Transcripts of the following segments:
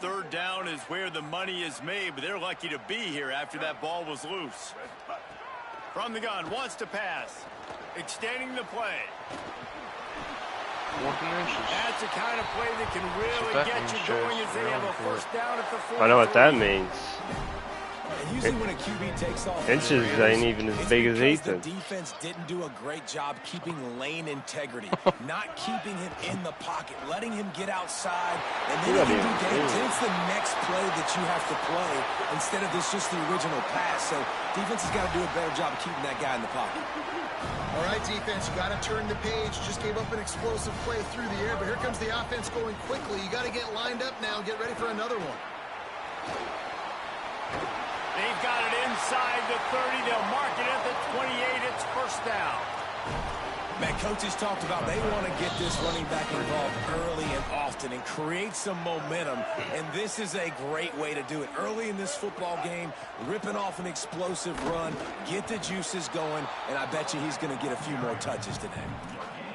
Third down is where the money is made, but they're lucky to be here after that ball was loose. From the gun, wants to pass. Extending the play. That's the kind of play that can really get you going as they have a first down at the 43. I know what that means. Usually when a QB takes off, inches ain't even as big as Ethan. The defense didn't do a great job keeping lane integrity, not keeping him in the pocket, letting him get outside, and then he do games. It's the next play that you have to play instead of this just the original pass. So defense has got to do a better job of keeping that guy in the pocket. All right, defense, you got to turn the page. Just gave up an explosive play through the air, but here comes the offense going quickly. You got to get lined up now and get ready for another one. They've got it inside the 30. They'll mark it at the 28. It's first down. Man, coaches talked about they want to get this running back involved early and often and create some momentum, and this is a great way to do it. Early in this football game, ripping off an explosive run, get the juices going, and I bet you he's going to get a few more touches today.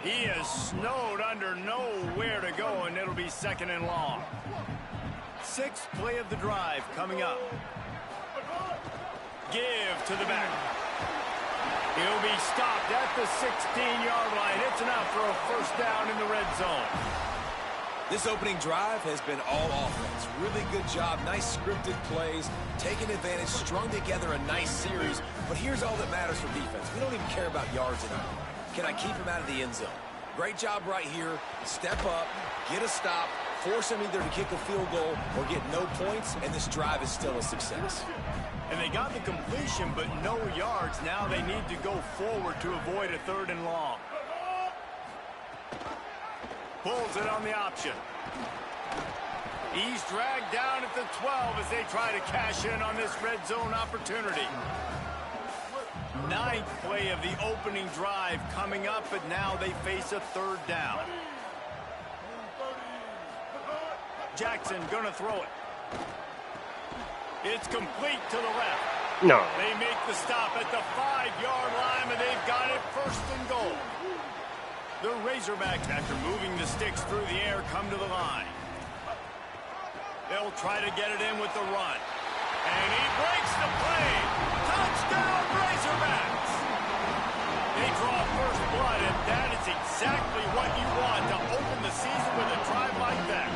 He is snowed under nowhere to go, and it'll be second and long. Sixth play of the drive coming up. Give to the back. He'll be stopped at the 16-yard line. It's enough for a first down in the red zone. This opening drive has been all offense. Really good job. Nice scripted plays. Taking advantage. Strung together a nice series. But here's all that matters for defense. We don't even care about yards anymore. Can I keep him out of the end zone? Great job right here. Step up. Get a stop. Force him either to kick a field goal or get no points. And this drive is still a success. And they got the completion, but no yards. Now they need to go forward to avoid a third and long. Pulls it on the option. He's dragged down at the 12 as they try to cash in on this red zone opportunity. Ninth play of the opening drive coming up, but now they face a third down. Jackson gonna throw it. It's complete to the left. No. They make the stop at the 5-yard line, and they've got it first and goal. The Razorbacks, after moving the sticks through the air, come to the line. They'll try to get it in with the run. And he breaks the play. Touchdown, Razorbacks! They draw first blood, and that is exactly what you want to open the season with a drive like that.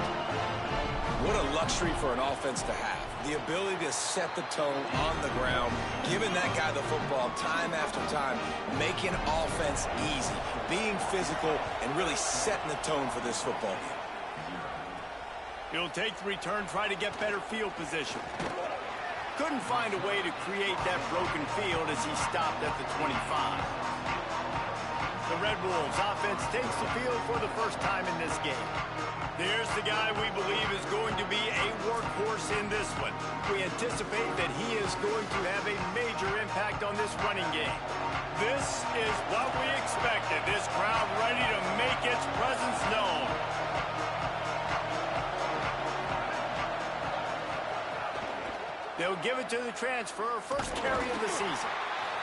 What a luxury for an offense to have. The ability to set the tone on the ground, giving that guy the football time after time, making offense easy, being physical, and really setting the tone for this football game. He'll take the return, try to get better field position. Couldn't find a way to create that broken field as he stopped at the 25. The Red Wolves offense takes the field for the first time in this game. There's the guy we believe is going to be a workhorse in this one. We anticipate that he is going to have a major impact on this running game. This is what we expected. This crowd ready to make its presence known. They'll give it to the transfer, first carry of the season.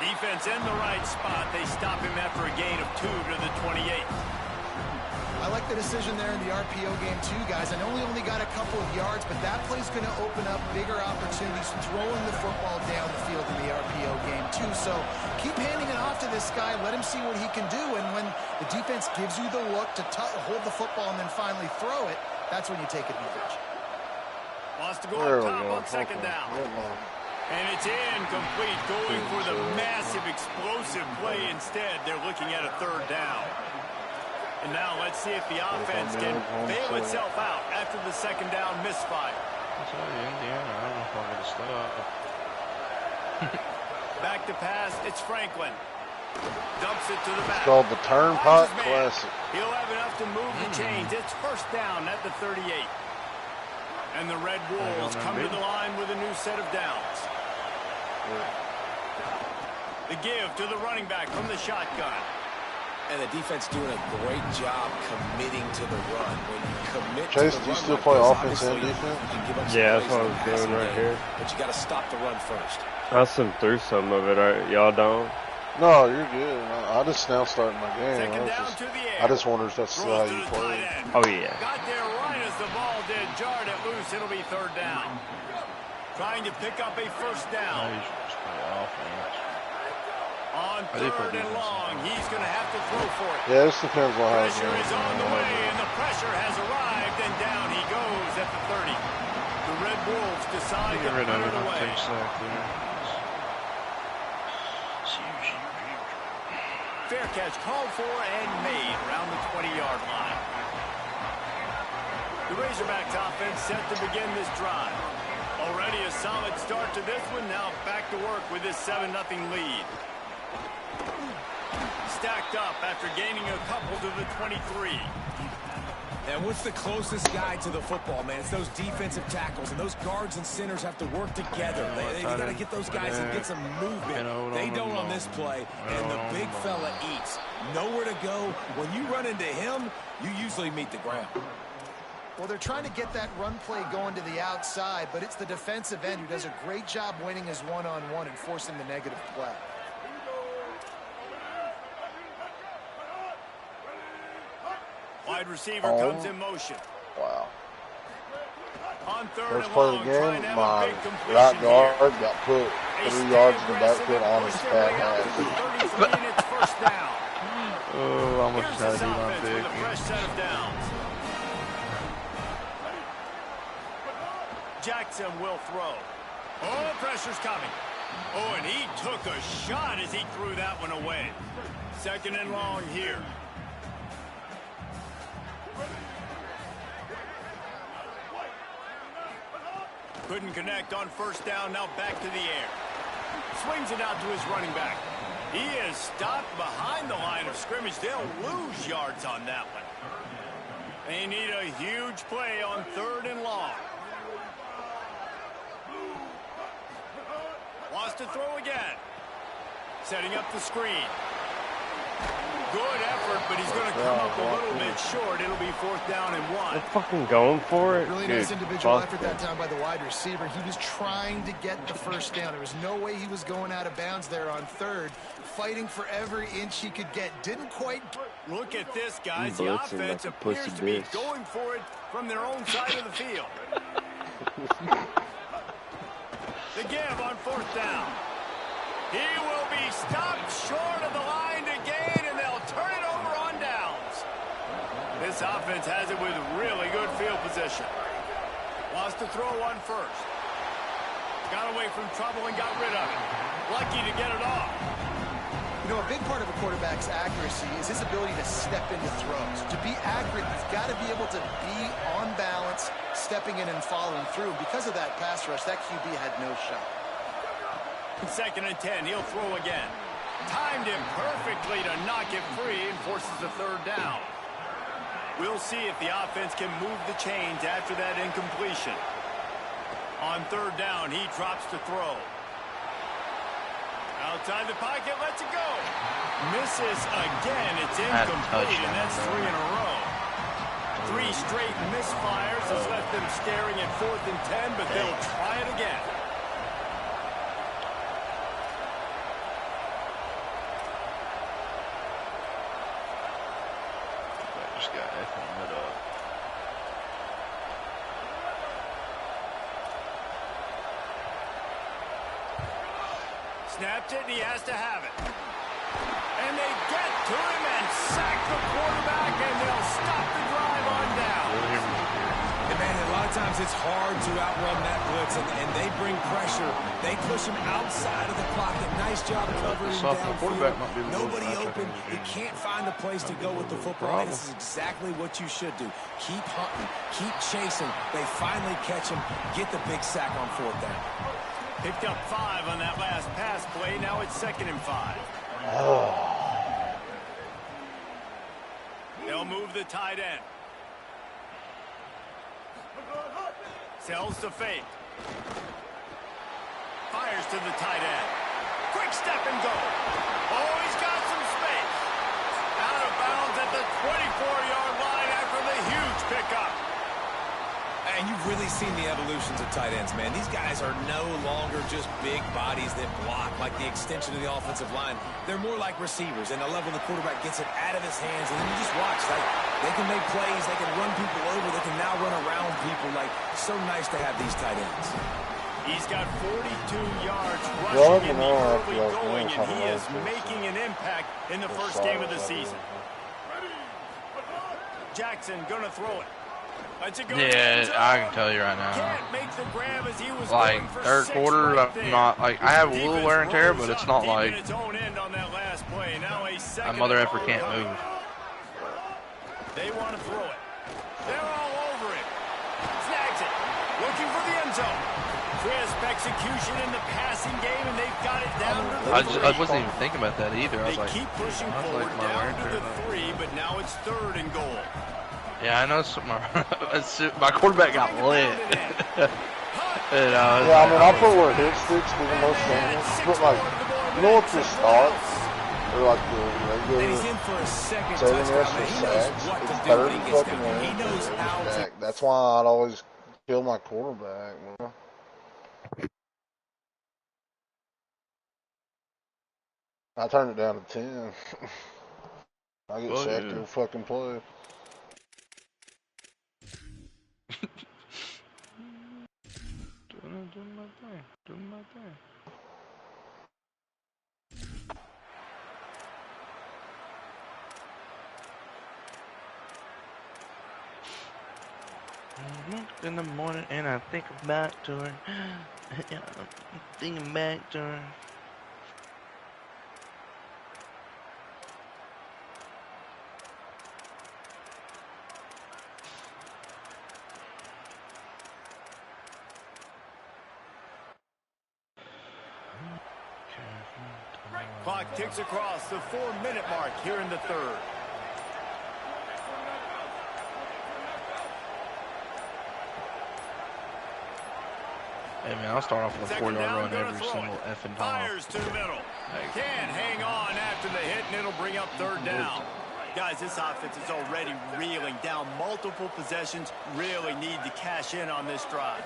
Defense in the right spot. They stop him after a gain of 2 to the 28. I like the decision there in the RPO game too, guys. I know we only got a couple of yards, but that play's going to open up bigger opportunities throwing the football down the field in the RPO game too. So keep handing it off to this guy. Let him see what he can do. And when the defense gives you the look to hold the football and then finally throw it, that's when you take advantage. Wants to go up top on second down. And it's incomplete, going for the massive explosive play instead. They're looking at a third down. And now let's see if the offense can bail itself out after the second down misfire. Back to pass, it's Franklin. Dumps it to the back. It's called the Turnpike Classic. He'll have enough to move the chains. It's first down at the 38. And the Red Wolves come to the line with a new set of downs. The give to the running back from the shotgun. And the defense doing a great job committing to the run. When you commit Chase, to the do you run, still like play this, offense and defense? Yeah, that's what I was doing right here. But you got to stop the run first. I swim through some of it. Y'all don't? No, you're good. I just now starting my game. I just wonder if that's how you play. Oh, yeah. Got there right as the ball did, jarred it loose it'll be third down. Trying to pick up a first down. On third and long, he's going to have to throw for it. Yeah, this depends on how Pressure is on the way, and the pressure has arrived, and down he goes at the 30. The Red Wolves decide to put it away. Fair catch called for and made around the 20-yard line. The Razorbacks offense set to begin this drive. Already a solid start to this one. Now back to work with this 7-0 lead. Stacked up after gaining a couple to the 23. And what's the closest guy to the football, man? It's those defensive tackles, and those guards and centers have to work together. They got to get those guys and get some movement. They don't on this play, and the big fella eats. Nowhere to go. When you run into him, you usually meet the ground. Well, they're trying to get that run play going to the outside, but it's the defensive end who does a great job winning his one-on-one and forcing the negative play. Wide receiver comes in motion. Wow. On third First and play of long, the trying game, to have a my big completion right guard here. got put 3 yards in the backfield on his fat ass. 33, and it's first down. Oh, I almost Here's tried this to do my offense big. with a fresh set of downs. Jackson will throw. Oh, pressure's coming. Oh, and he took a shot as he threw that one away. Second and long here. Couldn't connect on first down, now back to the air. Swings it out to his running back. He is stopped behind the line of scrimmage. They'll lose yards on that one. They need a huge play on third and long. Wants to throw again. Setting up the screen. Good effort, but he's going to come up a little bit short. It'll be fourth down and 1. They're fucking going for it. Really nice individual effort that time by the wide receiver. He was trying to get the first down. There was no way he was going out of bounds there on third. Fighting for every inch he could get. Didn't quite. Look at this, guys. The offense appears to be going for it from their own side of the field. The give on fourth down. He will be stopped short of the line to gain, and they'll turn it over on downs. This offense has it with really good field position. Wants to throw one first. Got away from trouble and got rid of it. Lucky to get it off. You know, a big part of a quarterback's accuracy is his ability to step into throws. To be accurate, you've got to be able to be on balance, stepping in and following through. Because of that pass rush, that QB had no shot. Second and 10, he'll throw again. Timed him perfectly to knock it free and forces the third down. We'll see if the offense can move the chains after that incompletion. On third down, he drops to throw. Outside the pocket, lets it go. Misses again. It's incomplete, and that's 3 in a row. 3 straight misfires has left them staring at fourth and 10, but they'll try it again. Just got effing it up. Snapped it, and he has to have it. And they get to him and sack the quarterback, and they'll stop the drive on down. And, man, a lot of times it's hard to outrun that blitz, and they bring pressure. They push him outside of the pocket. Nice job covering him downfield. Nobody open. He can't find a place to go with the football. This is exactly what you should do. Keep hunting. Keep chasing. They finally catch him. Get the big sack on fourth down. Picked up 5 on that last pass play. Now it's 2nd and 5. They'll move the tight end. Sells to fake. Fires to the tight end. Quick step and go. Oh, he's got some space. Out of bounds at the 24-yard line after the huge pickup. Yeah, and you've really seen the evolutions of tight ends, man. These guys are no longer just big bodies that block like the extension of the offensive line. They're more like receivers, and I love when the quarterback gets it out of his hands, and then you just watch. Like, they can make plays, they can run people over, they can now run around people. Like, so nice to have these tight ends. He's got 42 yards rushing in the early going, and he is making an impact in the first game of the season. Jackson gonna throw it. Yeah, I can tell you right now. Can't make the grab as he was Like, going for third 6 quarter, right I'm not, like, I have a little wear and tear, but it's not like its own end on that last play. Now a second my mother effer can't move. They want to throw it. They're all over it. Snags it. Looking for the end zone. Crisp execution in the passing game, and they've got it down to the 3. I wasn't even thinking about that either. I was like, keep pushing I was forward like, my wear down and to tear. the 3, but now it's 3rd and goal. Yeah, I know my quarterback got lit. And yeah, I mean, I put where hit sticks do the most damage. But, like, you know what the starts? Or, like, the regular 7S for sacks? It's 3rd and fucking one. That's why I'd always kill my quarterback, bro. I turned it down to 10. I get sacked every fucking play. Doing my thing. In the morning and I think about her. I'm thinking back to her. Clock ticks across the 4-minute mark here in the 3rd. Hey man, I'll start off with a 4-yard run every single effing time. Fires to the middle. Can't hang on after the hit, and it'll bring up 3rd down. Guys, this offense is already reeling down multiple possessions. Really need to cash in on this drive.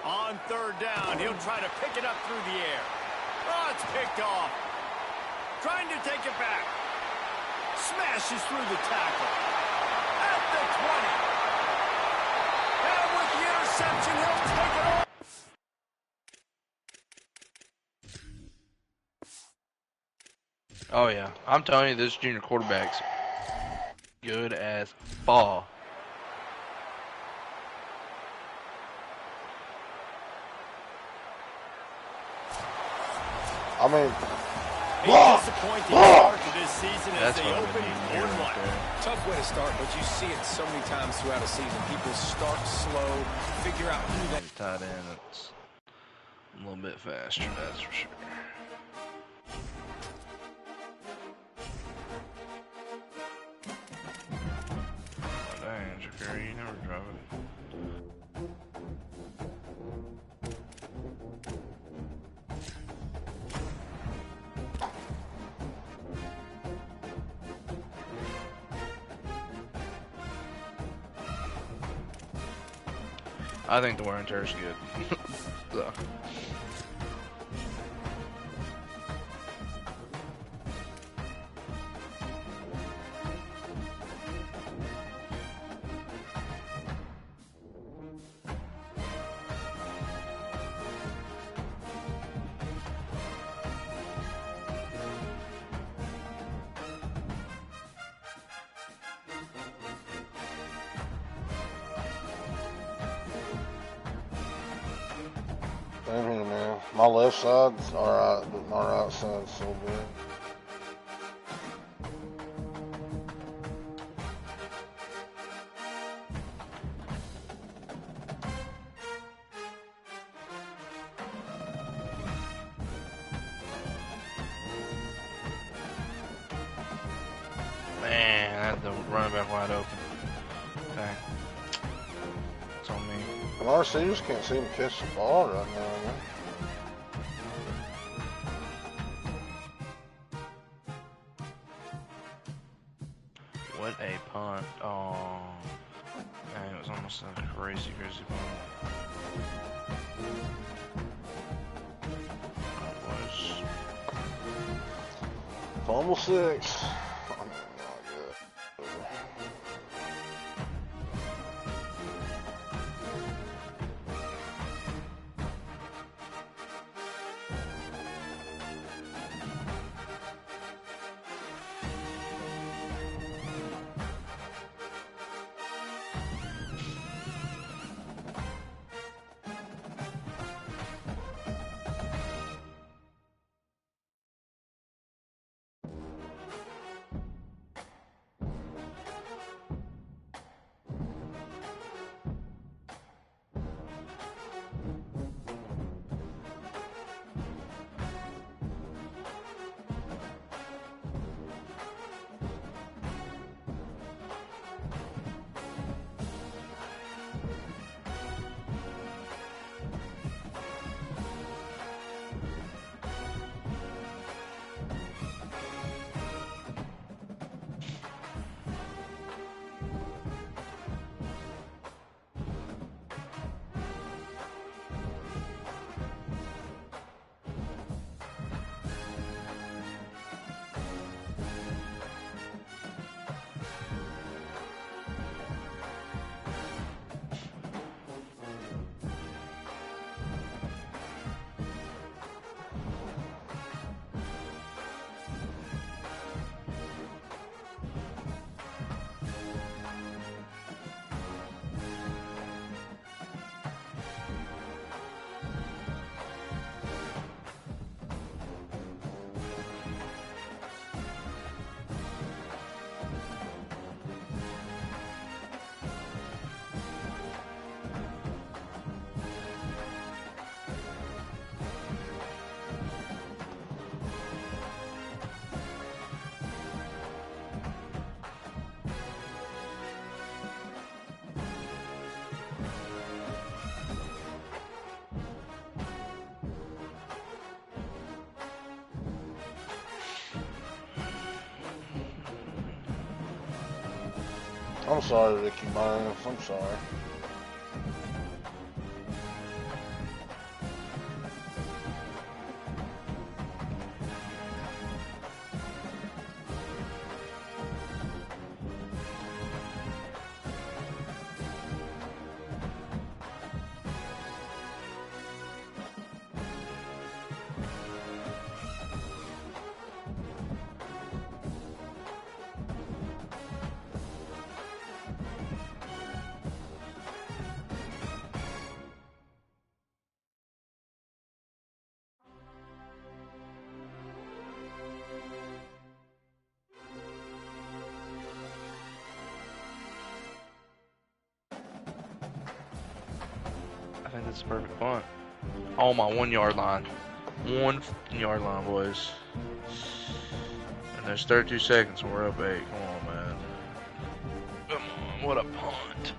On 3rd down, he'll try to pick it up through the air. Oh, it's picked off. Trying to take it back. Smashes through the tackle. At the 20. And with the interception, he'll take it off. Oh yeah, I'm telling you, this junior quarterback's good as fuck. I mean, a disappointing start to this season as they open 1-1. Tough way to start, but you see it so many times throughout a season. People start slow, figure out who they... Tight end, it's a little bit faster, that's for sure. Oh, dang, Shakira, you never drove it. I think the wear and tear is good. So. same here, man. My left side's alright, but my right side's so bad. Man, I had the running back wide open. Okay. It's on me. And our receivers can't seem to catch the ball right now, man. What a punt. Oh. Dang, it was on almost a crazy punt. Fumble 6. I'm sorry, Ricky Myers. I'm sorry. I think that's a perfect punt. On my 1 yard line. 1 yard line, boys. And there's 32 seconds and we're up 8. Come on, man. Come on, what a punt.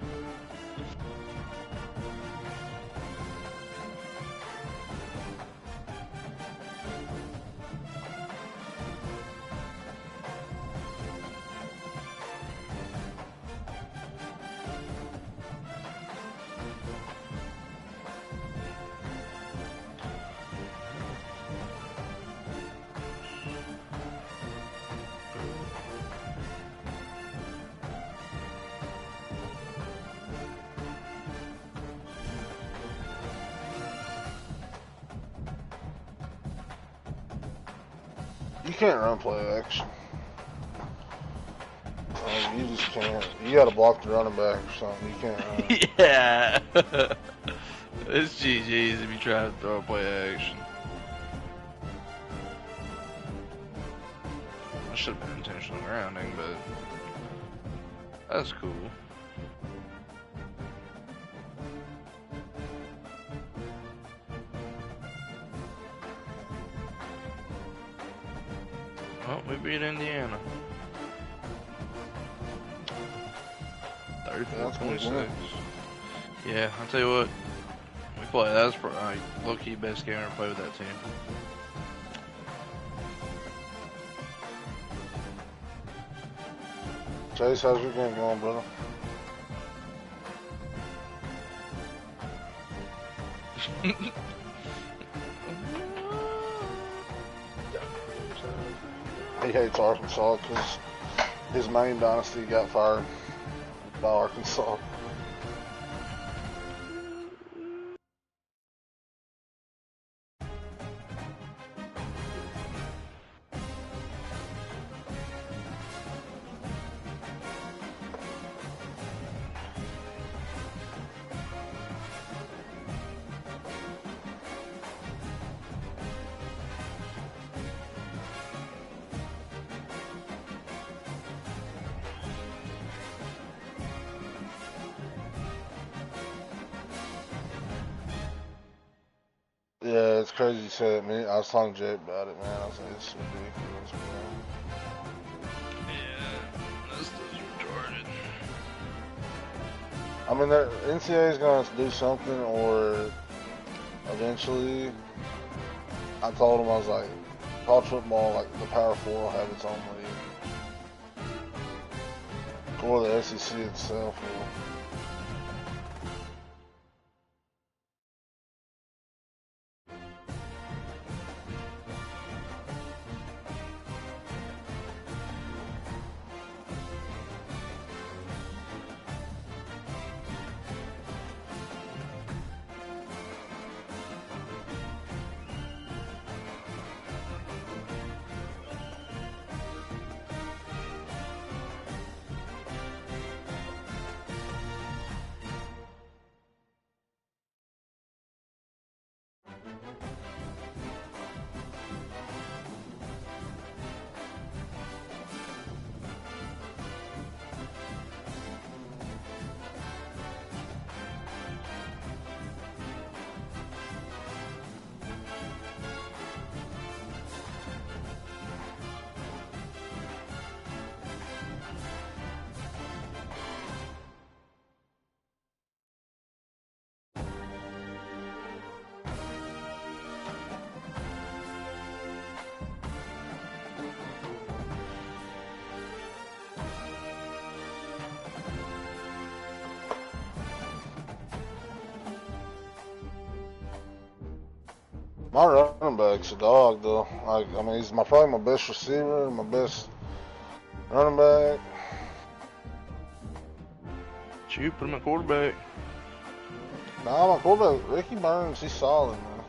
You can't run play action. You just can't. You gotta block the running back or something. You can't run. Yeah. It's GG's if you try to throw a play action. I should have been intentional grounding, but that's cool. Well, we beat Indiana. 34-26. Yeah, I'll tell you what. We play. That was low-key best game I ever played with that team. Chase, how's your game going, brother? He hates Arkansas because his main dynasty got fired by Arkansas. Yeah, it's crazy you said it. I was talking to Jake about it, man. I was like, it's ridiculous, man. Yeah, this is retarded. I mean, the NCAA is going to have to do something, or eventually, I told him, I was like, college football, like the Power 4 will have its own league. Or the SEC itself will. My running back's a dog, though. Like, I mean, he's probably my best receiver, my best running back. Shoot, put him at quarterback. Nah, my quarterback, Ricky Burns, he's solid, man.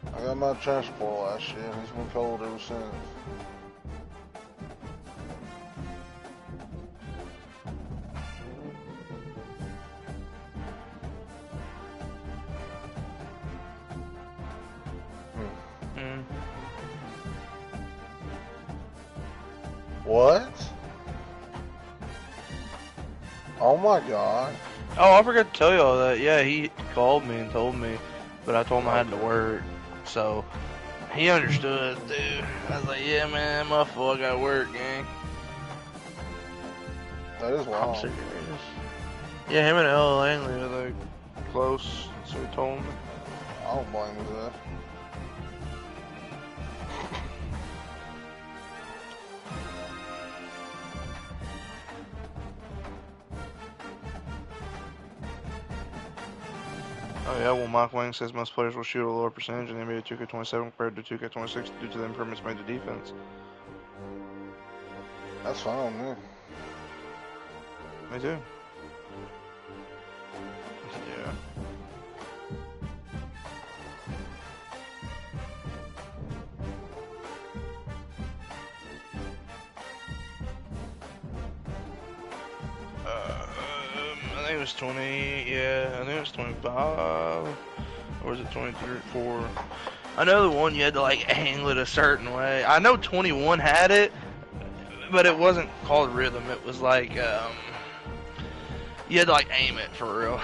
I got him out of transfer portal last year, and he's been cold ever since. What? Oh my god. Oh, I forgot to tell y'all that. Yeah, he called me and told me, but I told him I had to work, so he understood, dude. I was like, yeah, man, my fault, I got work, gang. That is wild. I'm serious. Yeah, him and L. Langley are like close, so he told me. I don't blame him for that. Oh yeah, well Mike Wang says most players will shoot a lower percentage in the NBA 2K27 compared to 2K26 due to the improvements made to defense. That's fine, man. Me too. Yeah. I think it was 20, yeah, I think it was 25, or was it 23, I know the one you had to like angle it a certain way. I know 21 had it, but it wasn't called rhythm, it was like, you had to like aim it for real.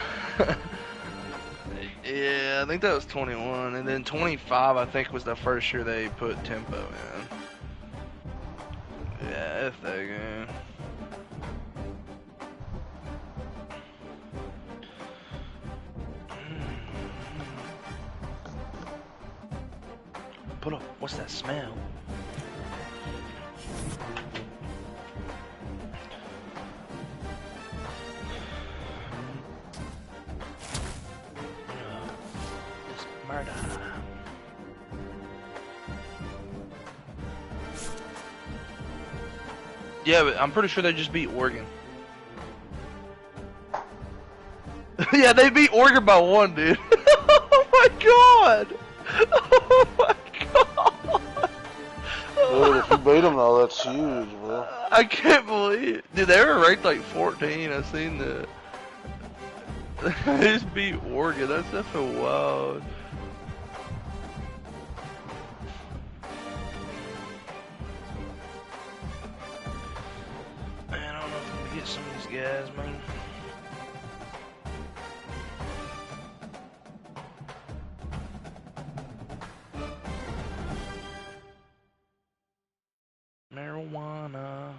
Yeah, I think that was 21, and then 25 I think was the first year they put tempo in. Yeah, if they game. Put up, what's that smell? Murder. Yeah, but I'm pretty sure they just beat Oregon. Yeah, they beat Oregon by 1, dude. Oh my god! Oh my god! Dude, if you beat them though, that's huge, bro. I can't believe it. Dude, they were ranked like 14. I seen that. They just beat Oregon. That's definitely wild. Man, I don't know if I'm gonna get some of these guys, man. Marijuana.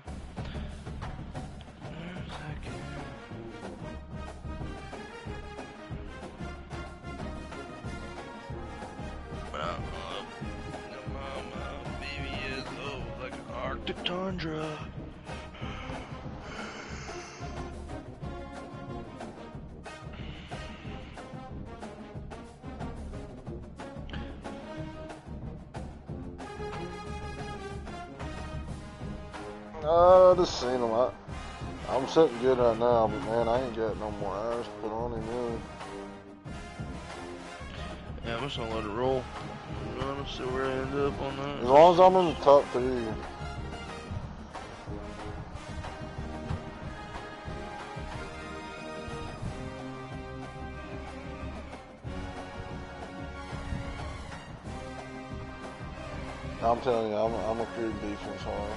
Baby is like an Arctic tundra. I just seen them. I'm sitting good right now, but man, I ain't got no more hours to put on him really. Yeah, I'm just gonna let it roll. I'm gonna see where I end up on that. As long as I'm in the top 3. I'm telling you, I'm a career defense hard.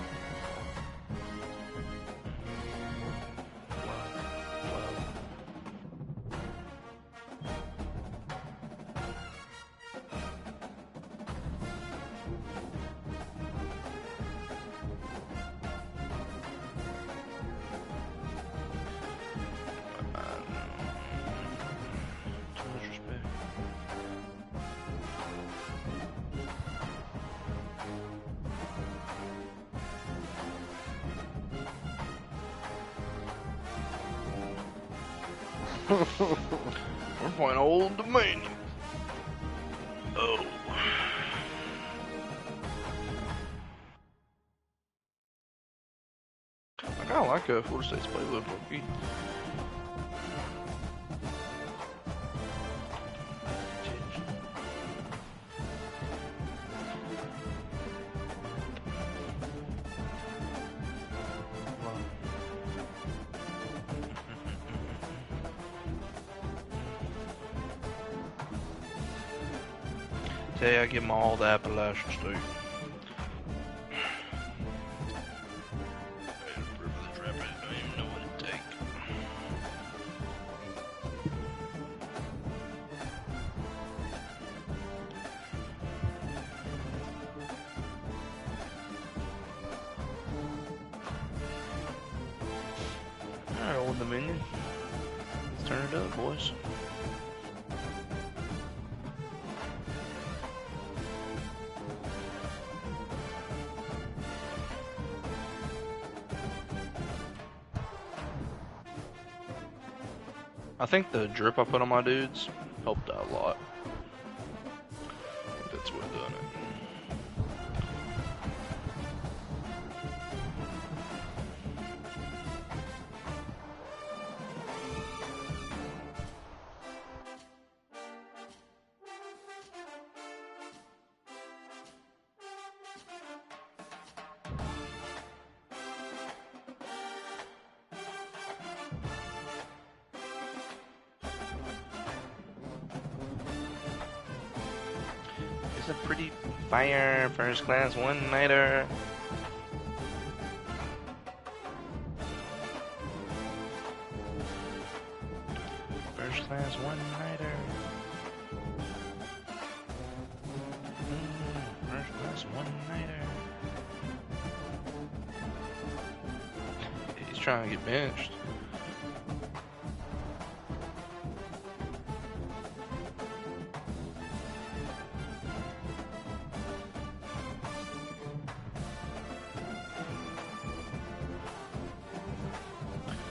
We're playing Old Dominion. Oh. I kinda like Florida State's playbook, low-key. I give them all the Appalachian State. Privilege rap, I don't even know what it take. Alright, Old Dominion. Let's turn it up, boys. I think the drip I put on my dudes helped out a lot. I think that's what done it. It's a pretty fire first class one-nighter. First class one-nighter. First class one-nighter. He's trying to get benched.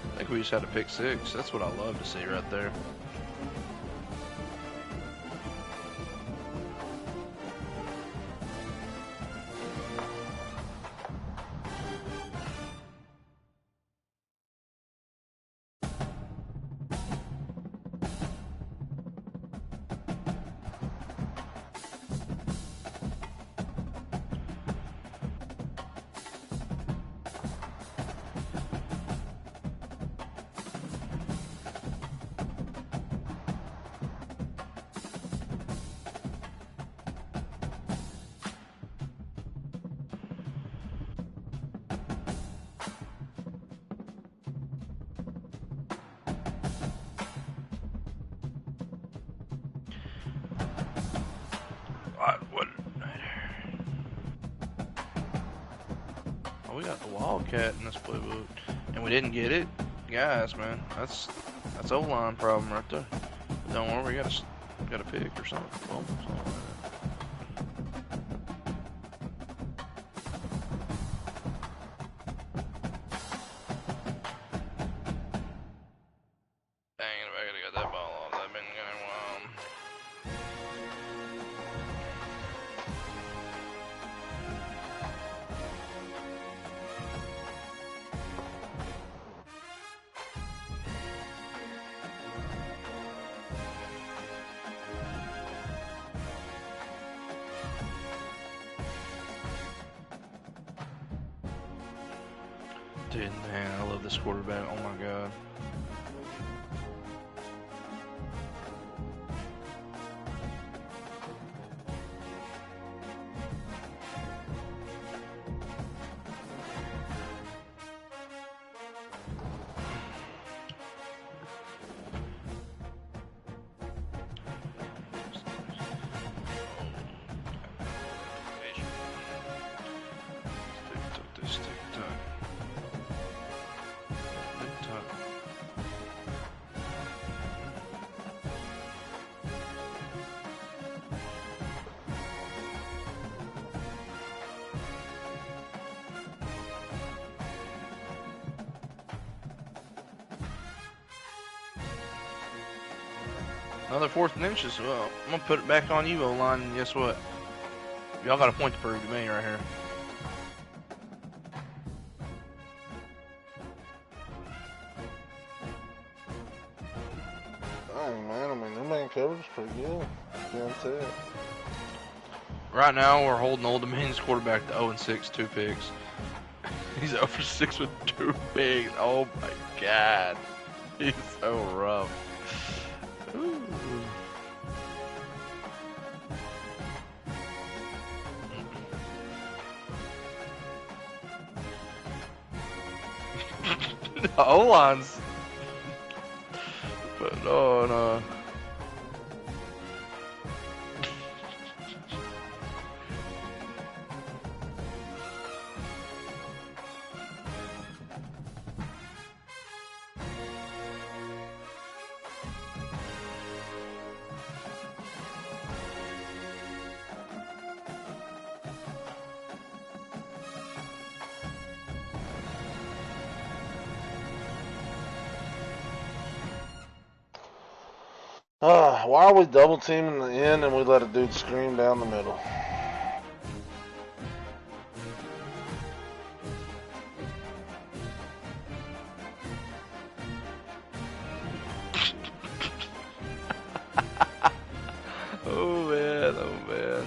I think we just had a pick 6. That's what I love to see right there. cat in this playbook, and we didn't get it. Guys, man, that's O-line problem right there. Don't worry, we got a pick or something. Well, something like that. Dang, if I could have got that ball off, that'd been kind of wild. Dude, man, I love this quarterback. Oh my god. Another 4th and inches. Well, I'm gonna put it back on you, O-line, and guess what? Y'all got a point to prove to me right here. Dang, man, I mean, their man coverage is pretty good. That's it. Right now, we're holding Old Dominion's quarterback to 0-6, 2 picks. He's 0-6 with 2 picks. Oh my god. He's so rough. Ooh. The O-line's. But no. Why are we double teaming the end and we let a dude scream down the middle? Oh man, oh man.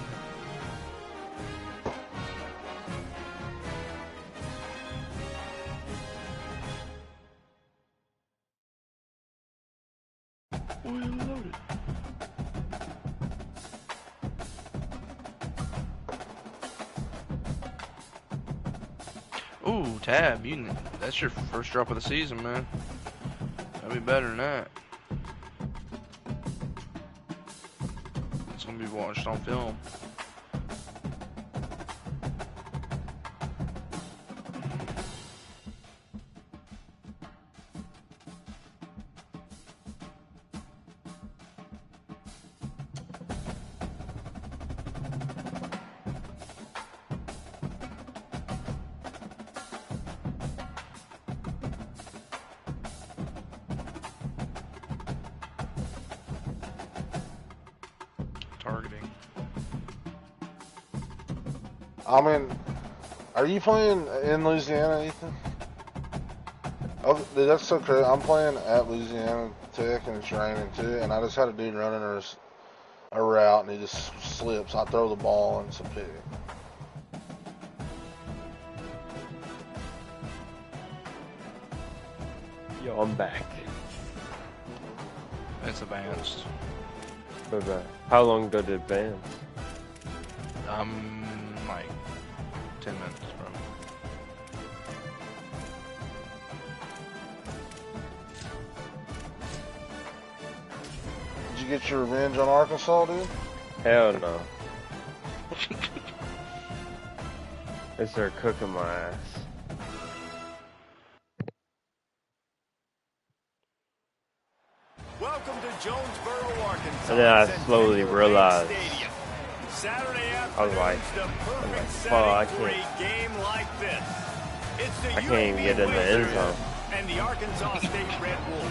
Well loaded. Ooh, Tab, that's your first drop of the season, man. That'd be better than that. It's gonna be watched on film. Targeting. I mean, are you playing in Louisiana, Ethan? Oh, dude, that's so crazy. I'm playing at Louisiana Tech and it's raining too, and I just had a dude running a route and he just slips. I throw the ball and it's a pick. Yo, I'm back. It's advanced. Okay. How long ago did it advance? Like 10 minutes, bro. Did you get your revenge on Arkansas, dude? Hell no. They started cooking my ass. Welcome to Jonesboro, Arkansas. And then I slowly realized, Saturday I was like, fuck, for a game like this. It's the I can't even get in the end zone. And the Arkansas State Red Wolves.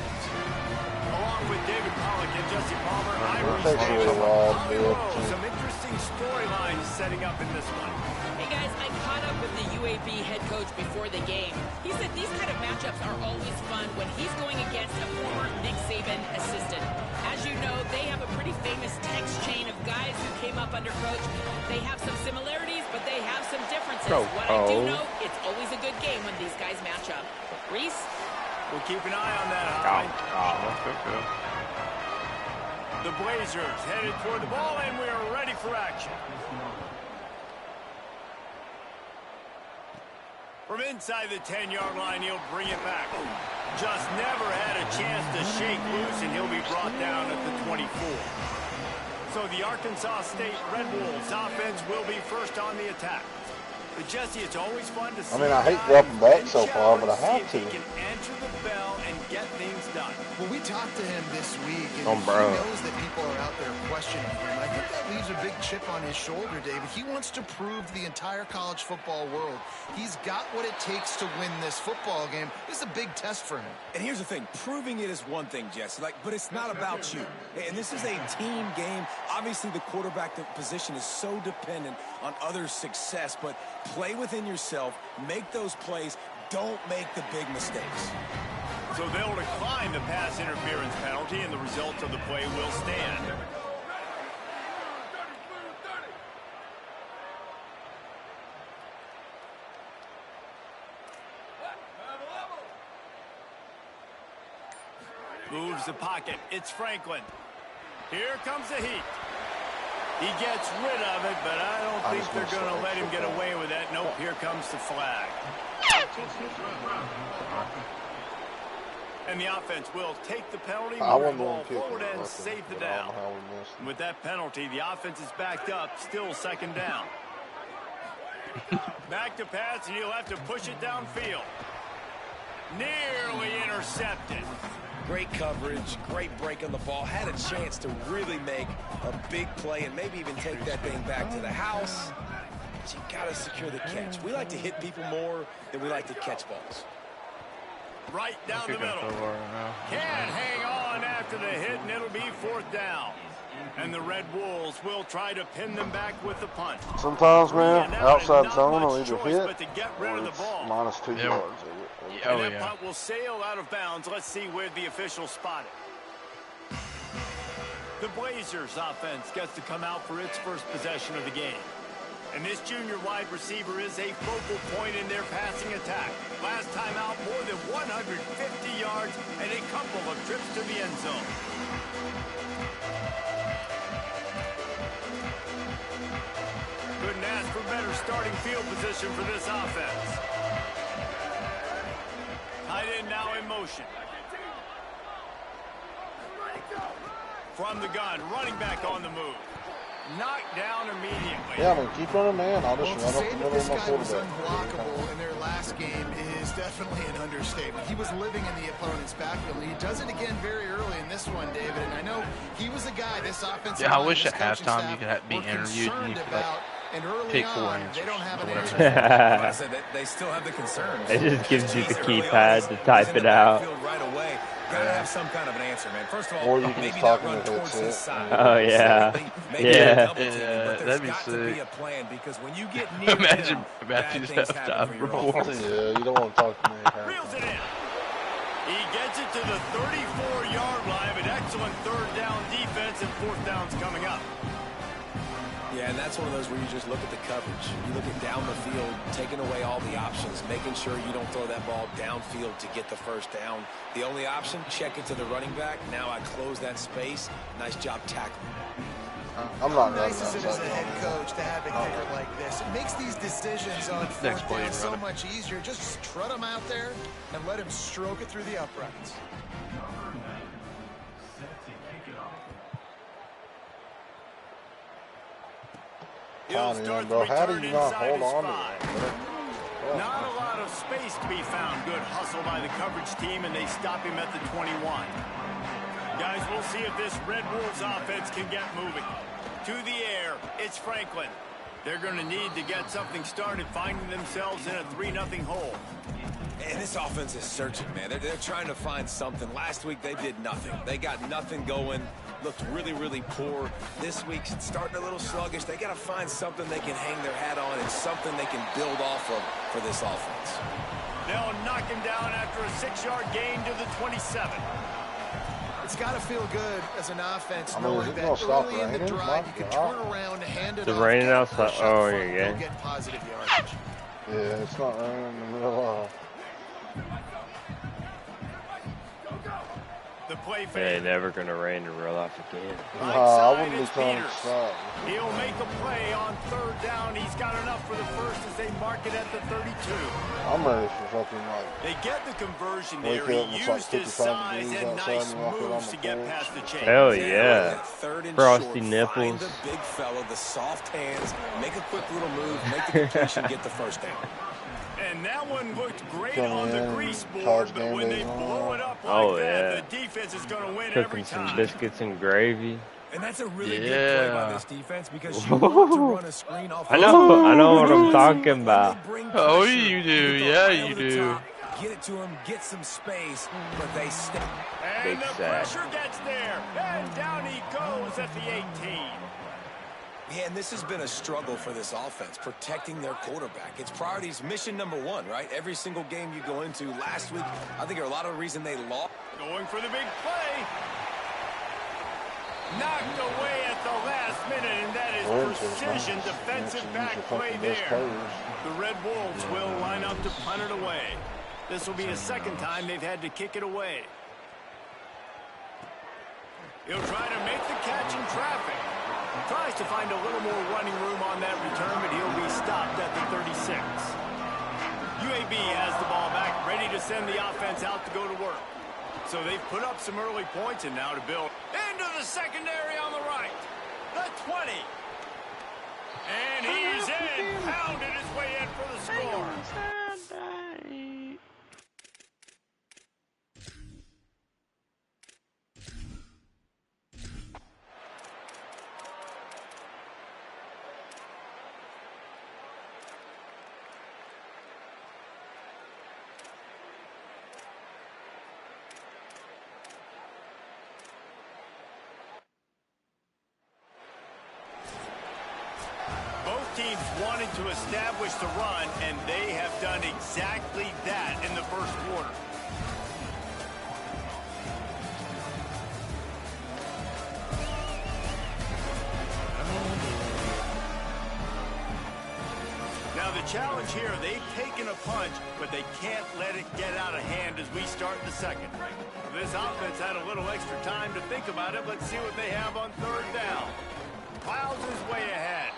Along with David Pollock and Jesse Palmer, some interesting storylines setting up in this one. Hey guys, I caught up with the UAB head coach before the game. He said these kind of matchups are always fun when he's going against a former Nick Saban assistant. As you know, they have a pretty famous text chain of guys who came up under coach. They have some similarities, but they have some differences. What I do know, it's always a good game when these guys match up. Reese? We'll keep an eye on that, The Blazers headed toward the ball, and we are ready for action. From inside the 10-yard line, he'll bring it back. Just never had a chance to shake loose, and he'll be brought down at the 24. So the Arkansas State Red Wolves offense will be first on the attack. But Jesse, it's always fun to see. I mean, I hate dropping back so far, but I have to. He can answer the bell and get things done. Well, we talked to him this week, and he knows that people are out there questioning him. I think that leaves a big chip on his shoulder, David. He wants to prove to the entire college football world he's got what it takes to win this football game. This is a big test for him. And here's the thing. Proving it is one thing, Jesse, but it's not about you. And this is a team game. Obviously, the quarterback position is so dependent on others' success, but play within yourself, make those plays, don't make the big mistakes. So they'll decline the pass interference penalty, and the result of the play will stand. Moves the pocket. It's Franklin. Here comes the heat. He gets rid of it, but I don't think they're going to let him get away with that. Nope, here comes the flag. And the offense will take the penalty, move the ball forward, and save the down. With that penalty, the offense is backed up, still second down. Back to pass, and he'll have to push it downfield. Nearly intercepted. Great coverage, great break on the ball. Had a chance to really make a big play and maybe even take that thing back to the house. But you got to secure the catch. We like to hit people more than we like to catch balls. Right down the middle. Can't hang on after the hit, and it'll be fourth down. And the Red Wolves will try to pin them back with the punt. Sometimes, man, outside zone will either hit or it's -2 yards. And that punt will sail out of bounds. Let's see where the officials spot it. The Blazers offense gets to come out for its first possession of the game. And this junior wide receiver is a focal point in their passing attack. Last time out, more than 150 yards and a couple of trips to the end zone. Couldn't ask for better starting field position for this offense. Tight end now in motion. From the gun, running back on the move. Knocked down immediately. Yeah, I mean, keep running, man. I'll just run up the middle of my quarterback. This guy was unblockable in their last game is definitely an understatement. He was living in the opponent's backfield. He does it again very early in this one, David. And I know he was a guy, this offensive I wish at halftime you could be interviewed and you could pick 4 answers. They don't have an answer. I said that they still have the concerns. It just gives you the keypad to type it out. Right away. Gotta have some kind of an answer, man. First of all, or you can just talk in the headset. Oh yeah, yeah, that'd be sick. Imagine halftime. Yeah, you don't want to talk to me. Reels it in. He gets it to the 34-yard line, but excellent third down defense, and fourth down's coming up. Yeah, and that's one of those where you just look at the coverage. You look at down the field, taking away all the options, making sure you don't throw that ball downfield to get the first down. The only option, check it to the running back. Now I close that space. Nice job tackling. I'm not nice as it is as a head coach to have a kicker like this. It makes these decisions on fourth down so much easier. Just trot him out there and let him stroke it through the uprights. Bro, how do you not hold on to that? Not a lot of space to be found. Good hustle by the coverage team, and they stop him at the 21. Guys, we'll see if this Red Wolves offense can get moving. To the air, it's Franklin. They're going to need to get something started, finding themselves in a 3-0 hole. And this offense is searching, man. They're trying to find something. Last week, they did nothing. They got nothing going. Looked really, really poor. This week, starting a little sluggish. They got to find something they can hang their hat on and something they can build off of for this offense. They'll knock him down after a 6-yard gain to the 27. It's got to feel good as an offense knowing that early in the drive you can turn around and hand it off. It's raining outside. Oh, yeah. Get positive yardage. Yeah, it's not raining in the middle of. The play It ain't never gonna rain in real life again. I wouldn't be trying to stop. He'll make a play on 3rd down. He's got enough for the first as they mark it at the 32. I'm ready for something like. They get the conversion there. He used his size and nice moves to get past the chain. Hell yeah. Frosty nipples. Find the big fella, the soft hands, make a quick little move, make the completion, get the first down. And that one looked great on the grease board, but when they blow it up like that, the defense is going to win every time. Some biscuits and gravy. And that's a really good play by this defense because you want to run a screen off. I know what I'm talking about. Oh, you do. Yeah, you do. Get it to him, get some space, but they stay. And the pressure gets there, and down he goes at the 18. Yeah, and this has been a struggle for this offense, protecting their quarterback. It's priorities, mission number one, right? Every single game you go into. Last week, I think a lot of the reason they lost. Going for the big play. Knocked away at the last minute, and that is precision defensive back play there. The Red Wolves will line up to punt it away. This will be the second time they've had to kick it away. He'll try to make the catch in traffic. Tries to find a little more running room on that return, but he'll be stopped at the 36. UAB has the ball back, ready to send the offense out to go to work. So they've put up some early points, and now to build into the secondary on the right. The 20. And he's in, pounded his way in for the score. Teams wanted to establish the run, and they have done exactly that in the first quarter. Now the challenge here, they've taken a punch, but they can't let it get out of hand as we start the second. This offense had a little extra time to think about it. Let's see what they have on 3rd down. Plows his way ahead.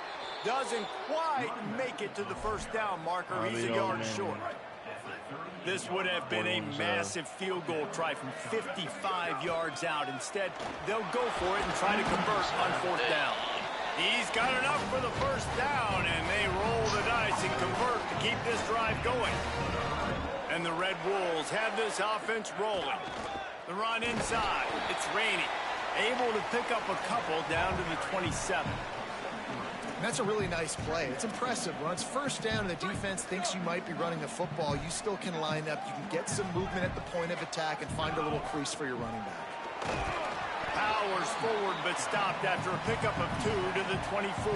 Doesn't quite make it to the first down marker. He's a yard short. This would have been a massive field goal try from 55 yards out. Instead, they'll go for it and try to convert on 4th down. He's got enough for the first down, and they roll the dice and convert to keep this drive going. And the Red Wolves have this offense rolling. The run inside. It's raining. Able to pick up a couple down to the 27. That's a really nice play. It's impressive. When it's 1st down and the defense thinks you might be running the football, you still can line up. You can get some movement at the point of attack and find a little crease for your running back. Powers forward, but stopped after a pickup of 2 to the 24.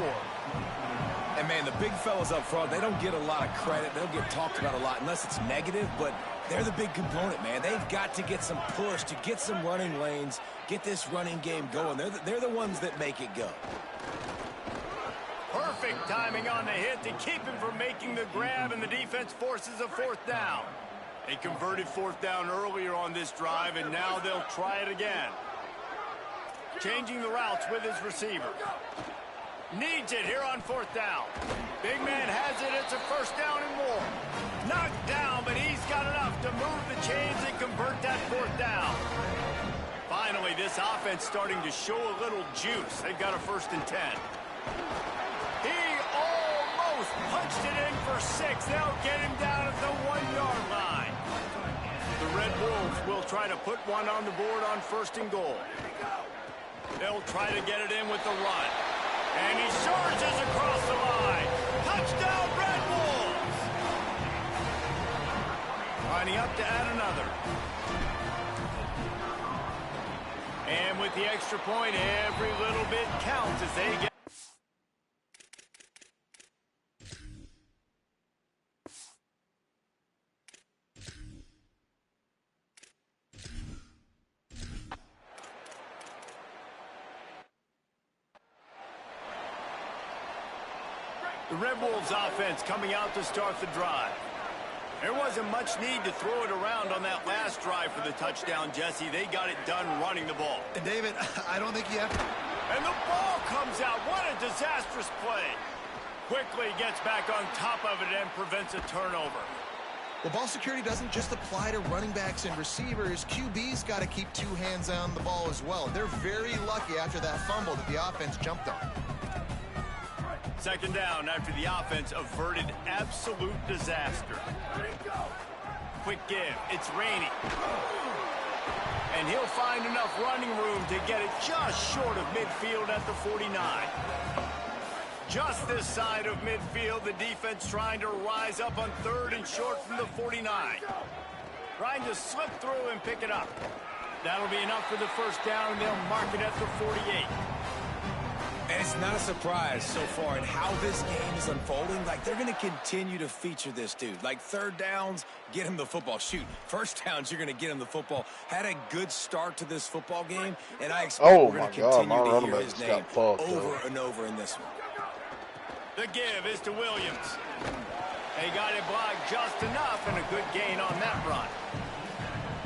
And, man, the big fellas up front, they don't get a lot of credit. They don't get talked about a lot unless it's negative, but they're the big component, man. They've got to get some push, to get some running lanes, get this running game going. They're the ones that make it go. Perfect timing on the hit to keep him from making the grab, and the defense forces a 4th down. They converted 4th down earlier on this drive, and now they'll try it again. Changing the routes with his receiver. Needs it here on 4th down. Big man has it. It's a 1st down and more. Knocked down, but he's got enough to move the chains and convert that 4th down. Finally, this offense starting to show a little juice. They've got a 1st and 10. He almost punched it in for 6. They'll get him down at the 1-yard line. The Red Wolves will try to put one on the board on 1st and goal. They'll try to get it in with the run. And he charges across the line. Touchdown, Red Wolves! Lining up to add another. And with the extra point, every little bit counts as they get. The Red Wolves offense coming out to start the drive. There wasn't much need to throw it around on that last drive for the touchdown, Jesse. They got it done running the ball. And David, I don't think you have to. And the ball comes out. What a disastrous play. Quickly gets back on top of it and prevents a turnover. Well, ball security doesn't just apply to running backs and receivers. QB's got to keep 2 hands on the ball as well. They're very lucky after that fumble that the offense jumped on. 2nd down after the offense averted absolute disaster. Quick give. It's Rainey. And he'll find enough running room to get it just short of midfield at the 49. Just this side of midfield, the defense trying to rise up on 3rd and short from the 49. Trying to slip through and pick it up. That'll be enough for the 1st down, and they'll mark it at the 48. And it's not a surprise so far in how this game is unfolding. Like, they're going to continue to feature this dude. Like, 3rd downs, get him the football. Shoot, 1st downs, you're going to get him the football. Had a good start to this football game, and I expect we're going to continue to hear his name over and over in this one. The give is to Williams. They got it blocked just enough, and a good gain on that run.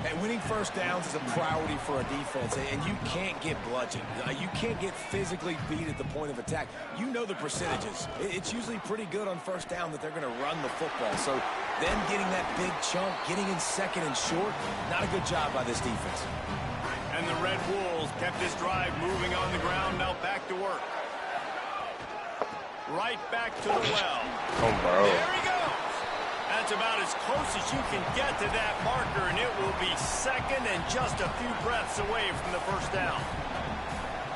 And winning 1st downs is a priority for a defense, and you can't get bludgeoned. You can't get physically beat at the point of attack. You know the percentages. It's usually pretty good on 1st down that they're going to run the football. So them getting that big chunk, getting in 2nd and short, not a good job by this defense. And the Red Wolves kept this drive moving on the ground, now back to work. Right back to the well. Oh, bro. There he goes. That's about as close as you can get to that marker, and it will be 2nd and just a few breaths away from the 1st down.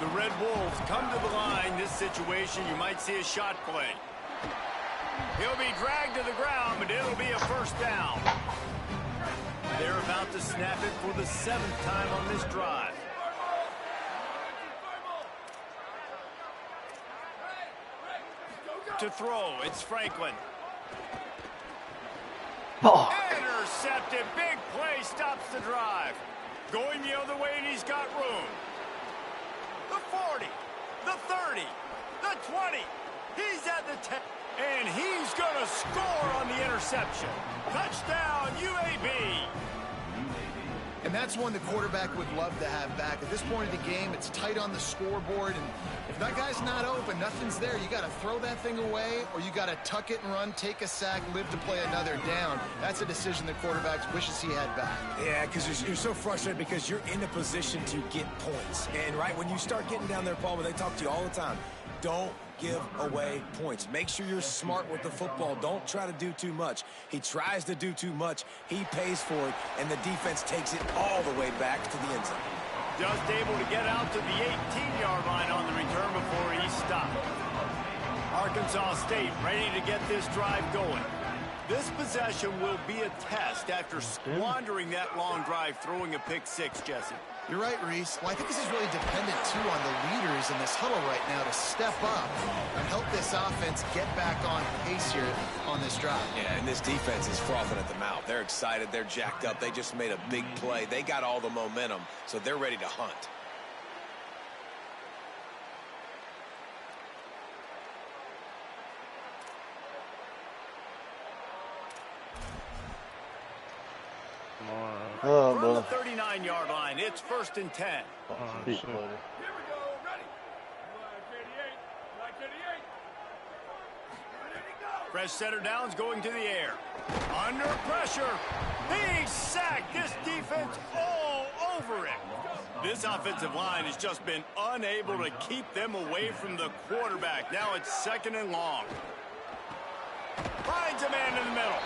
The Red Wolves come to the line. This situation, you might see a shot play. He'll be dragged to the ground, but it'll be a 1st down. They're about to snap it for the 7th time on this drive. To throw, it's Franklin. Oh. Intercepted. Big play stops the drive. Going the other way, and he's got room. The 40, the 30, the 20. He's at the 10. And he's going to score on the interception. Touchdown, UAB. And that's one the quarterback would love to have back. At this point of the game, it's tight on the scoreboard, and if that guy's not open, nothing's there. You got to throw that thing away, or you got to tuck it and run, take a sack, live to play another down. That's a decision the quarterback wishes he had back. Yeah, because you're so frustrated because you're in a position to get points. And, right, when you start getting down there, Paul, they talk to you all the time, don't give away points. Make sure you're smart with the football. Don't try to do too much. He tries to do too much. He pays for it, and the defense takes it all the way back to the end zone. Just able to get out to the 18-yard line on the return before he stopped. Arkansas State ready to get this drive going. This possession will be a test after squandering that long drive, throwing a pick 6, Jesse. You're right, Reese. Well, I think this is really dependent, too, on the leaders in this huddle right now to step up and help this offense get back on pace here on this drive. Yeah, and this defense is frothing at the mouth. They're excited. They're jacked up. They just made a big play. They got all the momentum, so they're ready to hunt. From the 39-yard line, it's 1st and 10. Fresh center downs going to the air. Under pressure. He's sacked. This defense all over it. This offensive line has just been unable to keep them away from the quarterback. Now it's 2nd and long. Finds a man in the middle.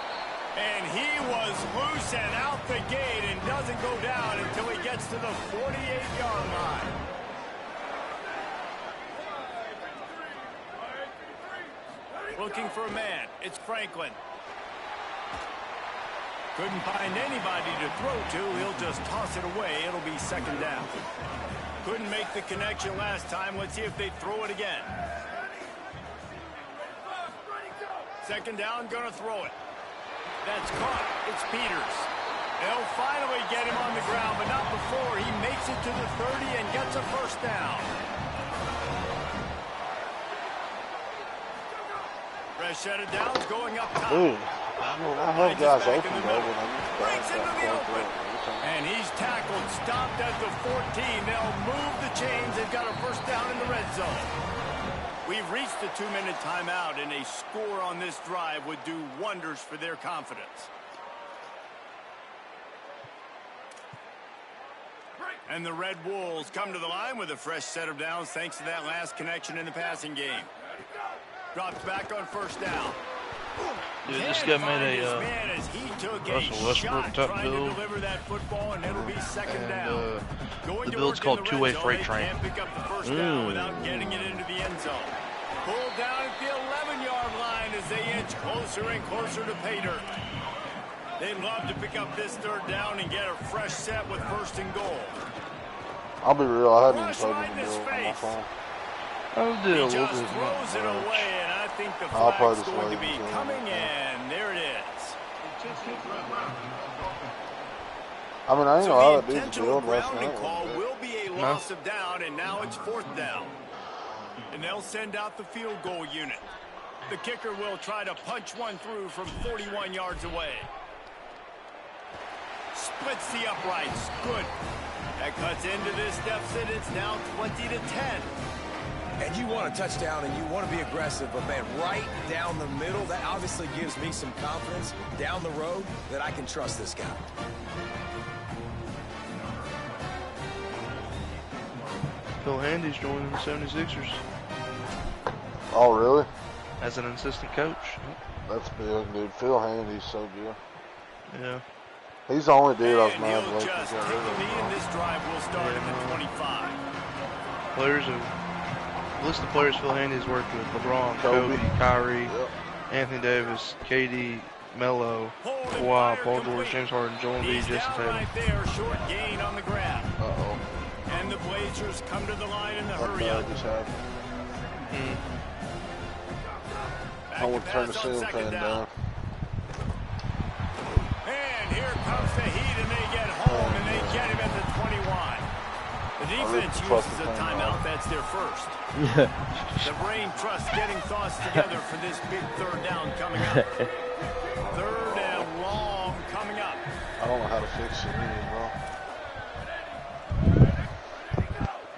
And he was loose and out the gate and doesn't go down until he gets to the 48-yard line. Looking for a man. It's Franklin. Couldn't find anybody to throw to. He'll just toss it away. It'll be second down. Couldn't make the connection last time. Let's see if they throw it again. Second down, gonna throw it. That's caught. It's Peters. They'll finally get him on the ground, but not before he makes it to the 30 and gets a first down. Fresh set of downs going up top. Ooh, I have guys open though when Breaks into the open. And he's tackled, stopped at the 14. They'll move the chains. They've got a first down in the red zone. We've reached the 2-minute timeout, and a score on this drive would do wonders for their confidence. And the Red Wolves come to the line with a fresh set of downs thanks to that last connection in the passing game. Drops back on first down. Dude, this guy made a Russell Westbrook type build. The build's called Two-Way Freight Train. Without getting it into the end zone. Pulled down at the 11-yard line as they inch closer and closer to pay dirt. They'd love to pick up this third down and get a fresh set with first and goal. I'll be real, I haven't even played with the build on my phone. I did a little Just bit. throws it away, and I think the flag's going to be coming in. There it is. I mean, I ain't know how that dude's intentional build last grounding night. call will be a loss of down, and now it's fourth down. And they'll send out the field goal unit. The kicker will try to punch one through from 41 yards away. Splits the uprights. Good. That cuts into this deficit. It's now 20-10. And you want a touchdown and you want to be aggressive, but man, right down the middle, that obviously gives me some confidence down the road that I can trust this guy. Phil Handy's joining the 76ers Oh, really? as an assistant coach. That's big, dude. Phil Handy's so good. Yeah. He's the only dude I was And mad he'll with. just take the lead, and this drive will start at the 25. Players of list of players Phil Handy's worked with: LeBron, Kobe. Kobe, Kyrie, Yep. Anthony Davis, KD, Melo, Holding Kawhi, fire Paul George, complete. James Harden, Joel Embiid, He's Jason down Tatum. right there, short gain on the grab. Uh-oh. And the Blazers come to the line in the What hurry up. just happened? Back I want to turn the pass on ceiling second fan down. And here comes the Heat, and they get home, and they get him at the 21. The defense uses a timeout. That's their first. The brain trust getting thoughts together for this big third down coming up. Third and long coming up. I don't know how to fix it anymore.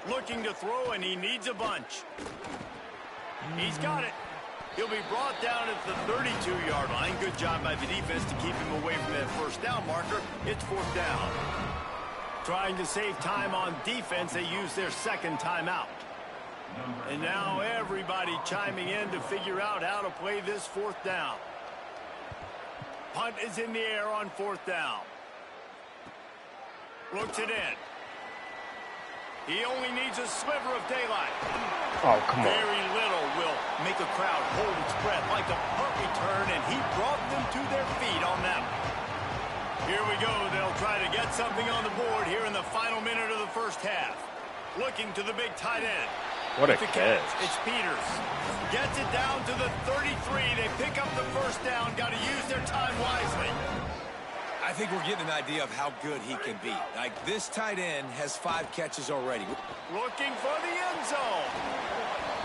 Looking to throw, and he needs a bunch. He's got it. He'll be brought down at the 32-yard line. Good job by the defense to keep him away from that first down marker. It's fourth down. Trying to save time on defense, they use their second timeout. And now everybody chiming in to figure out how to play this fourth down. Punt is in the air on fourth down. Looks it in. He only needs a sliver of daylight. Oh, come on. Very little will make a crowd hold its breath like a punt return, and he brought them to their feet on that one. Here we go. They'll try to get something on the board here in the final minute of the first half. Looking to the big tight end. What a With the catch. It's Peters. Gets it down to the 33. They pick up the first down. Got to use their time wisely. I think we're getting an idea of how good he can be. Like, this tight end has 5 catches already. Looking for the end zone.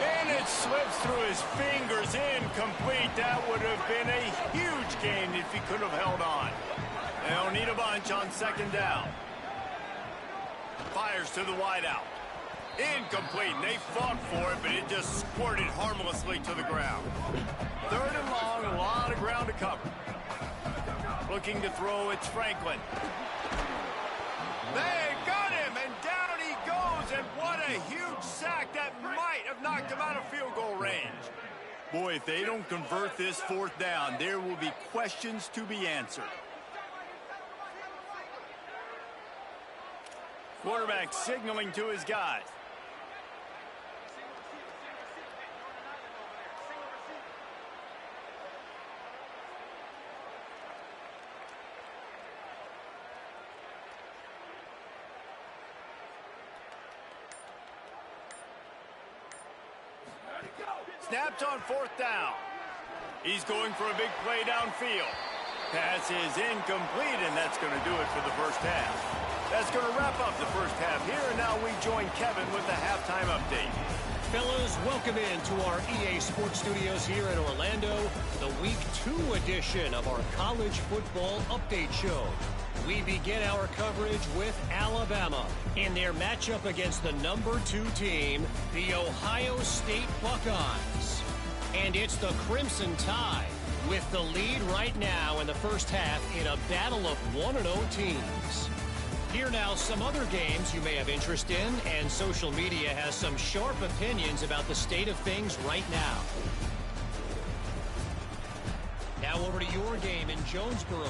And it slips through his fingers, incomplete. That would have been a huge gain if he could have held on. They'll need a bunch on second down. Fires to the wideout. Incomplete. They fought for it, but it just squirted harmlessly to the ground. Third and long, a lot of ground to cover. Looking to throw, it's Franklin. They got him, and down he goes, and what a huge sack that might have knocked him out of field goal range. Boy, if they don't convert this fourth down, there will be questions to be answered. Quarterback signaling to his guys. Snapped on fourth down. He's going for a big play downfield. Pass is incomplete, and that's going to do it for the first half. That's going to wrap up the first half here, and now we join Kevin with the halftime update. Fellas, welcome into our EA Sports Studios here in Orlando, the Week 2 edition of our college football update show. We begin our coverage with Alabama in their matchup against the number 2 team, the Ohio State Buckeyes. And it's the Crimson Tide with the lead right now in the first half in a battle of 1-0 teams. Here now some other games you may have interest in, and social media has some sharp opinions about the state of things right now. Now over to your game in Jonesboro.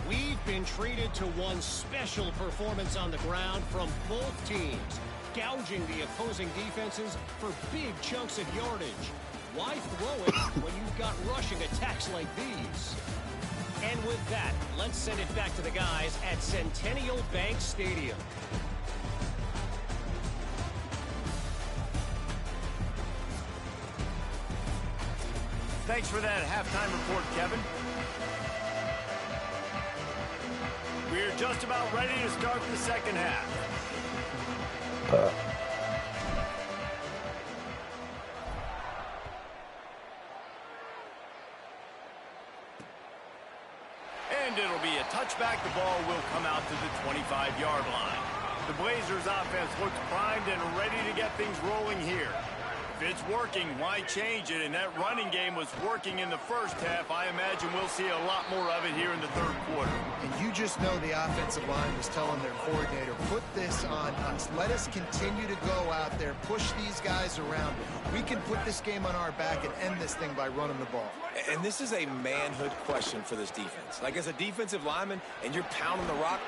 We've been treated to one special performance on the ground from both teams, gouging the opposing defenses for big chunks of yardage. Why throw it when you've got rushing attacks like these? And with that, let's send it back to the guys at Centennial Bank Stadium. Thanks for that halftime report, Kevin. We're just about ready to start the second half. And it'll be a touchback. The ball will come out to the 25-yard line. The Blazers offense looks primed and ready to get things rolling here. If it's working, why change it? And that running game was working in the first half. I imagine we'll see a lot more of it here in the third quarter. And you just know the offensive line was telling their coordinator, put this on us. Let us continue to go out there, push these guys around. We can put this game on our back and end this thing by running the ball. And this is a manhood question for this defense. Like, as a defensive lineman, and you're pounding the rock,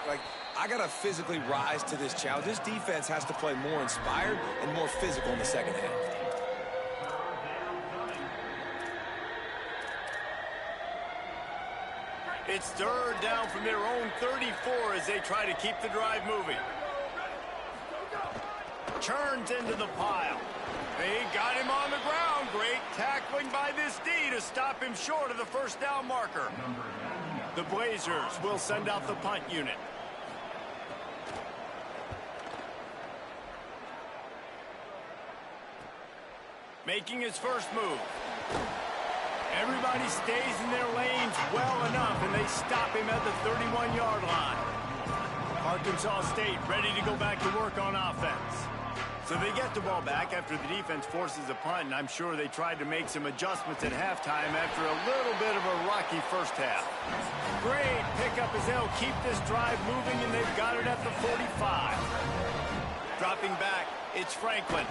like, I got to physically rise to this challenge. This defense has to play more inspired and more physical in the second half. It's third down from their own 34 as they try to keep the drive moving. Churns into the pile. They got him on the ground. Great tackling by this D to stop him short of the first down marker. The Blazers will send out the punt unit. Making his first move. Everybody stays in their lanes well enough, and they stop him at the 31-yard line. Arkansas State ready to go back to work on offense. So they get the ball back after the defense forces a punt, and I'm sure they tried to make some adjustments at halftime after a little bit of a rocky first half. Great pickup as they'll keep this drive moving, and they've got it at the 45. Dropping back, it's Franklin.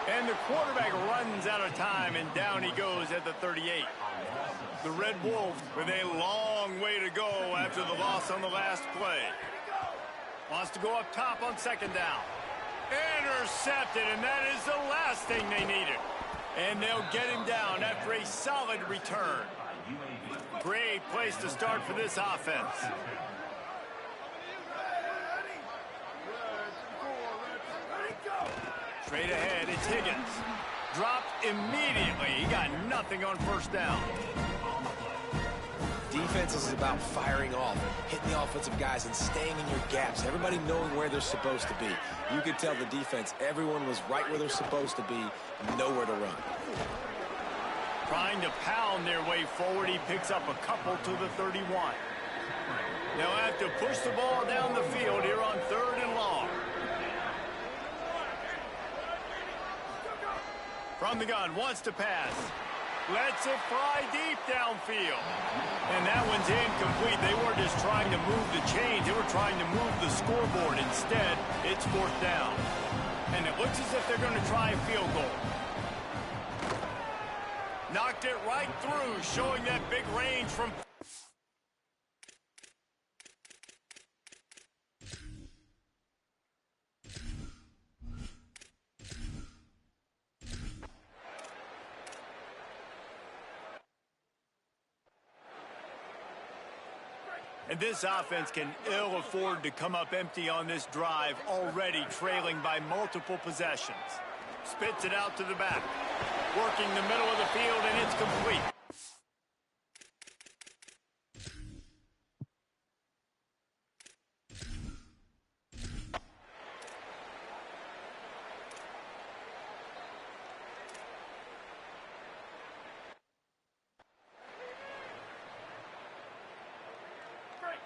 And the quarterback runs out of time, and down he goes at the 38. The Red Wolves with a long way to go after the loss on the last play. Wants to go up top on second down. Intercepted, and that is the last thing they needed. And they'll get him down after a solid return. Great place to start for this offense. Straight ahead, it's Higgins. Dropped immediately. He got nothing on first down. Defense is about firing off, hitting the offensive guys and staying in your gaps. Everybody knowing where they're supposed to be. You could tell the defense, everyone was right where they're supposed to be, nowhere to run. Trying to pound their way forward. He picks up a couple to the 31. They'll have to push the ball down the field here on third and long. From the gun, wants to pass. Lets it fly deep downfield. And that one's incomplete. They weren't just trying to move the chains. They were trying to move the scoreboard. Instead, it's fourth down. And it looks as if they're going to try a field goal. Knocked it right through, showing that big range from... And this offense can ill afford to come up empty on this drive, already trailing by multiple possessions. Spits it out to the back. Working the middle of the field, and it's complete.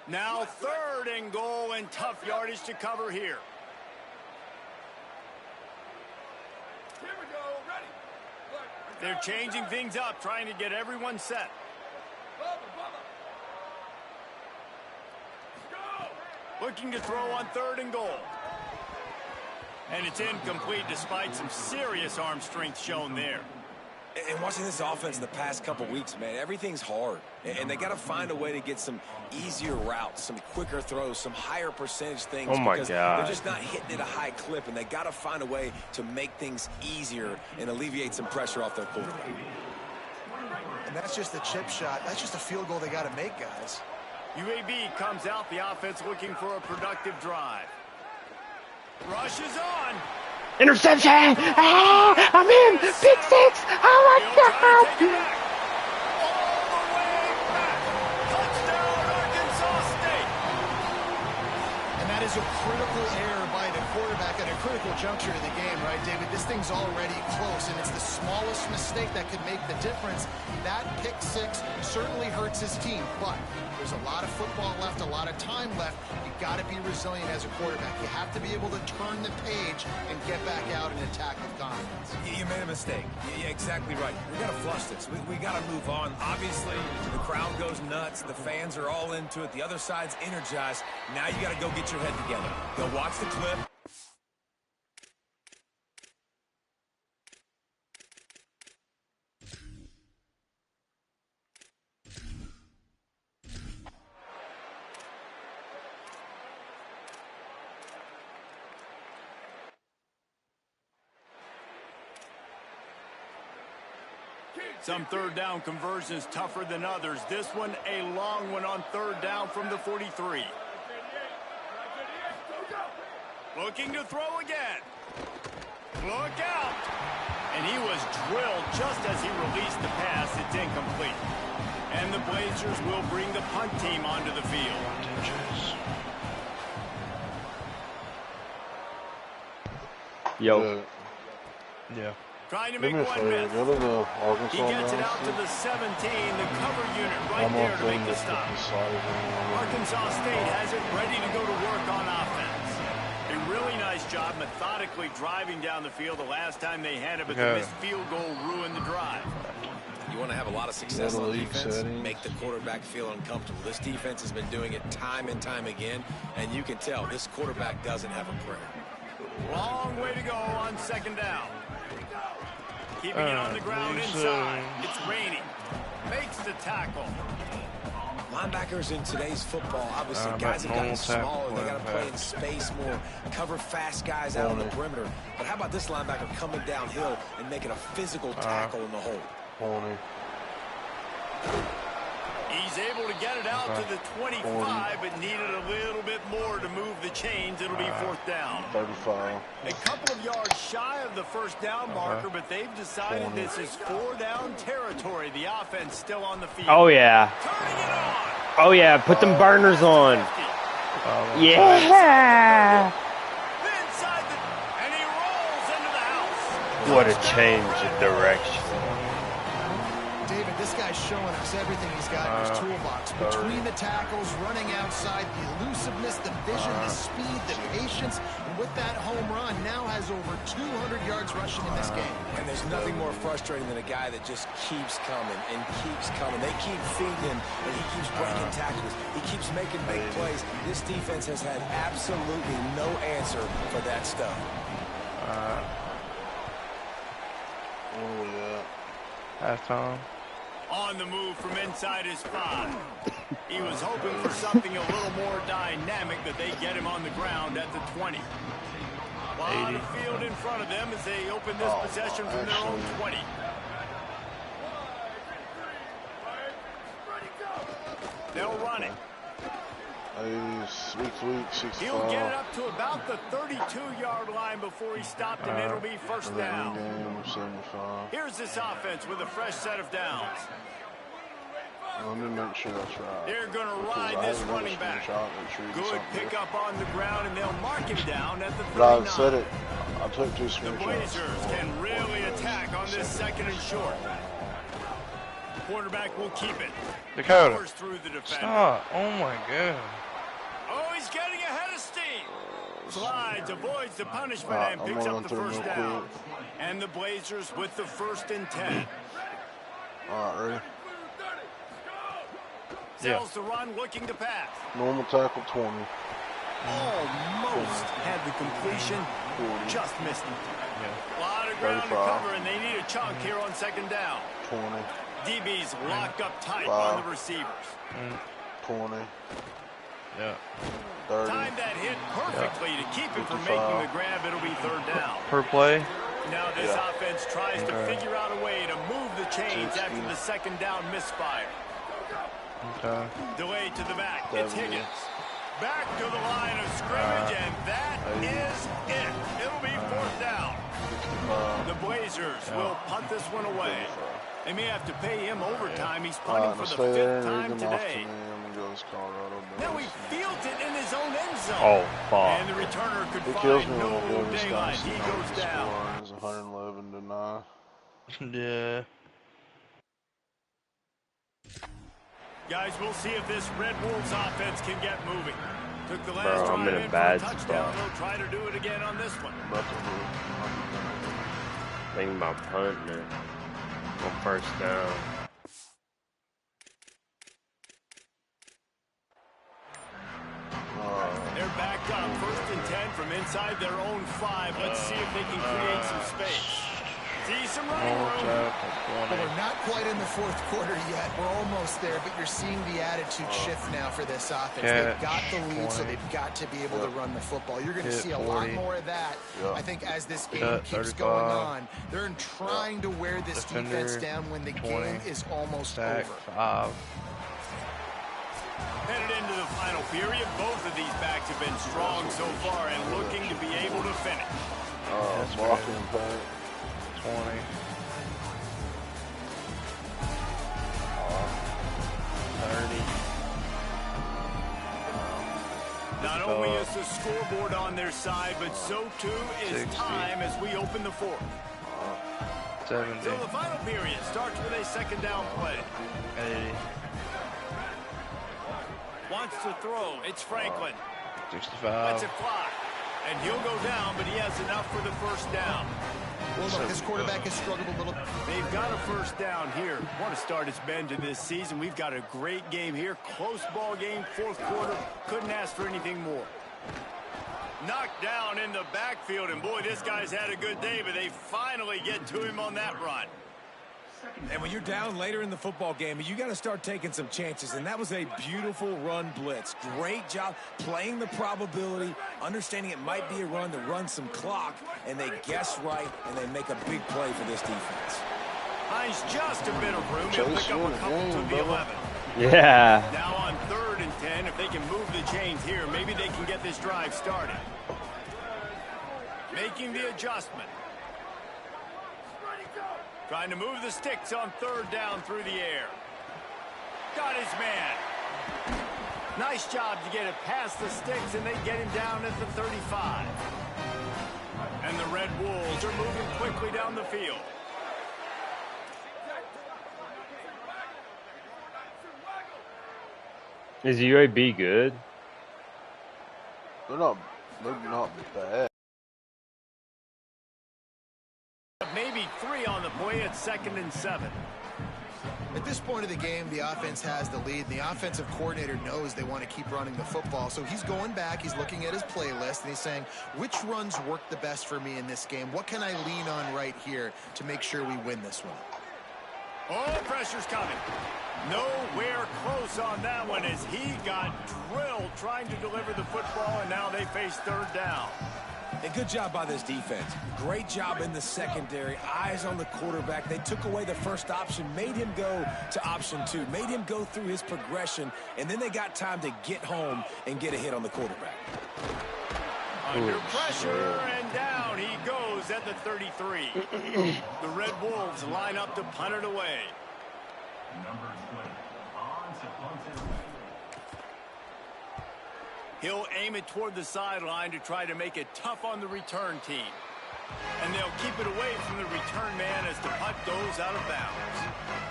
Now 3rd and goal, and tough yardage to cover here. Here we go, ready. They're changing things up, trying to get everyone set. Looking to throw on 3rd and goal. And it's incomplete despite some serious arm strength shown there. And watching this offense the past couple weeks, man, everything's hard. And they got to find a way to get some easier routes, some quicker throws, some higher percentage things. Oh, my because God. they're just not hitting at a high clip, and they got to find a way to make things easier and alleviate some pressure off their quarterback. And that's just a chip shot. That's just a field goal they got to make, guys. UAB comes out, the offense looking for a productive drive. Rush is on. Interception! Ah, I'm in! Pick 6! Oh my God! All the way back. Touchdown, Arkansas State. And that is a critical error by the quarterback at a critical juncture of the game, right, David? This thing's already close, and it's the smallest mistake that could make the difference. That pick 6 certainly hurts his team, but there's a lot of football left, a lot of time left. You got to be resilient as a quarterback. You have to be able to turn the page and get back out and attack with confidence. You made a mistake. Yeah, exactly right. We got to flush this. We got to move on. Obviously, the crowd goes nuts. The fans are all into it. The other side's energized. Now you got to go get your head together. Go watch the clip. Some 3rd down conversions tougher than others. This one, a long one on 3rd down from the 43. Looking to throw again. Look out. And he was drilled just as he released the pass. It's incomplete. And the Blazers will bring the punt team onto the field. Yo. Yeah. Trying to make one miss. Go to the Arkansas. He gets it out to the 17, the cover unit right there to make the stop. Arkansas State has it ready to go to work on offense. A really nice job methodically driving down the field the last time they had it, but the missed field goal ruined the drive. You want to have a lot of success on defense, make the quarterback feel uncomfortable. This defense has been doing it time and time again, and you can tell this quarterback doesn't have a prayer. Long way to go on 2nd down. Keeping it on the ground inside. It's raining. Makes the tackle. Linebackers in today's football, obviously, guys have gotten smaller. They got to play in space more, cover fast guys out on the perimeter. But how about this linebacker coming downhill and making a physical tackle in the hole? He's able to get it out to the 25, but needed a little bit more to move the chains. It'll be 4th down. 35. A couple of yards shy of the 1st down marker, but they've decided this is 4-down territory. The offense still on the field. Oh, yeah. Turning it on. Oh, yeah. Put them burners on. Yeah. Inside and he rolls into the house. What a change of direction. David, this guy's showing us everything he's got in his toolbox. Between the tackles, running outside, the elusiveness, the vision, the speed, the patience. And with that home run, now has over 200 yards rushing in this game. And there's nothing more frustrating than a guy that just keeps coming and keeps coming. They keep feeding him, and he keeps breaking tackles. He keeps making big plays. This defense has had absolutely no answer for that stuff. Halftime. On the move from inside his 5. He was hoping for something a little more dynamic, that they get him on the ground at the 20. A lot of field in front of them as they open this possession from their own 20. They'll run it. 65. He'll get it up to about the 32-yard line before he's stopped, and it'll be first down. Here's this offense with a fresh set of downs. Let me make sure that's right. They're going to ride this running back. Good pickup on the ground, and they'll mark him down at the 39. But I said it. I took 2 screenshots. The Blazers can really attack on this second and short. Quarterback will keep it. Dakota. Through the defender. Stop. Oh, my God. Oh, he's getting ahead of steam. Slides, avoids the punishment, and picks up the first down. And the Blazers with the 1st and 10. All right, ready? Sells the run, looking to pass. Normal tackle 20. Almost had the completion, 40. just missed it. Yeah. A lot of ground 35. to cover, and they need a chunk here on 2nd down. 20. DB's locked up tight 5. on the receivers. 20. Yeah. 30. Time that hit perfectly to keep him from making the grab. It'll be 3rd down. Per play? Now this offense tries to figure out a way to move the chains after the 2nd down misfire. Okay. Delay to the back. It's Higgins. Back to the line of scrimmage, and that is it. It'll be 4th down. 65. The Blazers will punt this one away. They may have to pay him overtime. He's punting for the 5th time today. Now he fields it in his own end zone. Oh, fuck. And the returner could It kills find me no when this daylight. guy He goes down. It's 111 to 9. Yeah. Guys, we'll see if this Red Wolves offense can get moving. Took the last Bro, I'm drive in a in bad for a touchdown. spot. They'll try to do it again on this one. Thinking about punting it on 1st down. They're backed up. 1st and 10 from inside their own 5. Let's see if they can create some space. See some running room. Well, we're not quite in the 4th quarter yet. We're almost there, but you're seeing the attitude shift now for this offense. They've got the lead, so they've got to be able to run the football. You're going to see a lot more of that, I think, as this game keeps going on. They're trying to wear this defense down when the game is almost over. 5. Headed into the final period, both of these backs have been strong so far and looking to be able to finish. Blocking paint. 20. 30. Not only is the scoreboard on their side, but so too is 60. time as we open the 4th. 70. So the final period starts with a 2nd down play. 80. Wants to throw. It's Franklin. 65. Lets it fly. And he'll go down, but he has enough for the 1st down. Well, look, this quarterback has struggled a little. They've got a 1st down here. What a start it's been to this season. We've got a great game here. Close ball game, 4th quarter. Couldn't ask for anything more. Knocked down in the backfield, and boy, this guy's had a good day, but they finally get to him on that run. And when you're down later in the football game, you got to start taking some chances, and that was a beautiful run blitz. Great job playing the probability, understanding it might be a run to run some clock, and they guess right, and they make a big play for this defense. Finds just a bit of room. He'll pick up a couple to the 11. Yeah. Now on 3rd and 10, if they can move the chains here, maybe they can get this drive started. Making the adjustment. Trying to move the sticks on 3rd down through the air. Got his man. Nice job to get it past the sticks, and they get him down at the 35. And the Red Wolves are moving quickly down the field. Is UAB good? They're not bad. Maybe 3 on the play at 2nd and 7. At this point of the game, the offense has the lead. The offensive coordinator knows they want to keep running the football. So he's going back, he's looking at his playlist, and he's saying, which runs work the best for me in this game? What can I lean on right here to make sure we win this one? Oh, pressure's coming. Nowhere close on that one as he got drilled trying to deliver the football, and now they face third down. A good job by this defense. Great job in the secondary. Eyes on the quarterback. They took away the first option, made him go to option 2, made him go through his progression, and then they got time to get home and get a hit on the quarterback. Under pressure, and down he goes at the 33. The Red Wolves line up to punt it away. He'll aim it toward the sideline to try to make it tough on the return team. And they'll keep it away from the return man as the punt goes out of bounds.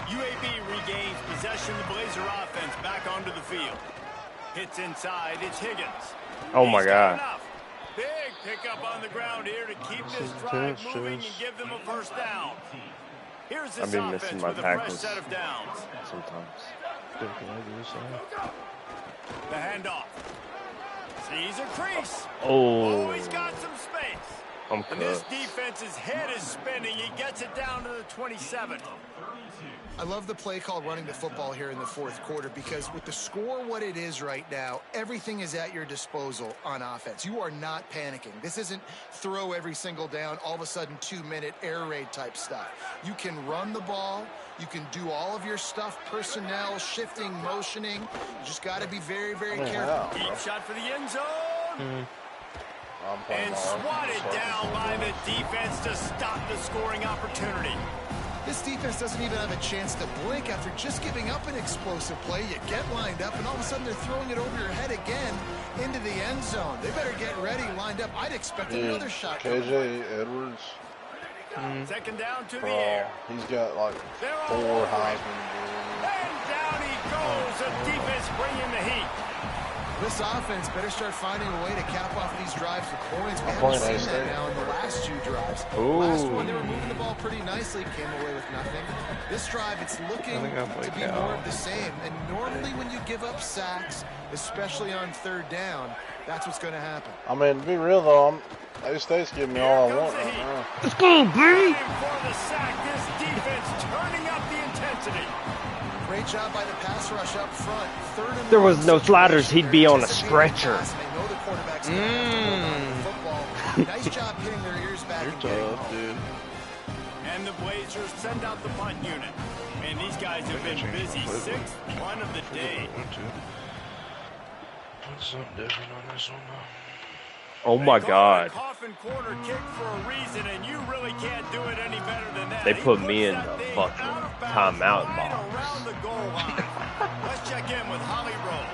UAB regains possession. The Blazer offense back onto the field. Hits inside. It's Higgins. Oh, my God. Big pickup on the ground here to keep this drive moving and give them a first down. Here's this offense with a fresh set of downs. Sometimes. The handoff. Sees a crease. Oh, he's got some space. And this defense's head is spinning. He gets it down to the 27. I love the play call running the football here in the fourth quarter because with the score what it is right now, everything is at your disposal on offense. You are not panicking. This isn't throw every single down, all of a sudden 2-minute air raid type stuff. You can run the ball. You can do all of your stuff, personnel, shifting, motioning. You just got to be very, very careful. Deep shot for the end zone. And swatted down by the defense to stop the scoring opportunity. This defense doesn't even have a chance to blink after just giving up an explosive play. You get lined up, and all of a sudden they're throwing it over your head again into the end zone. They better get ready, lined up. I'd expect another shot. KJ Edwards. Second down to the air. He's got like 4 Heisman. And down he goes. The defense bringing the heat. This offense better start finding a way to cap off these drives with points. We haven't seen that now in the last 2 drives. Last one, they were moving the ball pretty nicely, came away with nothing. This drive, it's looking to be more of the same. And normally when you give up sacks, especially on third down, that's what's going to happen. I mean, to be real, though, A-State's giving me all I want right now. Let's go, baby! For the sack, this defense turning up the intensity. Great job by the pass rush up front. If there was no sliders, he'd be on a stretcher. Nice job hitting their ears back. You're tough, dude. And the Blazers send out the punt unit. And these guys have been busy. 6th punt of the day. Something different on this one, though. Oh my God. Coffin corner kick for a reason, and you really can't do it any better than that. They put me in the fucking timeout box. Around the goal line. Let's check in with Holly Rowe.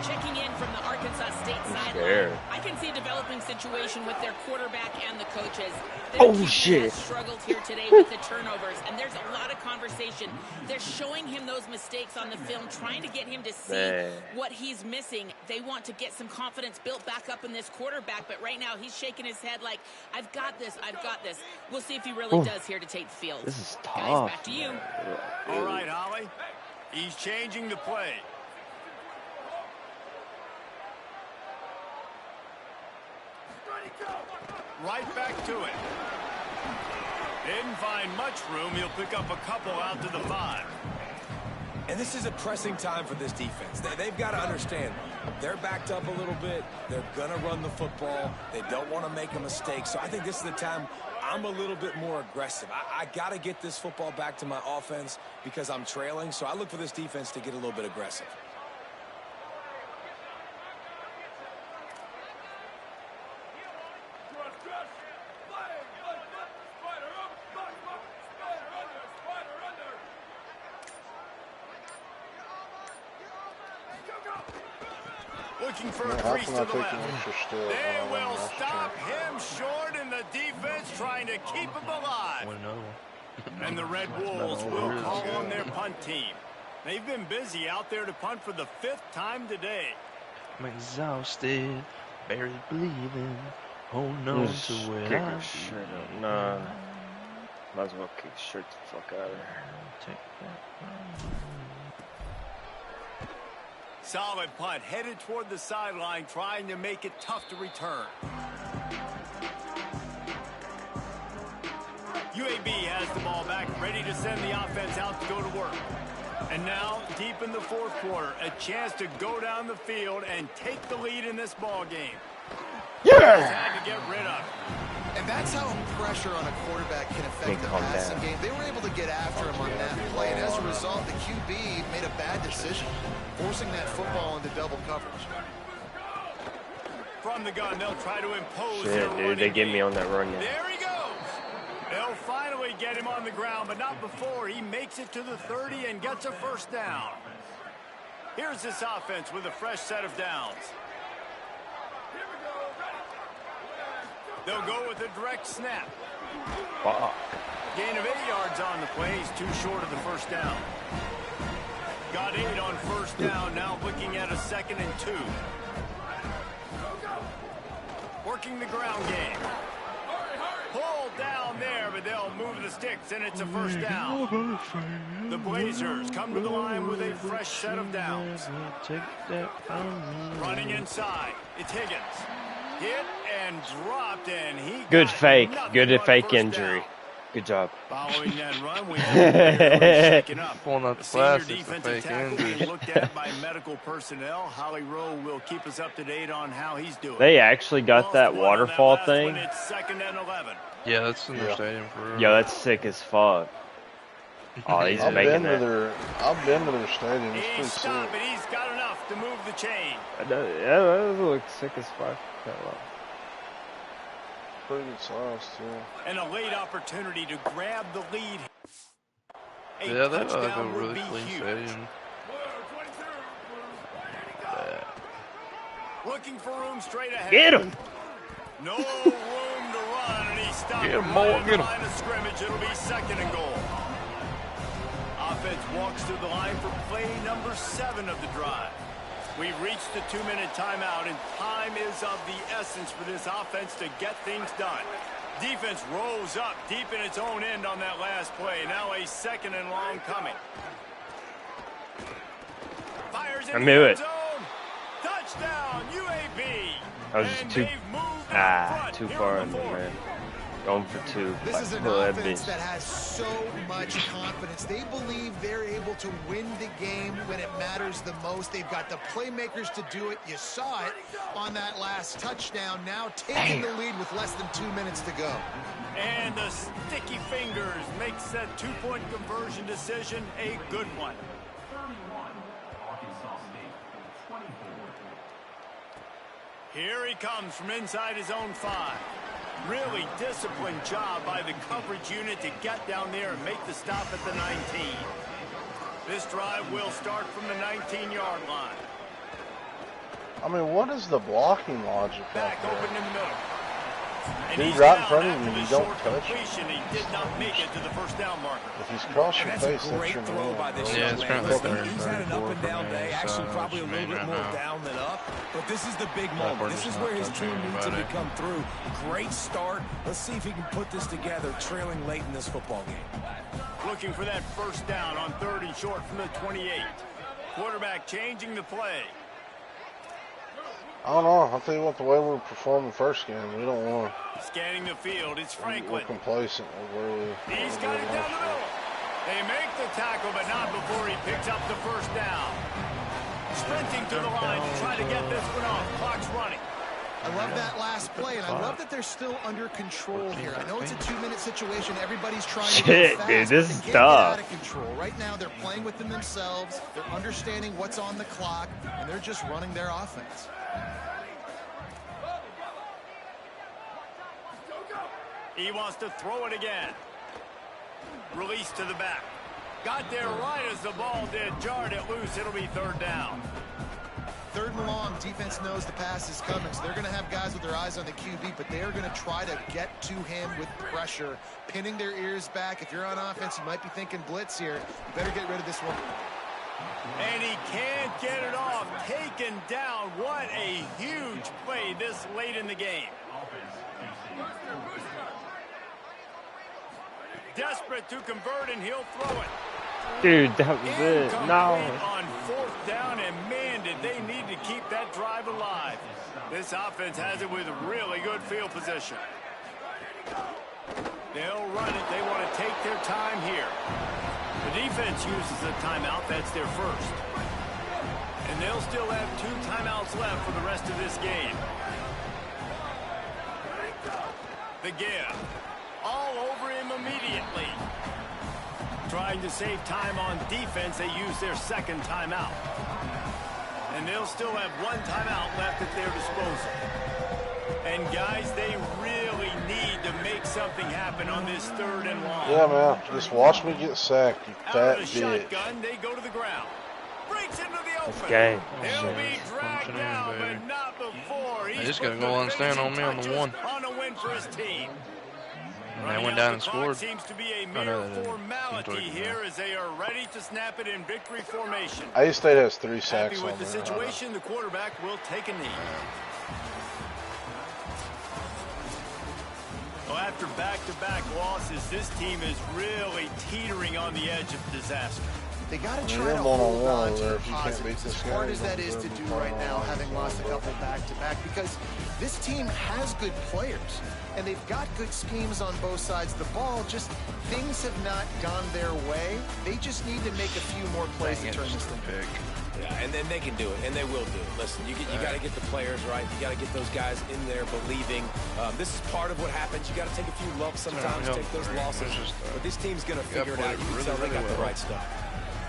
Checking in from the Arkansas State sideline. I can see a developing situation with their quarterback and the coaches. Oh shit! Struggled here today with the turnovers, and there's a lot of conversation. They're showing him those mistakes on the film, trying to get him to see what he's missing. They want to get some confidence built back up in this quarterback, but right now he's shaking his head like, I've got this, I've got this. We'll see if he really does here to take the field. This is tough. Guys, back to you. All right, Holly. He's changing the play. Right back to it. Didn't find much room. He'll pick up a couple out to the 5. And this is a pressing time for this defense. They've got to understand, they're backed up a little bit. They're going to run the football. They don't want to make a mistake. So I think this is the time I'm a little bit more aggressive. I got to get this football back to my offense because I'm trailing. So I look for this defense to get a little bit aggressive. Looking for a crease to the left. They will stop him short, and the defense trying to keep him alive. And the Red Wolves will call on their punt team. They've been busy out there to punt for the 5th time today. I'm exhausted, barely breathing, holding on to where Kick I her shirt up. Nah. Might as well kick the shirt the fuck out of her. take that. Solid punt, headed toward the sideline, trying to make it tough to return. UAB has the ball back, ready to send the offense out to go to work. And now, deep in the fourth quarter, a chance to go down the field and take the lead in this ball game. Yeah! Had to get rid of it. And that's how pressure on a quarterback can affect the passing game. They were able to get after him on that play, and as a result, the QB made a bad decision, forcing that football into double coverage. From the gun, they'll try to impose Shit, dude, they get me on that run. There he goes. They'll finally get him on the ground, but not before he makes it to the 30 and gets a first down. Here's this offense with a fresh set of downs. They'll go with a direct snap. Fuck. Gain of 8 yards on the play. He's too short of the first down. Got 8 on first down. Now looking at a 2nd and 2. Working the ground game. Pull down there, but they'll move the sticks, and it's a first down. The Blazers come to the line with a fresh set of downs. Running inside. It's Higgins. Hit and dropped, and he Good got fake. nothing Good but fake first injury. down. Good job. Following that run, we have shaken up. Pulling up The the senior classics, the defensive fake tackle injury. being looked at by medical personnel. Holly Rowe will keep us up to date on how he's doing. They actually got that Lost one on waterfall last thing. one. It's 2nd and 11. Yeah, that's in their stadium for real. Yo, that's sick as fuck. Oh, he's I've making been to that. I've been to their stadium. It's He's pretty stopped, sick. but he's got enough to move the chain. Yeah, that looks sick as fuck. Pretty good size too. And a late opportunity to grab the lead. A Yeah, they have like a touchdown would really be clean huge. stadium. Looking for room straight ahead. Get him! No room to run, and he stopped Get him, right Mo, at the get him. line of scrimmage. It'll be 2nd and goal. Offense walks to the line for play number 7 of the drive. We've reached the 2-minute timeout, and time is of the essence for this offense to get things done. Defense rolls up deep in its own end on that last play. Now a 2nd and long coming. Fires in I the knew end it. zone. Touchdown, UAB. I was just And too they've moved up front too here far in in the there, fourth. man. Going for 2. This is an Pull that offense bitch. that has so much confidence. They believe they're able to win the game when it matters the most. They've got the playmakers to do it. You saw it on that last touchdown. Now taking the lead with less than 2 minutes to go. And the sticky fingers makes that 2-point conversion decision a good one. Here he comes from inside his own 5. Really disciplined job by the coverage unit to get down there and make the stop at the 19. This drive will start from the 19-yard line. I mean, what is the blocking logic out Back there? open in the middle. And Dude, he's right in down front of after you, the you don't short touch him. completion. He did not make it to the first down marker. If he's cross your And face, that's a great your throw man, by this bro. Yeah, young it's man. currently Listen, 30, he's had an 34 up and down for me, day, so actually probably a it's little me bit right more now. down than up. But this is the big we're moment. This is just where not his touching team needs him to anybody. come through. Great start. Let's see if he can put this together, trailing late in this football game. Looking for that first down on 3rd and short from the 28. Quarterback changing the play. I don't know. I'll tell you what, the way we were performing first game, we don't want Scanning the field, it's to. Franklin. We're complacent with where we. He's got it down the middle. They make the tackle, but not before he picks up the first down. Sprinting to the line to try to get this one off. Clock's running. I love that last play, and I love that they're still under control here. I know it's a 2-minute situation. Everybody's trying to Shit, go fast, dude, this but is they can't get tough. out of control. Right now, they're playing within themselves. They're understanding what's on the clock, and they're just running their offense. He wants to throw it again. Release to the back. Got there right as the ball did. Jarred it loose. It'll be 3rd down. 3rd and long, defense knows the pass is coming, so they're going to have guys with their eyes on the QB, but they are going to try to get to him with pressure, pinning their ears back. If you're on offense, you might be thinking blitz here. You better get rid of this one. And he can't get it off. Taken down. What a huge play this late in the game. Desperate to convert, and he'll throw it. Dude, that was it. Incomplete No. on 4th down, and man, did they need to keep that drive alive. This offense has it with really good field position. They'll run it. They want to take their time here. The defense uses a timeout. That's their first. And they'll still have 2 timeouts left for the rest of this game. The give. All over him immediately. Trying to save time on defense, they use their second timeout. And they'll still have 1 timeout left at their disposal. And guys, they really need to make something happen on this 3rd and long. Yeah, man. Just watch me get sacked, you fat bitch. Shotgun, they go to the ground. Breaks into the open. Game. They'll be dragged down, but not before. They just gotta go and stand on me on the 1. On a win for his team. And they went down and scored. Seems to be a mere formality here as they are ready to snap it in victory formation. A-State has 3 sacks Happy on with the there. situation, the quarterback will take a knee. Well, after back-to-back losses, this team is really teetering on the edge of disaster. They got to Yeah, try to one-on-one hold on over to there the if you can't beat positives, this as guy, hard as you're that gonna is to do do it right now, one-on-one. having lost a couple back-to-back, because this team has good players, and they've got good schemes on both sides of the ball, just things have not gone their way. They just need to make a few more plays to turn this thing Pick. Yeah, and then they can do it, and they will do it. Listen, you got to get the players right. You got to get those guys in there believing. This is part of what happens. You got to take a few lumps sometimes, take those losses. But this team's going to figure it out. You can tell they got the right stuff.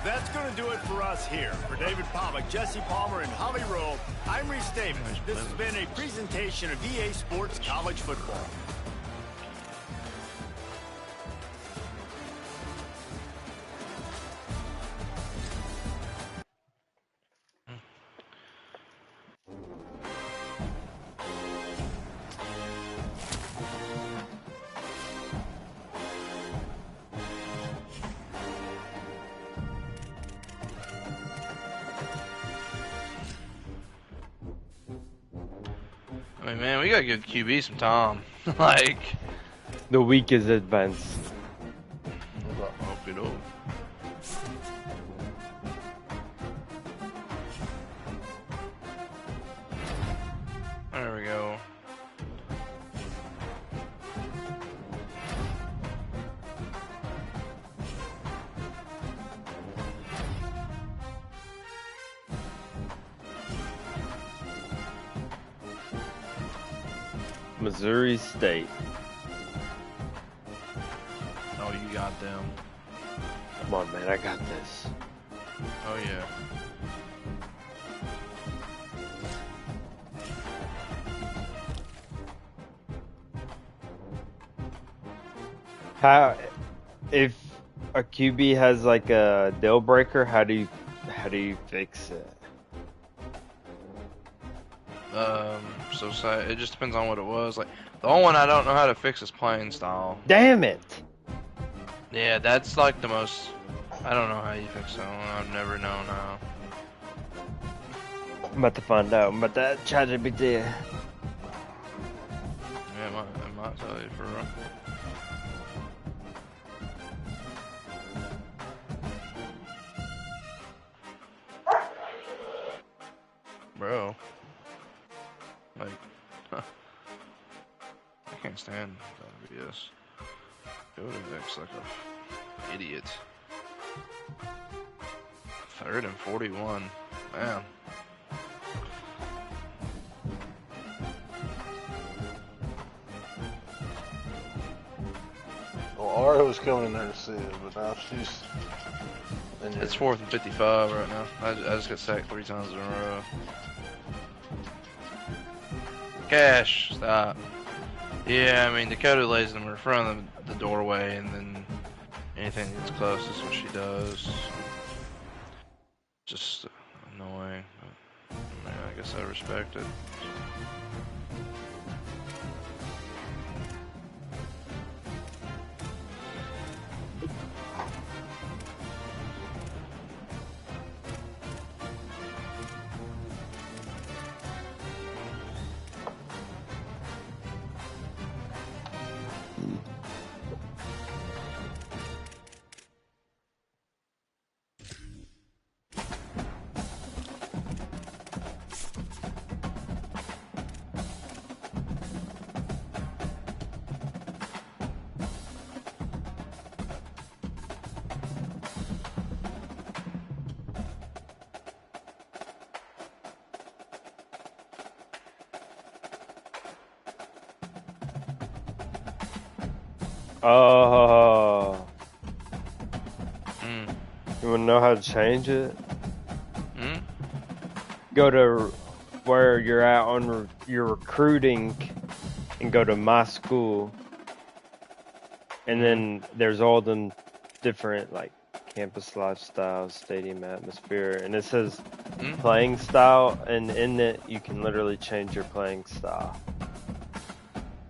That's going to do it for us here. For David Pollack, Jesse Palmer, and Holly Rowe, I'm Reese Davis. This has been a presentation of EA Sports College Football. I mean, man, we gotta give QB some time. Like, The week is advanced. hope it all. There we go. Missouri State. Oh, you got them. Come on, man, I got this. Oh, yeah. How, if a QB has like a deal breaker, how do you fix it? So it just depends on what it was. Like, the only one I don't know how to fix is playing style. Damn it! Yeah, that's like the most. I don't know how you fix that one. I've never known how. I'm about to find out. I'm about to chat GPT. Yeah, it might tell you for real. Bro. Like, huh. I can't stand WBS. It acts like a idiot. 3rd and 41. Man. Well, Ara was coming in there to see it, but now she's... It's 4th and 55 right now. I just got sacked 3 times in a row. Cash, stop. Yeah, I mean, Dakota lays them in front of the doorway, and then anything that's close is what she does. Just annoying, but I mean, I guess I respect it. Oh. Mm. You want to know how to change it? Mm. Go to where you're at on your recruiting and go to my school. And then there's all them different like campus lifestyle, stadium atmosphere, and it says playing style, and in it you can literally change your playing style.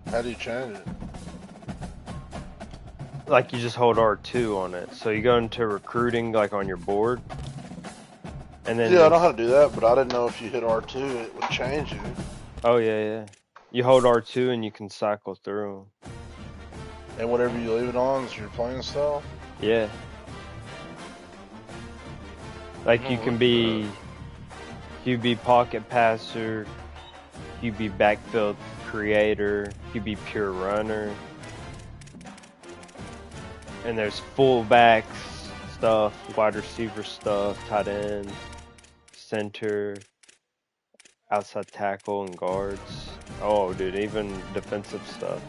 How do you change it? Like you just hold R2 on it. So you go into recruiting like on your board. And then yeah, I know how to do that, but I didn't know if you hit R2 it would change it. Oh yeah. You hold R2 and you can cycle through them. And whatever you leave it on is your playing style? Yeah. Like you can be QB pocket passer, QB backfield creator, QB pure runner. And there's fullbacks stuff, wide receiver stuff, tight end, center, outside tackle, and guards. Oh, dude, even defensive stuff.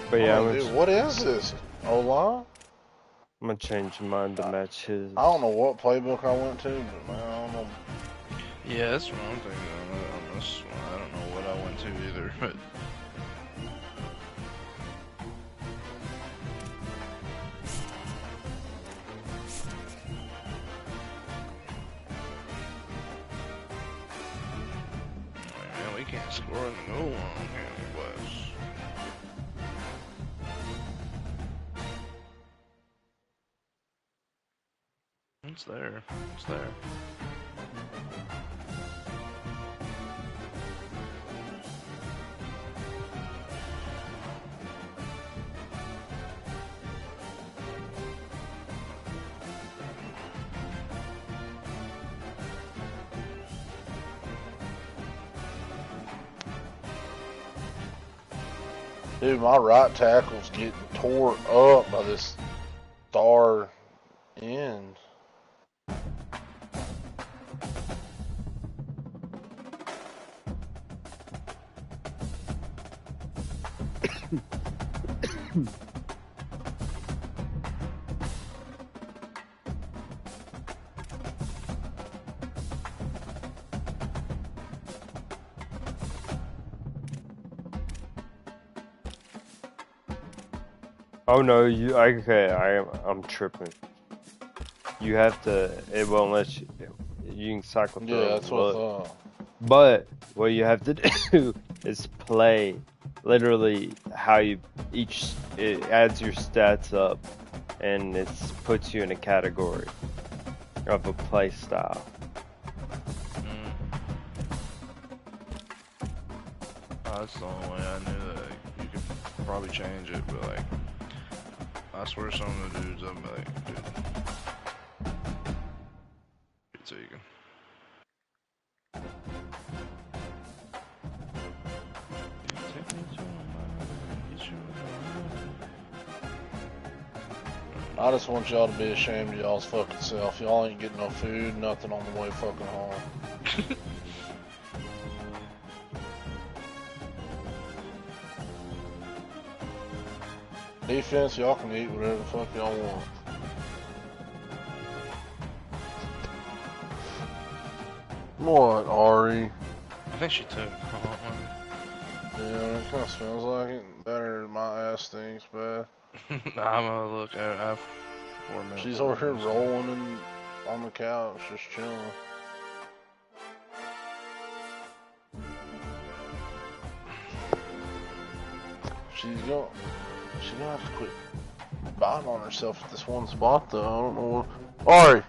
But yeah, oh, dude, what is this? O-line? I'm gonna change mine to match his. I don't know what playbook I went to, but man, I don't know. Yeah, that's what I'm thinking on this one. I don't know what I went to either, but. Man, we can't score in the goal line, can we, boys? It's there. It's there. Dude, my right tackle's getting tore up by this star end. Oh no, I'm tripping. You have to. It won't let you. You can cycle through. Yeah, that's what I thought. But what you have to do is play. Literally, how you it adds your stats up, and it puts you in a category of a play style. That's the only way I knew that you could probably change it, but like, I swear some of the dudes, I'm like, dude, be taken. I just want y'all to be ashamed of y'all's fucking self. Y'all ain't getting no food, nothing on the way fucking home. Defense, y'all can eat whatever the fuck y'all want. What, Ari? I think she took. Yeah, it kind of smells like it. Better than my ass stinks bad. I'm gonna look at it. 4 minutes. She's over here rolling on the couch, just chilling. She's gonna have to quit biting on herself at this one spot, though. I don't know what. Ari!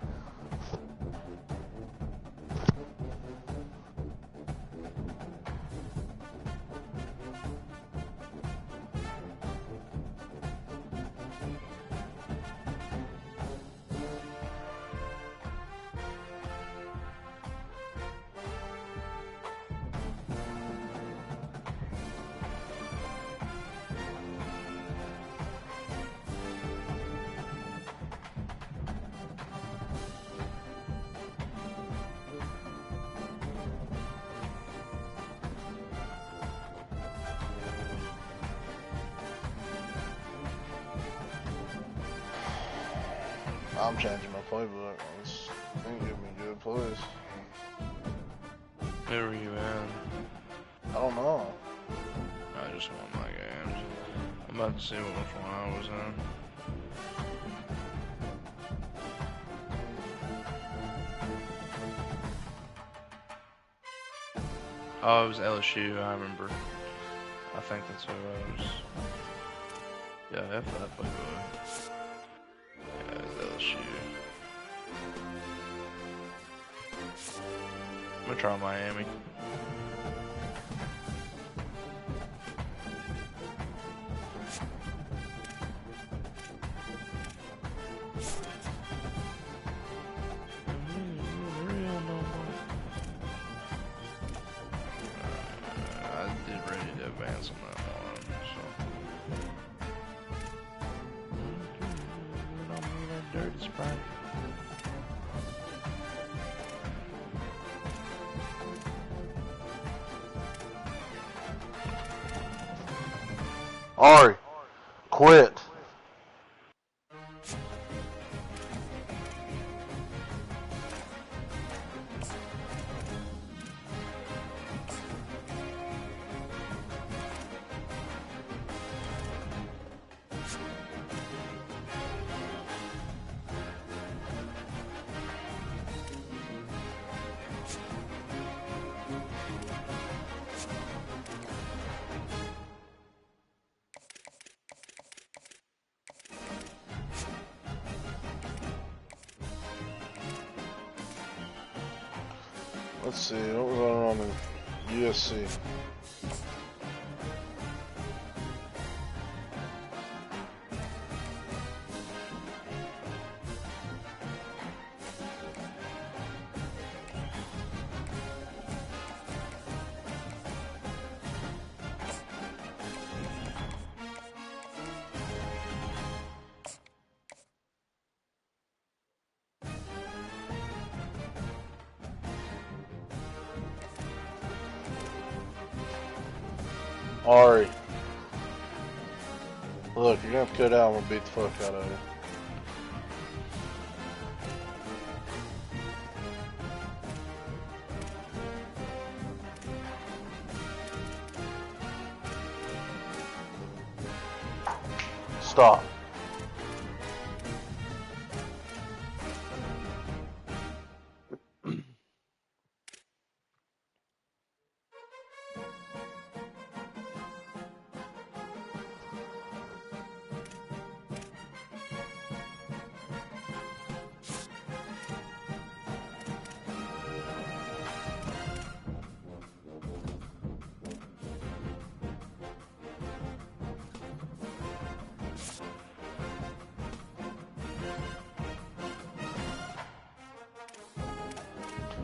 I'm changing my playbook. It's gonna give me good plays. Where were you in? I don't know. I just won my games. I'm about to see which one I was in. Oh, it was LSU, I remember. I think that's who it was. Yeah, F that playbook. Yeah, it was LSU. I'm gonna try Miami. Ari, quit. Let's see, what was I on in USC? Ari. Look, you're gonna have to cut out, I'm gonna beat the fuck out of you. Stop.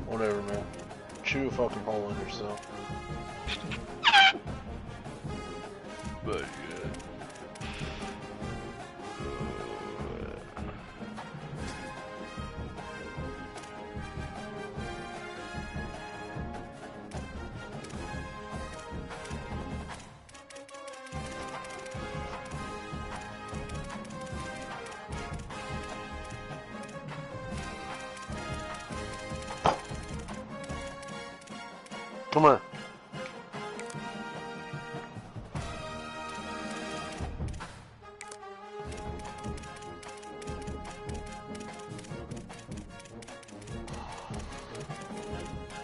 Whatever, man. Chew a fucking hole in yourself. But yeah. Come here.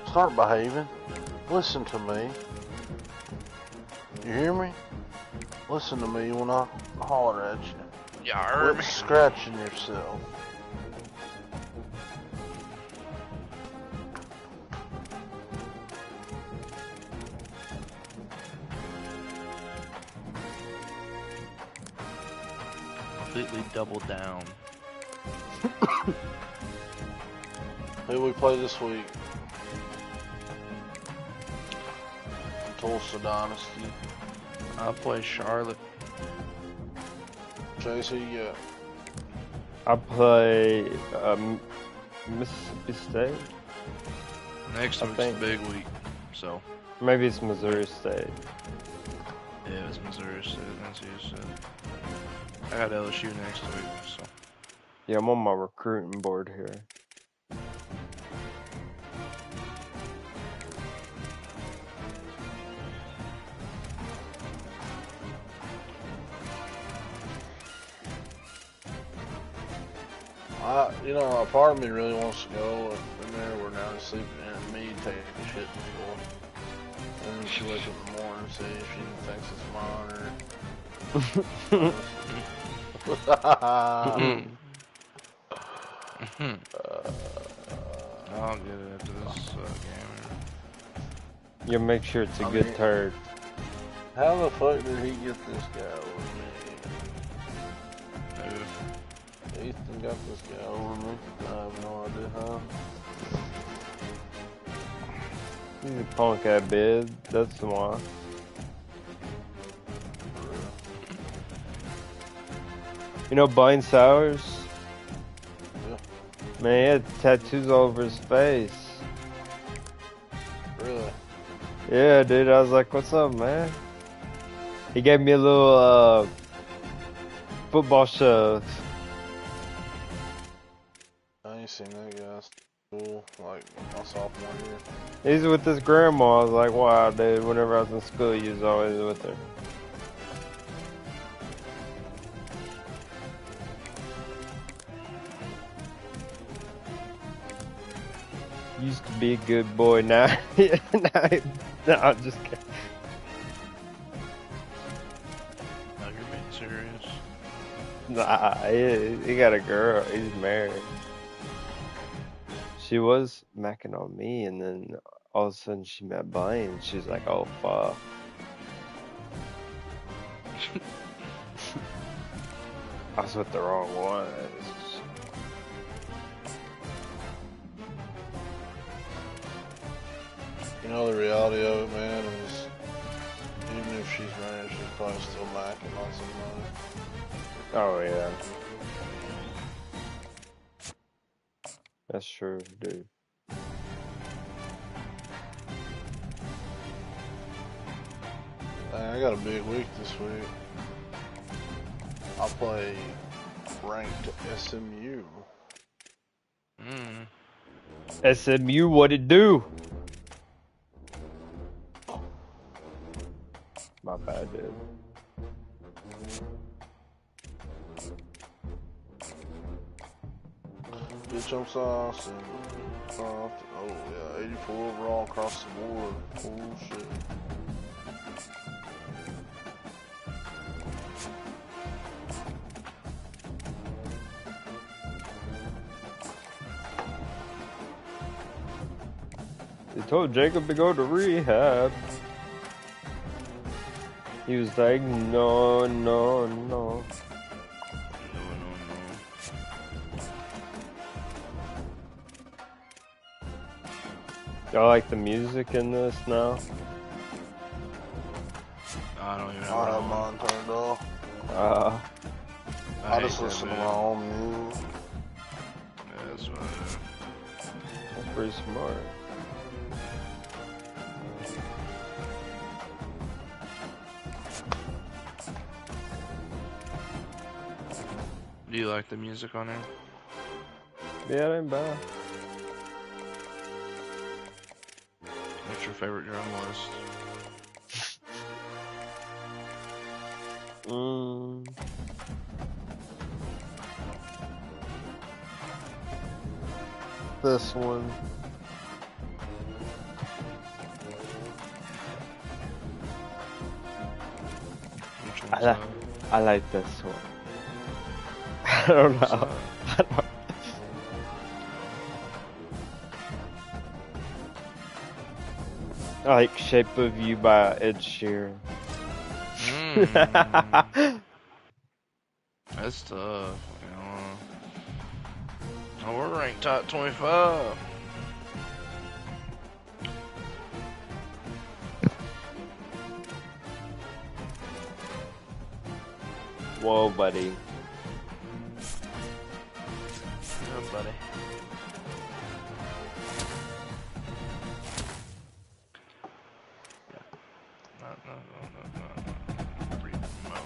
Start behaving. Listen to me. You hear me? Listen to me when I holler at you. You heard Quit me. scratching yourself. Completely double down. Who we play this week? Tulsa Dynasty. I play Charlotte. Chase, who you got? I play Mississippi State. Next week's the big week, so. Maybe it's Missouri State. Yeah, it's Missouri State. That's who you said. I got LSU next week, so. Yeah, I'm on my recruiting board here. You know, a part of me really wants to go in there where now he's sleeping in and me taking a shit before. And then she wake up in the morning and see if she thinks it's mine or... I'll get it after this game. You make sure it's a good turd. How the fuck did he get this guy over me? Ethan got this guy over me. I have no idea how. He's a punk ass bid. That's why. You know Buying Sours? Yeah. Man, he had tattoos all over his face. Really? Yeah, dude. I was like, what's up, man? He gave me a little football shove. I ain't seen that guy. School, like my sophomore year. He's with his grandma. I was like, wow, dude. Whenever I was in school, he was always with her. Used to be a good boy. Now, now I'm just kidding. No, you're being serious. Nah, he got a girl. He's married. She was macking on me, and then all of a sudden she met Bunny, and she's like, oh, fuck. I was with the wrong one. You know, the reality of it, man, is even if she's married, she's probably still macking on somebody. Oh, yeah. That's true, dude. Dang, I got a big week this week. I'll play ranked SMU. SMU, what it do? My bad, dude. Bitch, I'm sauce and oh yeah, 84 overall across the board. Oh shit. They told Jacob to go to rehab. He was like, no, no, no. Y'all like the music in this now? I don't even know. I have mine turned off. I just listen to my own music. Yeah, that's what I do. That's pretty smart. Do you like the music on there? Yeah, it ain't bad. What's your favorite drum list? This one. I like this one. I don't know. I like Shape of You by Ed Sheeran. That's tough. Oh, we're ranked top 25. Whoa, buddy. Yeah, buddy. No.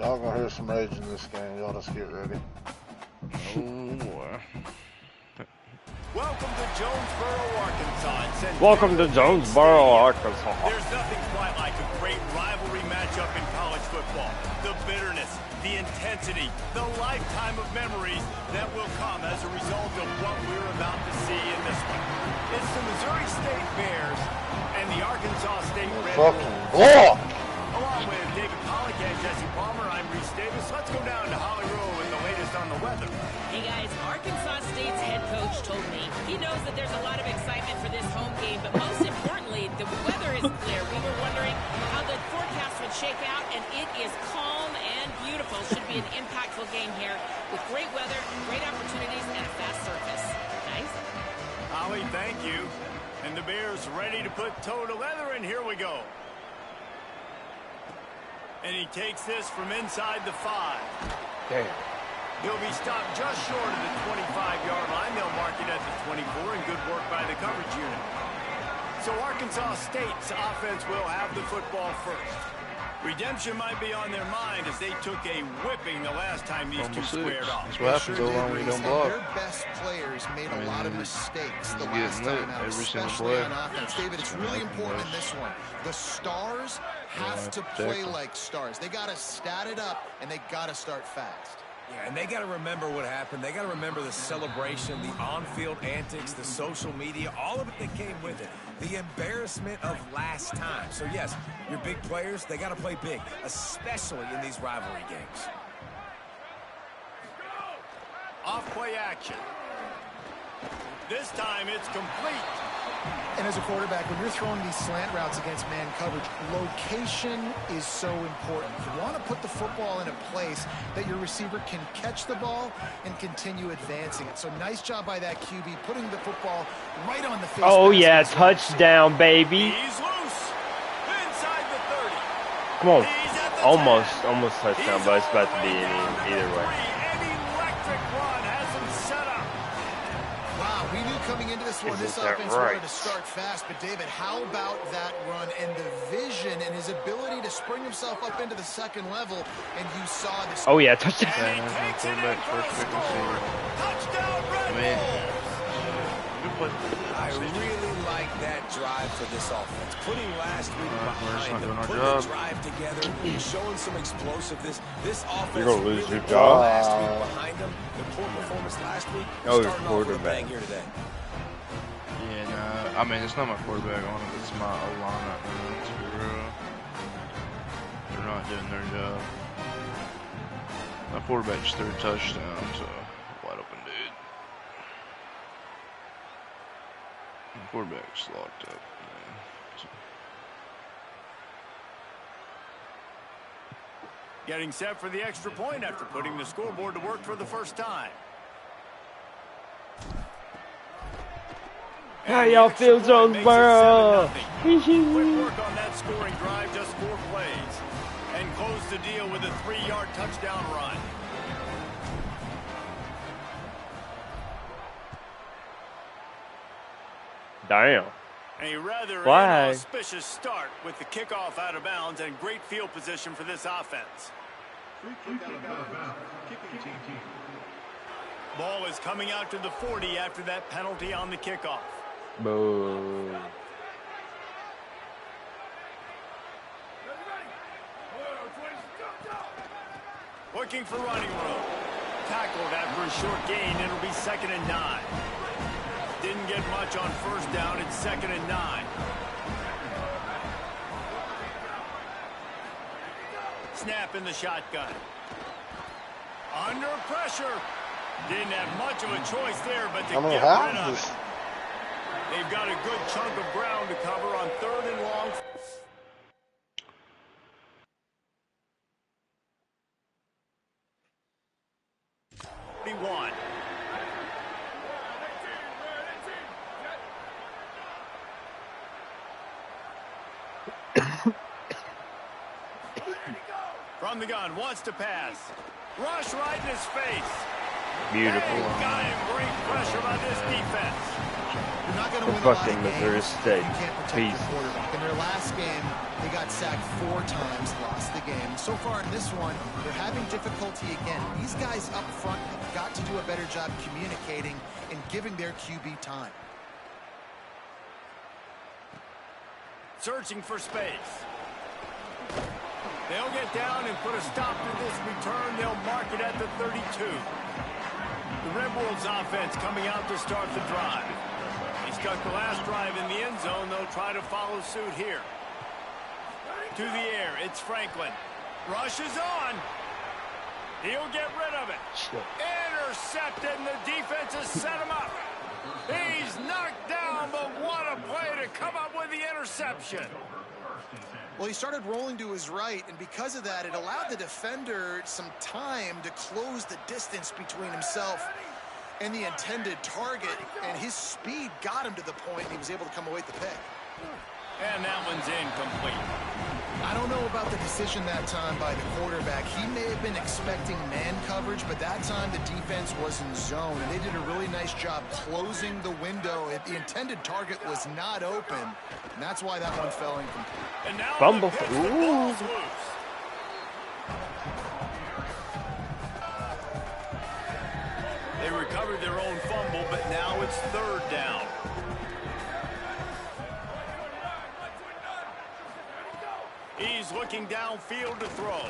Y'all gonna hear some rage in this game. Y'all just get ready. Oh boy. Welcome to Jonesboro, Arkansas. Welcome to Jonesboro, Arkansas. There's nothing quite like a great rivalry matchup in college football. The bitterness, the intensity, the lifetime of memories that will come as a result of what we're about to see in this one. It's the Missouri State Bears and the Arkansas State Red Bulls. Along with David Pollack and Jesse Palmer, I'm Reese Davis. Let's go down to Holly Rowe with the latest on the weather. Hey guys, Arkansas State's head coach told me he knows that there's a lot of excitement for this home game, but most importantly, the weather is clear. We were wondering how the forecast would shake out, and it is calm and beautiful. Should be an impactful game here with great weather, great opportunities, and a fast surface. Nice. Holly, thank you. And the Bears ready to put toe to leather, and here we go. And he takes this from inside the 5. Damn. He'll be stopped just short of the 25-yard line. They'll mark it at the 24, and good work by the coverage unit. So Arkansas State's offense will have the football first. Redemption might be on their mind as they took a whipping the last time these two squared off. That's what happens when you don't block. Their best players made a lot of mistakes the last time out, especially on offense. David, it's really important in this one. The stars have to play like stars. They got to stat it up, and they got to start fast. Yeah, and they got to remember what happened. They got to remember the celebration, the on-field antics, the social media, all of it that came with it. The embarrassment of last time. So, yes, your big players, they got to play big, especially in these rivalry games. Off-play action. This time it's complete. And as a quarterback, when you're throwing these slant routes against man coverage, location is so important. You want to put the football in a place that your receiver can catch the ball and continue advancing it. So nice job by that QB, putting the football right on the face. Oh, yeah, touchdown, baby. He's loose. Inside the 30. Come on. Almost touchdown, but it's about to be either way. An electric run has him set up. Wow, we knew coming into this one, this offense wanted to start fast, but David, how about that run and the vision and his ability to spring himself up into the second level, and you saw this. Oh, yeah, touchdown. And he takes it in for a score. Touchdown, Red Bulls. I really like that drive for this offense. Putting last week behind them, putting the drive together, showing some explosiveness. This offense You're gonna lose really your job. last week behind them. The poor performance last week. Oh, your starting off with a quarterback. bang here today. Yeah, nah, I mean, it's not my quarterback on it, it's my O-line right now, to be real. They're not doing their job. My quarterback just threw a touchdown, so wide open dude. My quarterback's locked up, man. So. Getting set for the extra point after putting the scoreboard to work for the first time. How y'all feel, Jonesboro? Quick work on that scoring drive, just 4 plays. And close the deal with a 3-yard touchdown run. Damn. A rather Why? inauspicious start with the kickoff out of bounds and great field position for this offense. Ball is coming out to the 40 after that penalty on the kickoff. Boo. Looking for running room. Tackled after a short gain. It'll be 2nd and 9. Didn't get much on first down. It's 2nd and 9. Snap in the shotgun. Under pressure. Didn't have much of a choice there, but to get rid of it. They've got a good chunk of ground to cover on 3rd and long. From the gun, wants to pass. Rush right in his face. Beautiful. Got him. Great pressure by this defense. You're not going to win a lot of games if you can't protect your quarterback. In their last game, they got sacked 4 times, lost the game. And so far in this one, they're having difficulty again. These guys up front have got to do a better job communicating and giving their QB time. Searching for space. They'll get down and put a stop to this return. They'll mark it at the 32. The Red Wolves offense coming out to start the drive. He stuck the last drive in the end zone. They'll try to follow suit here. To the air, it's Franklin. Rush is on. He'll get rid of it. Intercepted, and the defense has set him up. He's knocked down, but what a play to come up with the interception. Well, he started rolling to his right, and because of that, it allowed the defender some time to close the distance between himself and the intended target, and his speed got him to the point he was able to come away with the pick. And that one's incomplete. I don't know about the decision that time by the quarterback. He may have been expecting man coverage, but that time the defense was in zone, and they did a really nice job closing the window. The intended target was not open, and that's why that one fell incomplete. And now Fumble. the ball's loose. They recovered their own fumble, but now it's 3rd down. He's looking downfield to throw.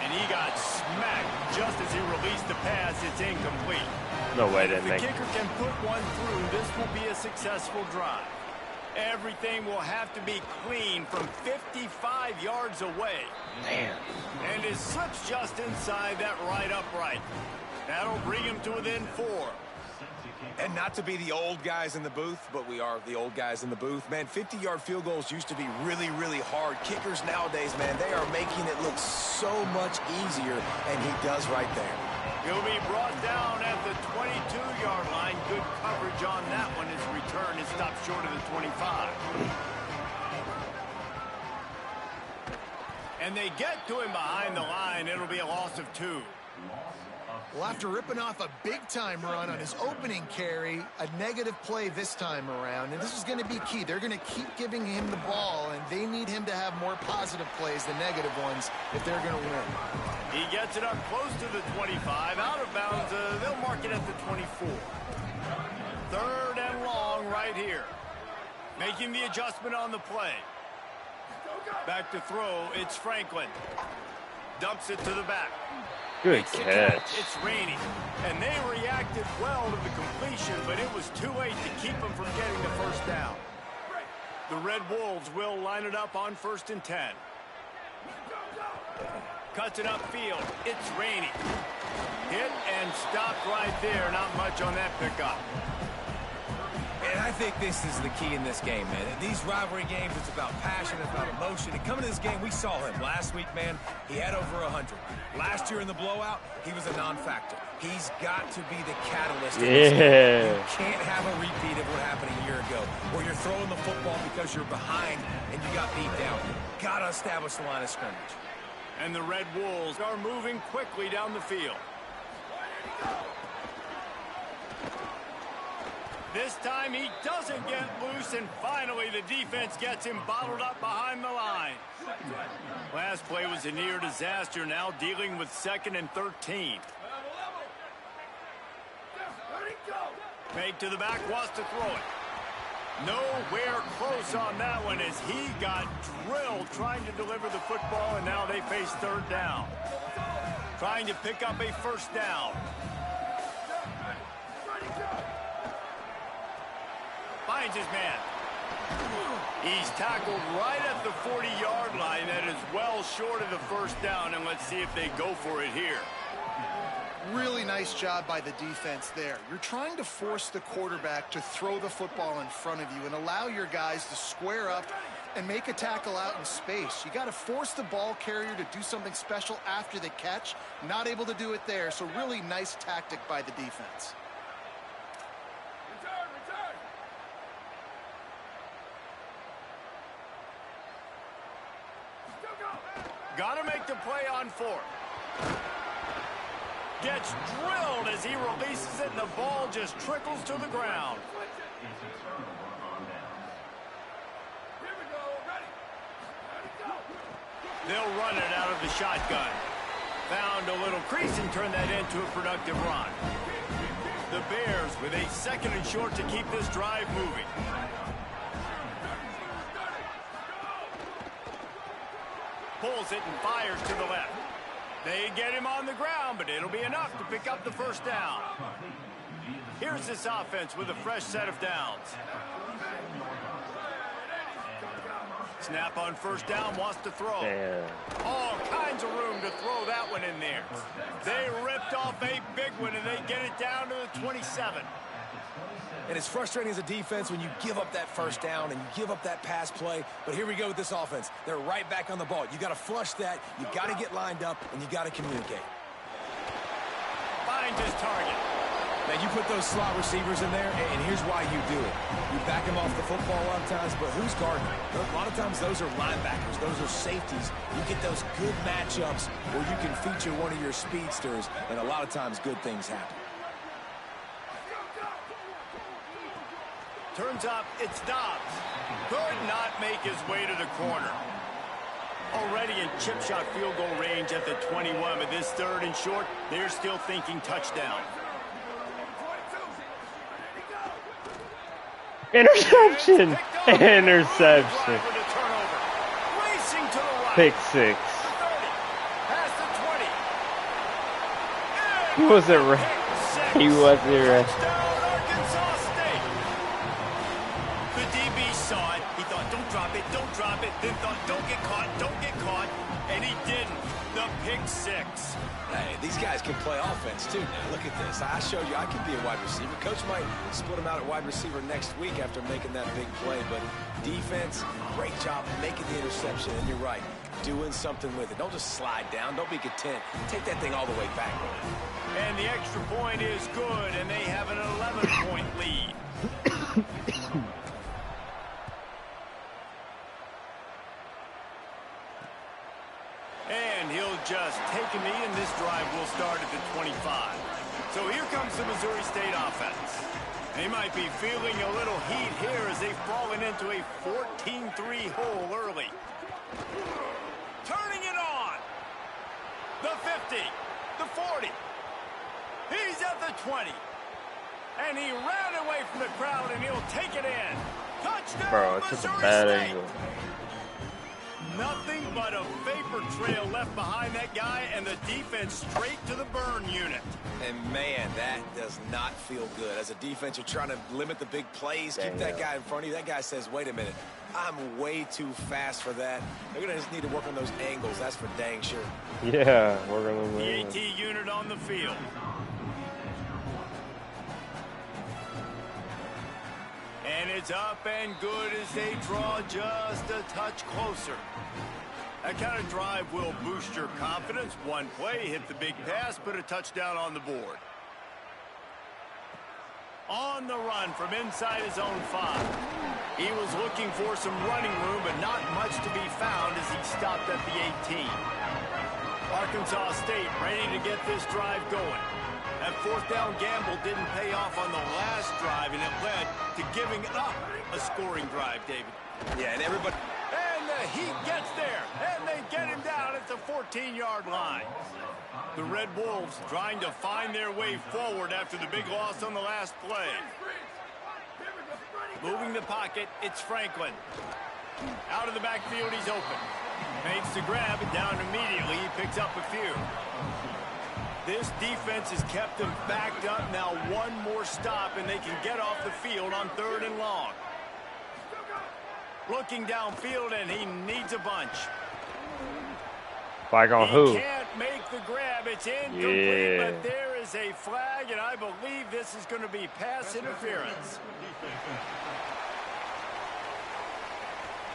And he got smacked just as he released the pass. It's incomplete. No way to If the make kicker can put one through, this will be a successful drive. Everything will have to be clean from 55 yards away. Man. And it slips just inside that right upright. That'll bring him to within 4. And not to be the old guys in the booth, but we are the old guys in the booth. Man, 50-yard field goals used to be really, really hard. Kickers nowadays, man, they are making it look so much easier, and he does right there. He'll be brought down at the 22-yard line. Good coverage on that one. His return is stopped short of the 25. And they get to him behind the line. It'll be a loss of 2. Well, after ripping off a big-time run on his opening carry, a negative play this time around, and this is going to be key. They're going to keep giving him the ball, and they need him to have more positive plays than negative ones if they're going to win. He gets it up close to the 25. Out of bounds, they'll mark it at the 24. 3rd and long right here. Making the adjustment on the play. Back to throw, it's Franklin. Dumps it to the back. Good catch. It's raining, and they reacted well to the completion, but it was too late to keep them from getting the first down. The Red Wolves will line it up on 1st and 10. Cuts it upfield. It's raining. Hit and stopped right there. Not much on that pickup. And I think this is the key in this game, man. In these rivalry games, it's about passion, it's about emotion. And coming to this game, we saw him last week, man. He had over 100. Last year in the blowout, he was a non-factor. He's got to be the catalyst. Yeah. You can't have a repeat of what happened a year ago, where you're throwing the football because you're behind and you got beat down. Got to establish the line of scrimmage. And the Red Wolves are moving quickly down the field. This time he doesn't get loose, and finally the defense gets him bottled up behind the line. Last play was a near disaster, now dealing with 2nd and 13. Fake to the back, wants to throw it. Nowhere close on that one as he got drilled trying to deliver the football, and now they face 3rd down. Trying to pick up a 1st down. Finds his man. He's tackled right at the 40-yard line. That is well short of the 1st down, and let's see if they go for it here. Really nice job by the defense there. You're trying to force the quarterback to throw the football in front of you and allow your guys to square up and make a tackle out in space. You got to force the ball carrier to do something special after the catch. Not able to do it there, so really nice tactic by the defense. Got to make the play on 4th. gets drilled as he releases it, and the ball just trickles to the ground. They'll run it out of the shotgun. Found a little crease and turned that into a productive run. The Bears with a 2nd and short to keep this drive moving. Pulls it and fires to the left. They get him on the ground, but it'll be enough to pick up the first down. Here's this offense with a fresh set of downs. Snap on first down, wants to throw. Damn. All kinds of room to throw that one in there. They ripped off a big one, and they get it down to the 27. And it's frustrating as a defense when you give up that first down and you give up that pass play. But here we go with this offense. They're right back on the ball. You got to flush that. You got to get lined up, and you got to communicate. Finds his target. Man, you put those slot receivers in there, and here's why you do it. You back them off the football a lot of times, but who's guarding them? A lot of times those are linebackers. Those are safeties. You get those good matchups where you can feature one of your speedsters, and a lot of times good things happen. Turns up, it's Dobbs. Could not make his way to the corner. Already in chip shot field goal range at the 21, but this 3rd and short, they're still thinking touchdown. Interception! Interception. Racing to the right. Pick 6. Past the 20. He wasn't right. He wasn't right. Touchdown, Arkansas State. The DB saw it. He thought, don't drop it, don't drop it. Then thought, don't get caught, and he didn't. The pick 6. Hey, these guys can play offense, too. Now, look at this. I showed you I can be a wide receiver. Coach might split him out at wide receiver next week after making that big play. But defense, great job making the interception. And you're right, doing something with it. Don't just slide down. Don't be content. Take that thing all the way back. And the extra point is good, and they have an 11-point lead. And he'll just take a knee, and this drive will start at the 25. So here comes the Missouri State offense. They might be feeling a little heat here as they've fallen into a 14-3 hole early. Turning it on. The 50, the 40. He's at the 20. And he ran away from the crowd, and he'll take it in. Touchdown, Bro, it's just a bad angle. Nothing but a vapor trail left behind that guy, and the defense straight to the burn unit. And, man, that does not feel good. As a defense, you're trying to limit the big plays, keep that guy in front of you. That guy says, wait a minute, I'm way too fast for that. They're going to just need to work on those angles. That's for dang sure. Yeah, we're going to win. The AT unit on the field. And it's up and good as they draw just a touch closer. That kind of drive will boost your confidence. One play, hit the big pass, put a touchdown on the board. On the run from inside his own 5. He was looking for some running room, but not much to be found as he stopped at the 18. Arkansas State ready to get this drive going. That 4th down gamble didn't pay off on the last drive, and it led to giving up a scoring drive, David. Yeah, and everybody... And the Heat gets there, and they get him down at the 14-yard line. The Red Wolves trying to find their way forward after the big loss on the last play. Moving the pocket, it's Franklin. Out of the backfield, he's open. Makes the grab, and down immediately, he picks up a few. This defense has kept them backed up. Now one more stop, and they can get off the field on 3rd and long. Looking downfield, and he needs a bunch. Flag on who? He can't make the grab. It's incomplete, but there is a flag, and I believe this is going to be pass interference.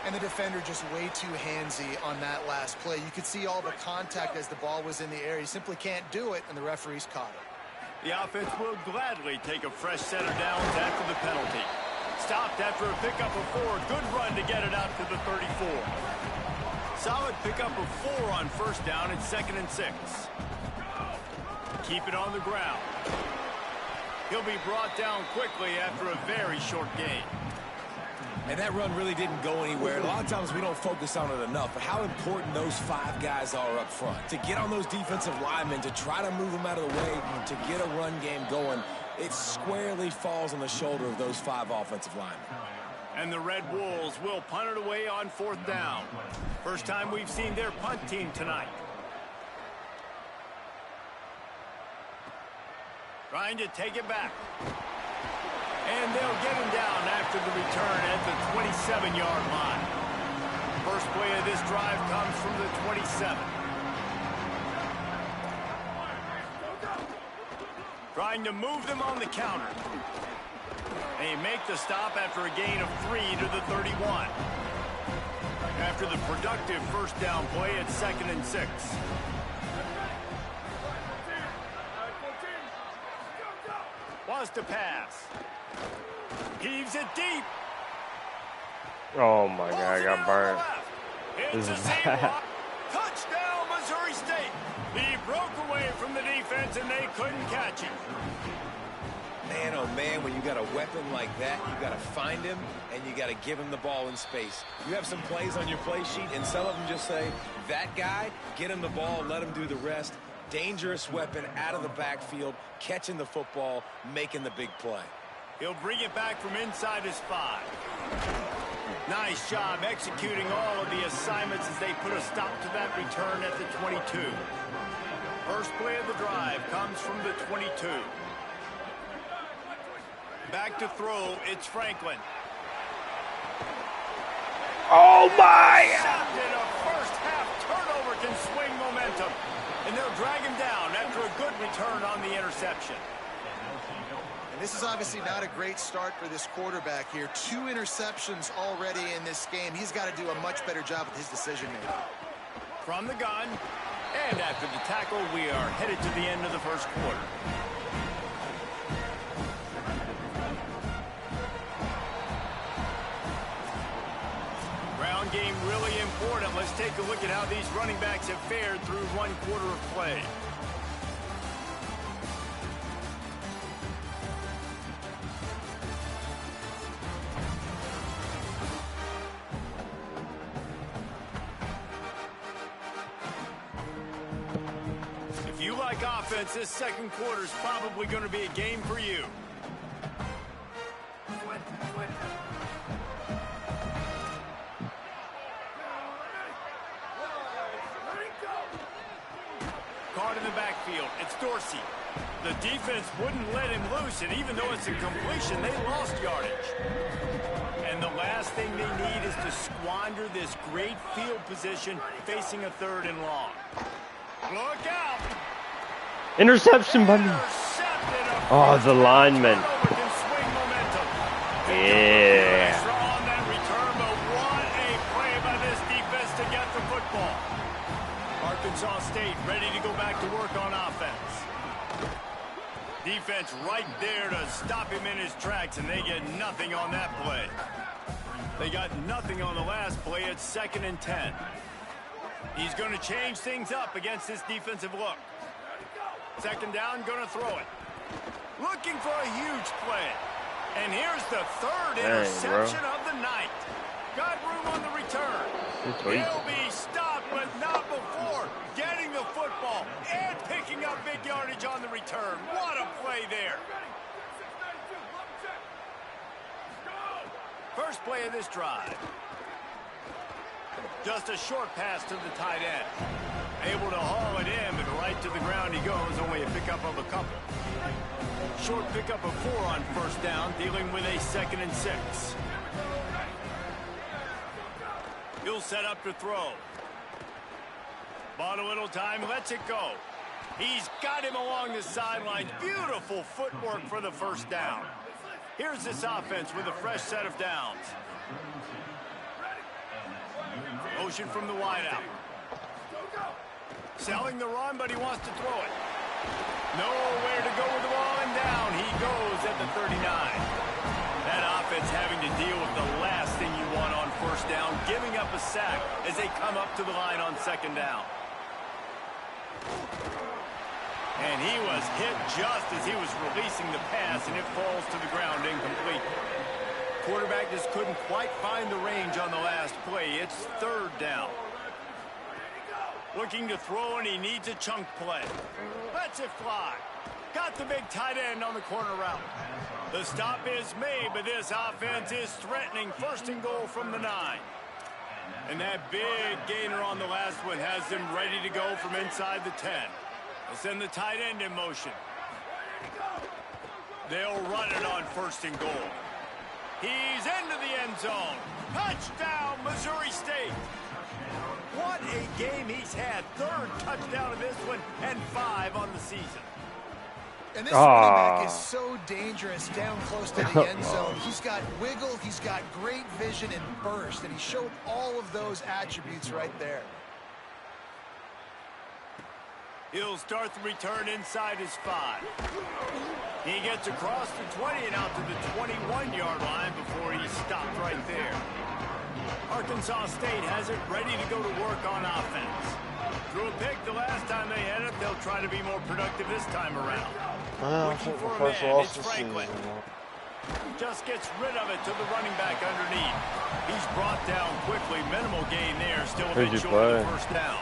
And the defender just way too handsy on that last play. You could see all the contact as the ball was in the air. He simply can't do it, and the referees caught it. The offense will gladly take a fresh set of downs after the penalty. Stopped after a pickup of 4. Good run to get it out to the 34. Solid pickup of 4 on 1st down. It's 2nd and 6. keep it on the ground. He'll be brought down quickly after a very short gain. And that run really didn't go anywhere. A lot of times we don't focus on it enough, but how important those 5 guys are up front. To get on those defensive linemen, to try to move them out of the way, to get a run game going, it squarely falls on the shoulder of those 5 offensive linemen. And the Red Wolves will punt it away on 4th down. First time we've seen their punt team tonight. Trying to take it back. And they'll get him down after the return at the 27-yard line. First play of this drive comes from the 27. Trying to move them on the counter. They make the stop after a gain of 3 to the 31. After the productive first down play at 2nd and 6. Wants to pass. Heaves it deep. Oh my God, I got burned. This is bad. Touchdown, Missouri State. He broke away from the defense and they couldn't catch him. Man, oh man, when you got a weapon like that, you got to find him and you got to give him the ball in space. You have some plays on your play sheet and some of them just say, that guy, get him the ball, let him do the rest. Dangerous weapon out of the backfield, catching the football, making the big play. He'll bring it back from inside his 5. Nice job executing all of the assignments as they put a stop to that return at the 22. First play of the drive comes from the 22. Back to throw, it's Franklin. Oh my! Intercepted. A first half turnover can swing momentum. And they'll drag him down after a good return on the interception. And this is obviously not a great start for this quarterback here. 2 interceptions already in this game. He's got to do a much better job with his decision-making. From the gun, and after the tackle, we are headed to the end of the first quarter. Ground game really important. Let's take a look at how these running backs have fared through 1 quarter of play. If you like offense, this second quarter is probably going to be a game for you. Caught in the backfield. It's Dorsey. The defense wouldn't let him loose, and even though it's a completion, they lost yardage. And the last thing they need is to squander this great field position facing a 3rd and long. Look out! Interception, buddy. Oh, the lineman. Yeah. On that return, but what a play by this defense to get the football. Arkansas State ready to go back to work on offense. Defense right there to stop him in his tracks, and they get nothing on that play. They got nothing on the last play at 2nd and 10. He's going to change things up against this defensive look. 2nd down, going to throw it. Looking for a huge play. And here's the 3rd interception of the night. Got room on the return. He'll be stopped, but not before getting the football and picking up big yardage on the return. What a play there. First play of this drive. Just a short pass to the tight end. Able to haul it in, but right to the ground he goes. Only a pickup of a couple. Short pickup of 4 on 1st down, dealing with a 2nd and 6. He'll set up to throw. Bought a little time, lets it go. He's got him along the sidelines. Beautiful footwork for the 1st down. Here's this offense with a fresh set of downs. Motion from the wideout. Selling the run, but he wants to throw it. Nowhere to go with the ball, and down he goes at the 39. That offense having to deal with the last thing you want on 1st down, giving up a sack as they come up to the line on 2nd down. And he was hit just as he was releasing the pass, and it falls to the ground incomplete. Quarterback just couldn't quite find the range on the last play. It's third down. Looking to throw, and he needs a chunk play. Lets it fly. Got the big tight end on the corner route. The stop is made, but this offense is threatening. First and goal from the 9. And that big gainer on the last one has them ready to go from inside the 10. They'll send the tight end in motion. They'll run it on first and goal. He's into the end zone. Touchdown, Missouri State. What a game he's had. Third touchdown of this one and 5 on the season. And this running back is so dangerous down close to the end zone. He's got wiggle, he's got great vision and burst, and he showed all of those attributes right there. He'll start the return inside his 5. He gets across the 20 and out to the 21-yard line before he's stopped right there. Arkansas State has it ready to go to work on offense. Threw a pick the last time they had it. They'll try to be more productive this time around. Looking for a man. It's Franklin. Just gets rid of it to the running back underneath. He's brought down quickly. Minimal gain there. Still a bit short of the first down.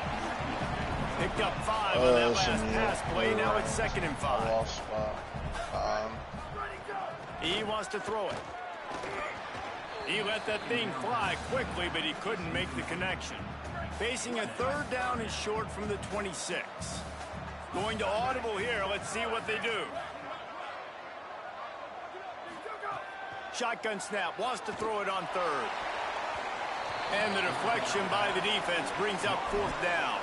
Picked up 5 on that last pass play. Now it's 2nd and 5. He wants to throw it. He let that thing fly quickly, but he couldn't make the connection. Facing a third down is short from the 26. Going to audible here. Let's see what they do. Shotgun snap. Wants to throw it on third. And the deflection by the defense brings up 4th down.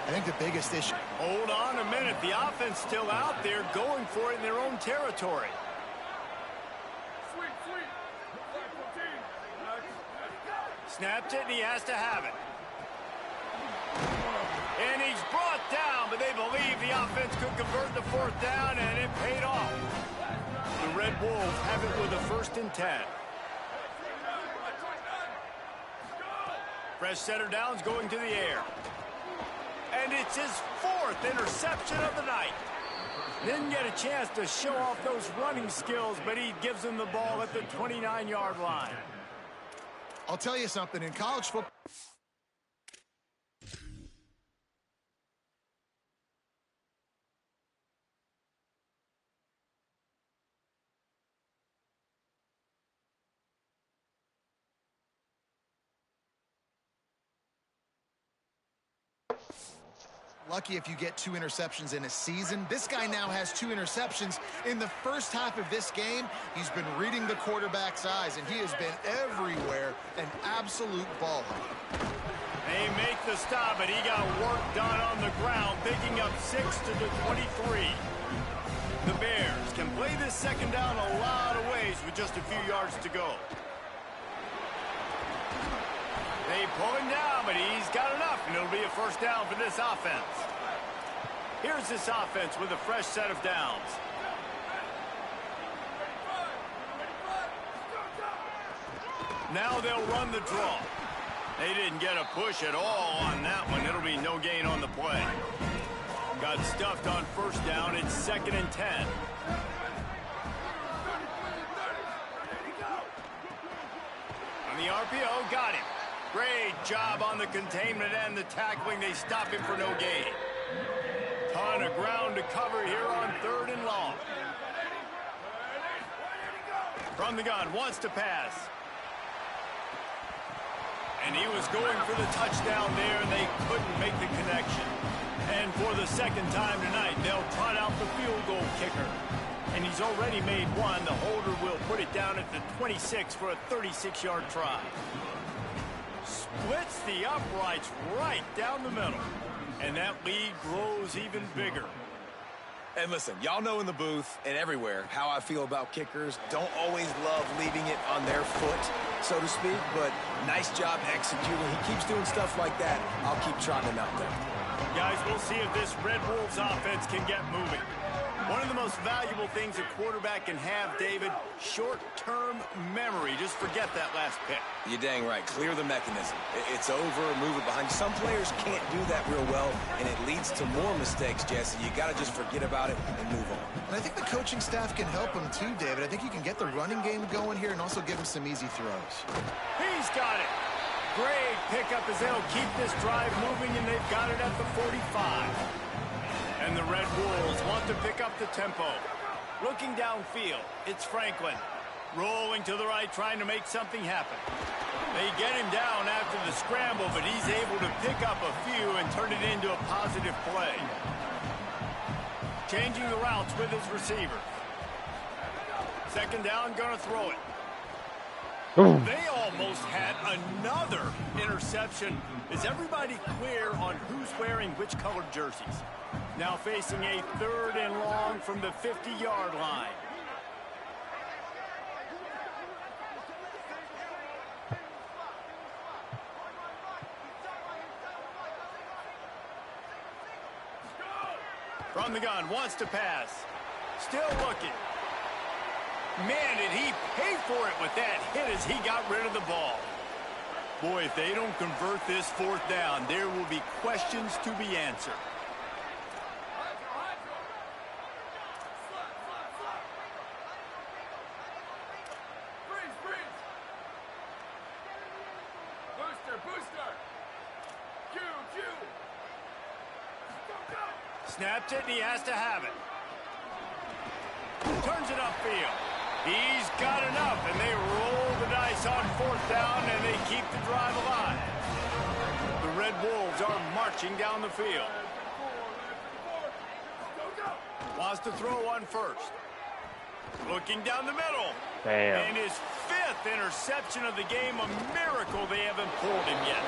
I think the biggest issue. Hold on a minute. The offense still out there going for it in their own territory. Snapped it, and he has to have it. And he's brought down, but they believe the offense could convert the 4th down, and it paid off. The Red Wolves have it with a 1st and 10. Fresh center downs going to the air. And it's his 4th interception of the night. Didn't get a chance to show off those running skills, but he gives them the ball at the 29-yard line. I'll tell you something, in college football. Lucky if you get 2 interceptions in a season. This guy now has 2 interceptions. In the first half of this game, he's been reading the quarterback's eyes, and he has been everywhere, an absolute baller. They make the stop, but he got work done on the ground, picking up 6 to the 23. The Bears can play this 2nd down a lot of ways with just a few yards to go. They pull him down, but he's got enough, and it'll be a 1st down for this offense. Here's this offense with a fresh set of downs. Now they'll run the draw. They didn't get a push at all on that one. It'll be no gain on the play. Got stuffed on 1st down. It's 2nd and 10. On the RPO, got him. Great job on the containment and the tackling. They stop him for no gain. Ton of ground to cover here on 3rd and long. From the gun, wants to pass. And he was going for the touchdown there, and they couldn't make the connection. And for the 2nd time tonight, they'll trot out the field goal kicker. And he's already made one. The holder will put it down at the 26 for a 36-yard try. Splits the uprights right down the middle. And that lead grows even bigger. And listen, y'all know in the booth and everywhere how I feel about kickers. Don't always love leaving it on their foot, so to speak, but nice job executing. He keeps doing stuff like that. I'll keep trotting him out there. Guys, we'll see if this Red Wolves offense can get moving. One of the most valuable things a quarterback can have, David, short-term memory. Just forget that last pick. You're dang right. Clear the mechanism. It's over, move it behind you. Some players can't do that real well, and it leads to more mistakes, Jesse. You got to just forget about it and move on. And I think the coaching staff can help him too, David. I think you can get the running game going here and also give him some easy throws. He's got it. Great pickup as they'll keep this drive moving, and they've got it at the 45. And the Red Wolves want to pick up the tempo. Looking downfield, it's Franklin. Rolling to the right, trying to make something happen. They get him down after the scramble, but he's able to pick up a few and turn it into a positive play. Changing the routes with his receiver. Second down, gonna throw it. They almost had another interception. Is everybody clear on who's wearing which colored jerseys? Now facing a 3rd and long from the 50-yard line. From the gun, wants to pass. Still looking. Man, did he pay for it with that hit as he got rid of the ball. Boy, if they don't convert this 4th down, there will be questions to be answered. Snapped it, and he has to have it. Turns it upfield. He's got enough, and they roll the dice on 4th down, and they keep the drive alive. The Red Wolves are marching down the field. Wants to throw on first. Looking down the middle. Damn. And his 5th interception of the game, a miracle they haven't pulled him yet.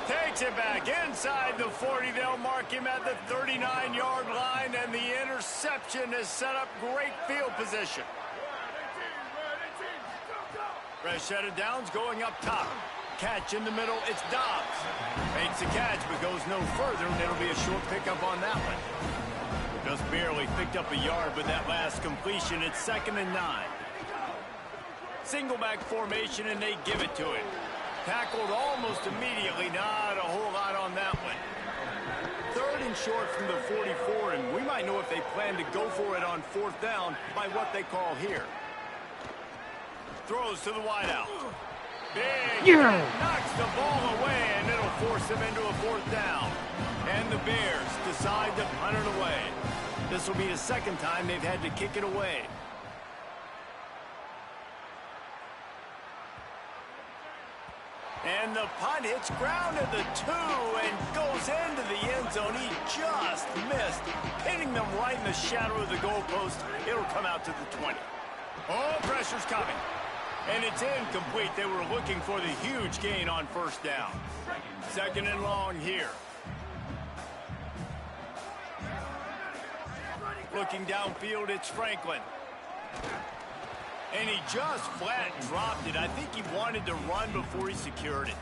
Takes it back inside the 40. They'll mark him at the 39-yard line, and the interception has set up great field position. Fresh set of downs going up top. Catch in the middle, it's Dobbs. Makes the catch, but goes no further, and it'll be a short pickup on that one. Just barely picked up a yard with that last completion. It's 2nd and 9. Single back formation, and they give it to him. Tackled almost immediately. Not a whole lot on that one. 3rd and short from the 44, and we might know if they plan to go for it on 4th down by what they call here. Throws to the wideout. Big hit, knocks the ball away, and it'll force them into a 4th down. And the Bears decide to punt it away. This will be the 2nd time they've had to kick it away. And the punt hits ground at the 2 and goes into the end zone. He just missed, hitting them right in the shadow of the goalpost. It'll come out to the 20. Oh, pressure's coming. And it's incomplete. They were looking for the huge gain on 1st down. 2nd and long here. Looking downfield, it's Franklin. And he just flat dropped it. I think he wanted to run before he secured it.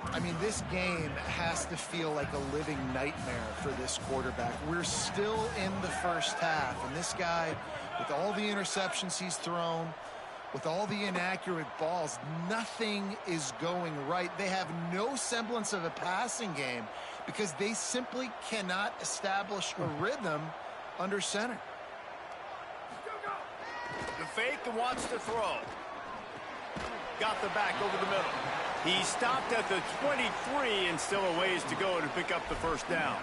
I mean, this game has to feel like a living nightmare for this quarterback. We're still in the 1st half, and this guy, with all the interceptions he's thrown, with all the inaccurate balls, nothing is going right. They have no semblance of a passing game because they simply cannot establish a rhythm under center. The fake and wants to throw. Got the back over the middle. He stopped at the 23 and still a ways to go to pick up the 1st down.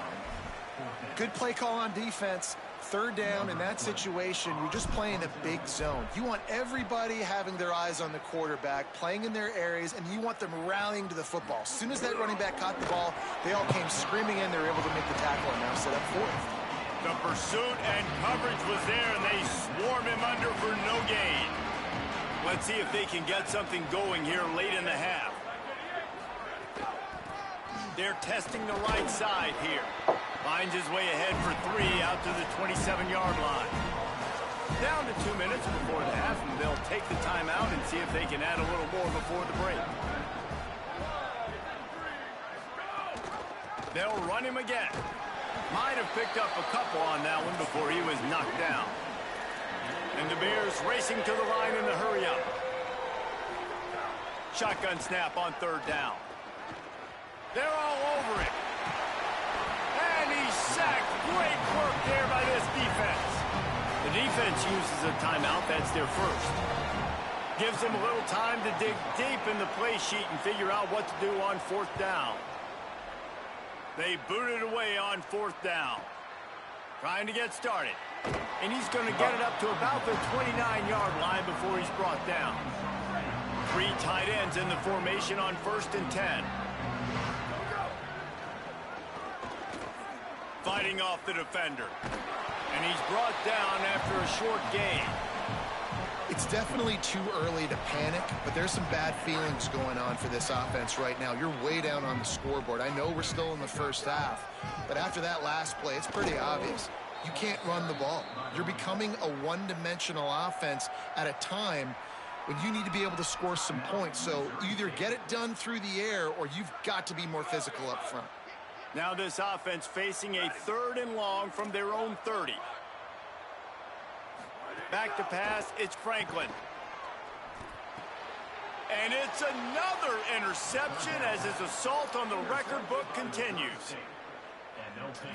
Good play call on defense. 3rd down in that situation, you're just playing a big zone. You want everybody having their eyes on the quarterback, playing in their areas, and you want them rallying to the football. As soon as that running back caught the ball, they all came screaming in. They were able to make the tackle and now set up 4th. The pursuit and coverage was there, and they swarm him under for no gain. Let's see if they can get something going here late in the half. They're testing the right side here. Finds his way ahead for 3 out to the 27-yard line. Down to 2 minutes before the half, and they'll take the timeout and see if they can add a little more before the break. They'll run him again. Might have picked up a couple on that one before he was knocked down. And the Bears racing to the line in the hurry-up. Shotgun snap on 3rd down. They're all over it. And he's sacked. Great work there by this defense. The defense uses a timeout. That's their first. Gives them a little time to dig deep in the play sheet and figure out what to do on 4th down. They booted away on 4th down. Trying to get started. And he's going to get it up to about the 29-yard line before he's brought down. 3 tight ends in the formation on 1st and 10. Fighting off the defender. And he's brought down after a short gain. It's definitely too early to panic, but there's some bad feelings going on for this offense right now. You're way down on the scoreboard. I know we're still in the first half, but after that last play, it's pretty obvious. You can't run the ball. You're becoming a one-dimensional offense at a time when you need to be able to score some points. So either get it done through the air or you've got to be more physical up front. Now this offense facing a 3rd and long from their own 30. Back to pass, it's Franklin. And it's another interception as his assault on the record book continues.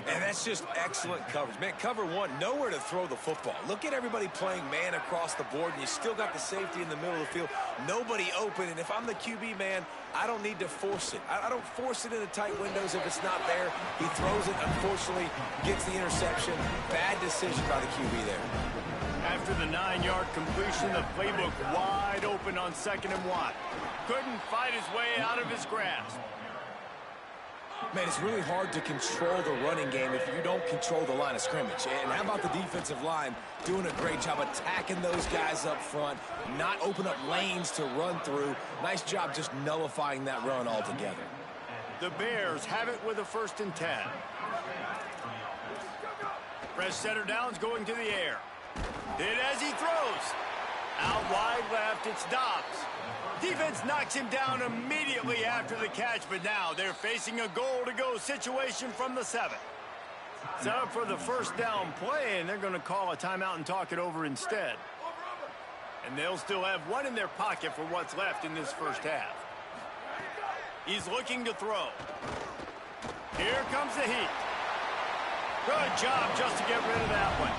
And that's just excellent coverage. Man, cover 1, nowhere to throw the football. Look at everybody playing man across the board, and you still got the safety in the middle of the field. Nobody open, and if I'm the QB, man, I don't need to force it. I don't force it into tight windows if it's not there. He throws it, unfortunately, gets the interception. Bad decision by the QB there. After the 9-yard completion, the playbook wide open on 2nd and 1. Couldn't fight his way out of his grasp. Man, it's really hard to control the running game if you don't control the line of scrimmage. And how about the defensive line doing a great job attacking those guys up front, not open up lanes to run through. Nice job just nullifying that run altogether. The Bears have it with a 1st and 10. Fresh center downs going to the air. Did as he throws. Out wide left, it's Dobbs. Defense knocks him down immediately after the catch, but now they're facing a goal-to-go situation from the 7. Set up for the 1st down play, and they're going to call a timeout and talk it over instead. And they'll still have 1 in their pocket for what's left in this 1st half. He's looking to throw. Here comes the heat. Good job just to get rid of that one.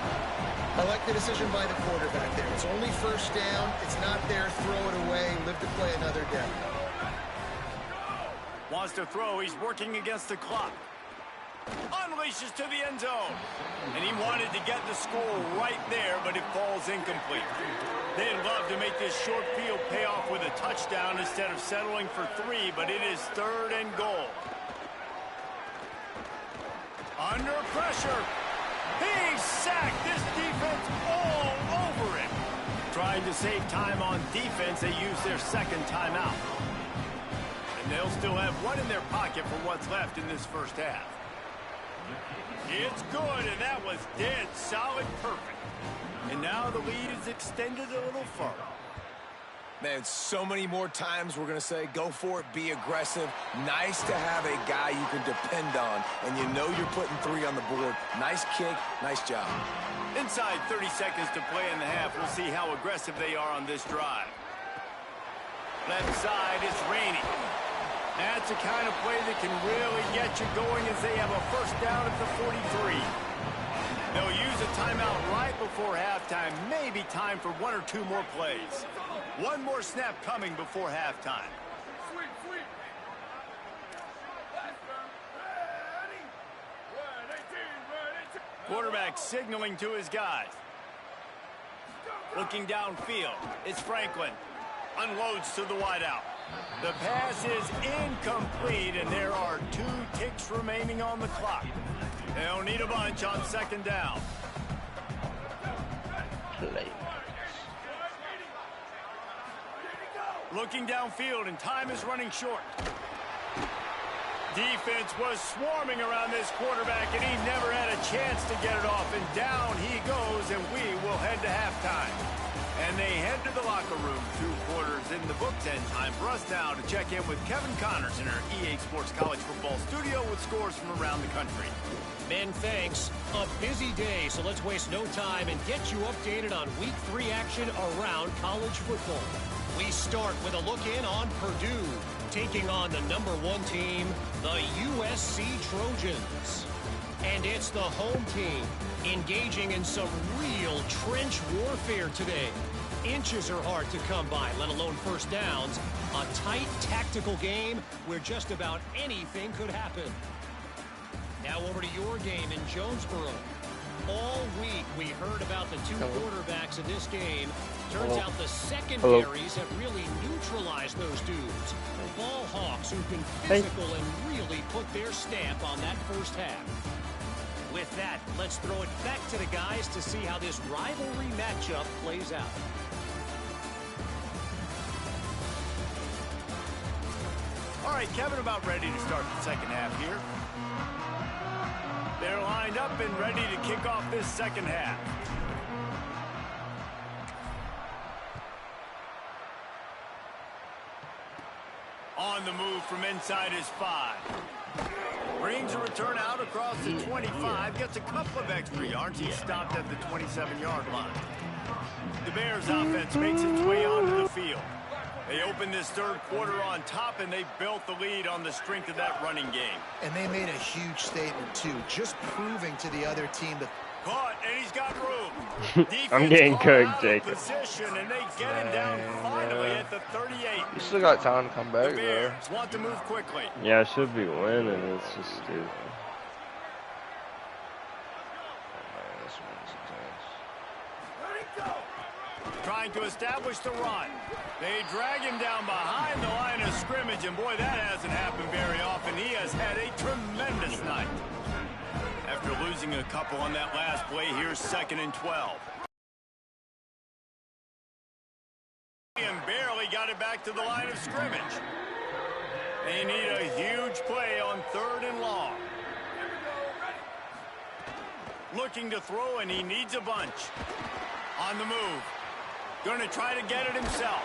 I like the decision by the quarterback there. It's only 1st down. It's not there. Throw it away. Live to play another day. Wants to throw. He's working against the clock. Unleashes to the end zone. And he wanted to get the score right there, but it falls incomplete. They'd love to make this short field pay off with a touchdown instead of settling for 3, but it is 3rd and goal. Under pressure. He's sacked. This defense all over it. Trying to save time on defense, they use their 2nd timeout. And they'll still have 1 in their pocket for what's left in this 1st half. It's good, and that was dead solid perfect. And now the lead is extended a little further. Man, so many more times we're going to say, go for it, be aggressive. Nice to have a guy you can depend on, and you know you're putting 3 on the board. Nice kick, nice job. Inside 30 seconds to play in the half. We'll see how aggressive they are on this drive. Left side, it's raining. That's the kind of play that can really get you going as they have a 1st down at the 43. They'll use a timeout right before halftime. Maybe time for 1 or 2 more plays. 1 more snap coming before halftime. Quarterback signaling to his guys. Looking downfield. It's Franklin. Unloads to the wideout. The pass is incomplete, and there are 2 ticks remaining on the clock. They'll need a bunch on 2nd down. Looking downfield, and time is running short. Defense was swarming around this quarterback, and he never had a chance to get it off. And down he goes, and we will head to halftime. And they head to the locker room. 2 quarters in the books. And time for us now to check in with Kevin Connors in our EA Sports College Football studio with scores from around the country. Ben, thanks. A busy day, so let's waste no time and get you updated on Week 3 action around college football. We start with a look in on Purdue, taking on the #1 team, the USC Trojans. And it's the home team engaging in some real trench warfare today. Inches are hard to come by, let alone first downs. A tight tactical game where just about anything could happen. Now over to your game in Jonesboro. All week we heard about the two quarterbacks in this game. Turns out the secondaries have really neutralized those dudes. The ball hawks who've been physical and really put their stamp on that first half. With that, let's throw it back to the guys to see how this rivalry matchup plays out. All right, Kevin, about ready to start the second half here. They're lined up and ready to kick off this second half. On the move from inside his 5. Brings a return out across the 25. Gets a couple of extra yards. He's stopped at the 27-yard line. The Bears offense makes its way onto the field. They opened this third quarter on top, and they built the lead on the strength of that running game. And they made a huge statement, too, just proving to the other team that... Caught, and he's got room. I'm getting cooked, Jacob. Position, and they get him down finally at the 38. You still got time to come back, the though. Bears want to move quickly. Yeah, I should be winning. It's just stupid. Trying to establish the run. They drag him down behind the line of scrimmage, and boy, that hasn't happened very often. He has had a tremendous night. After losing a couple on that last play, here's 2nd and 12. And barely got it back to the line of scrimmage. They need a huge play on 3rd and long. Looking to throw, and he needs a bunch. On the move. Going to try to get it himself.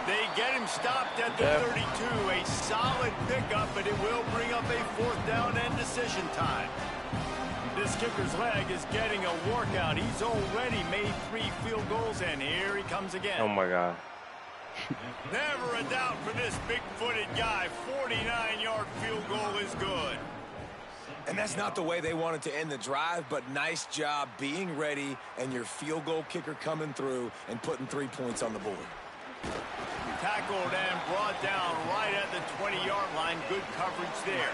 They get him stopped at the 32. A solid pickup, but it will bring up a 4th down and decision time. This kicker's leg is getting a workout. He's already made 3 field goals, and here he comes again. Oh, my God. Never a doubt for this big-footed guy. 49-yard field goal is good. And that's not the way they wanted to end the drive, but nice job being ready and your field goal kicker coming through and putting 3 points on the board. Tackled and brought down right at the 20-yard line. Good coverage there.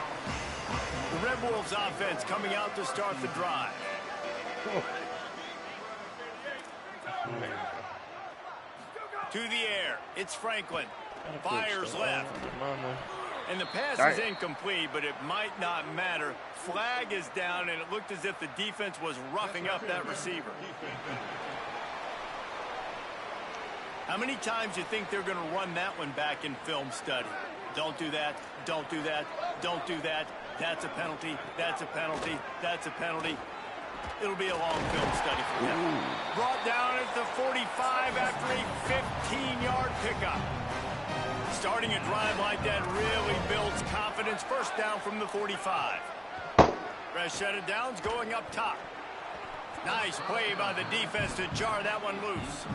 The Red Wolves offense coming out to start the drive. To the air. It's Franklin. Fires left. And the pass is incomplete, but it might not matter. Flag is down, and it looked as if the defense was roughing up that receiver. How many times do you think they're going to run that one back in film study? Don't do that. Don't do that. Don't do that. That's a penalty. That's a penalty. That's a penalty. It'll be a long film study for them. Brought down at the 45 after a 15-yard pickup. Starting a drive like that really builds confidence. First down from the 45. Rashada Downs going up top. Nice play by the defense to jar that one loose.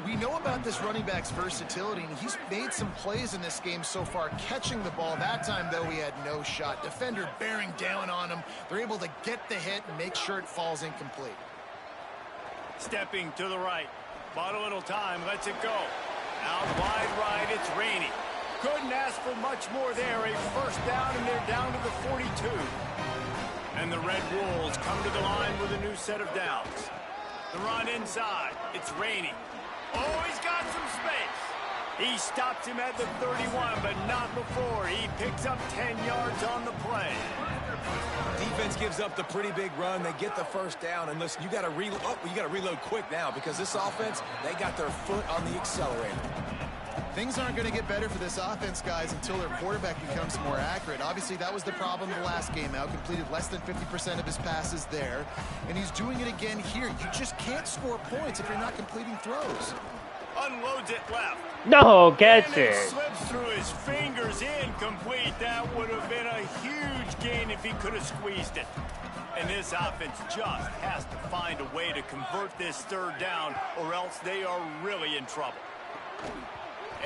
We know about this running back's versatility, and he's made some plays in this game so far, catching the ball. That time, though, he had no shot. Defender bearing down on him. They're able to get the hit and make sure it falls incomplete. Stepping to the right. Bought a little time. Lets it go. Out wide right, it's Rainey. Couldn't ask for much more there. A first down, and they're down to the 42. And the Red Wolves come to the line with a new set of downs. The run inside. It's Rainey. Oh, he's got some space. He stops him at the 31, but not before. He picks up 10 yards on the play. Defense gives up the pretty big run. They get the first down, and listen, you got to reload. Oh, you got to reload quick now because this offense, they got their foot on the accelerator. Things aren't going to get better for this offense, guys, until their quarterback becomes more accurate. Obviously, that was the problem the last game out. Completed less than 50% of his passes there, and he's doing it again here. You just can't score points if you're not completing throws. A unloads it left. No, catch and it. Slips through his fingers, incomplete. That would have been a huge gain if he could have squeezed it. And this offense just has to find a way to convert this third down, or else they are really in trouble.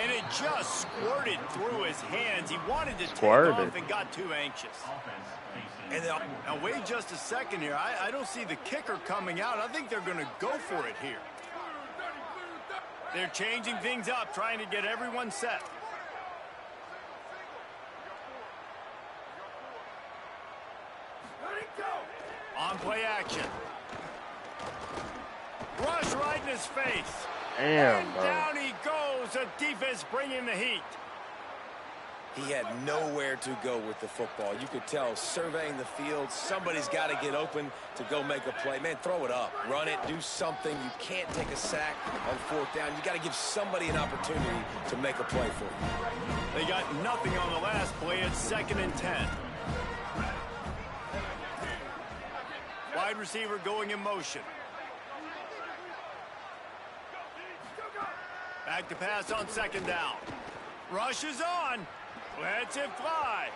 And it just squirted through his hands. He wanted to take off and got too anxious. And now wait just a second here. I don't see the kicker coming out. I think they're going to go for it here. They're changing things up, trying to get everyone set. On play action. Rush right in his face. Damn, and down he goes. The defense bringing the heat. He had nowhere to go with the football. You could tell, surveying the field, somebody's got to get open to go make a play. Man, throw it up. Run it. Do something. You can't take a sack on fourth down. You got to give somebody an opportunity to make a play for you. They got nothing on the last play. It's 2nd and 10. Wide receiver going in motion. Back to pass on 2nd down. Rush is on. Lets it fly.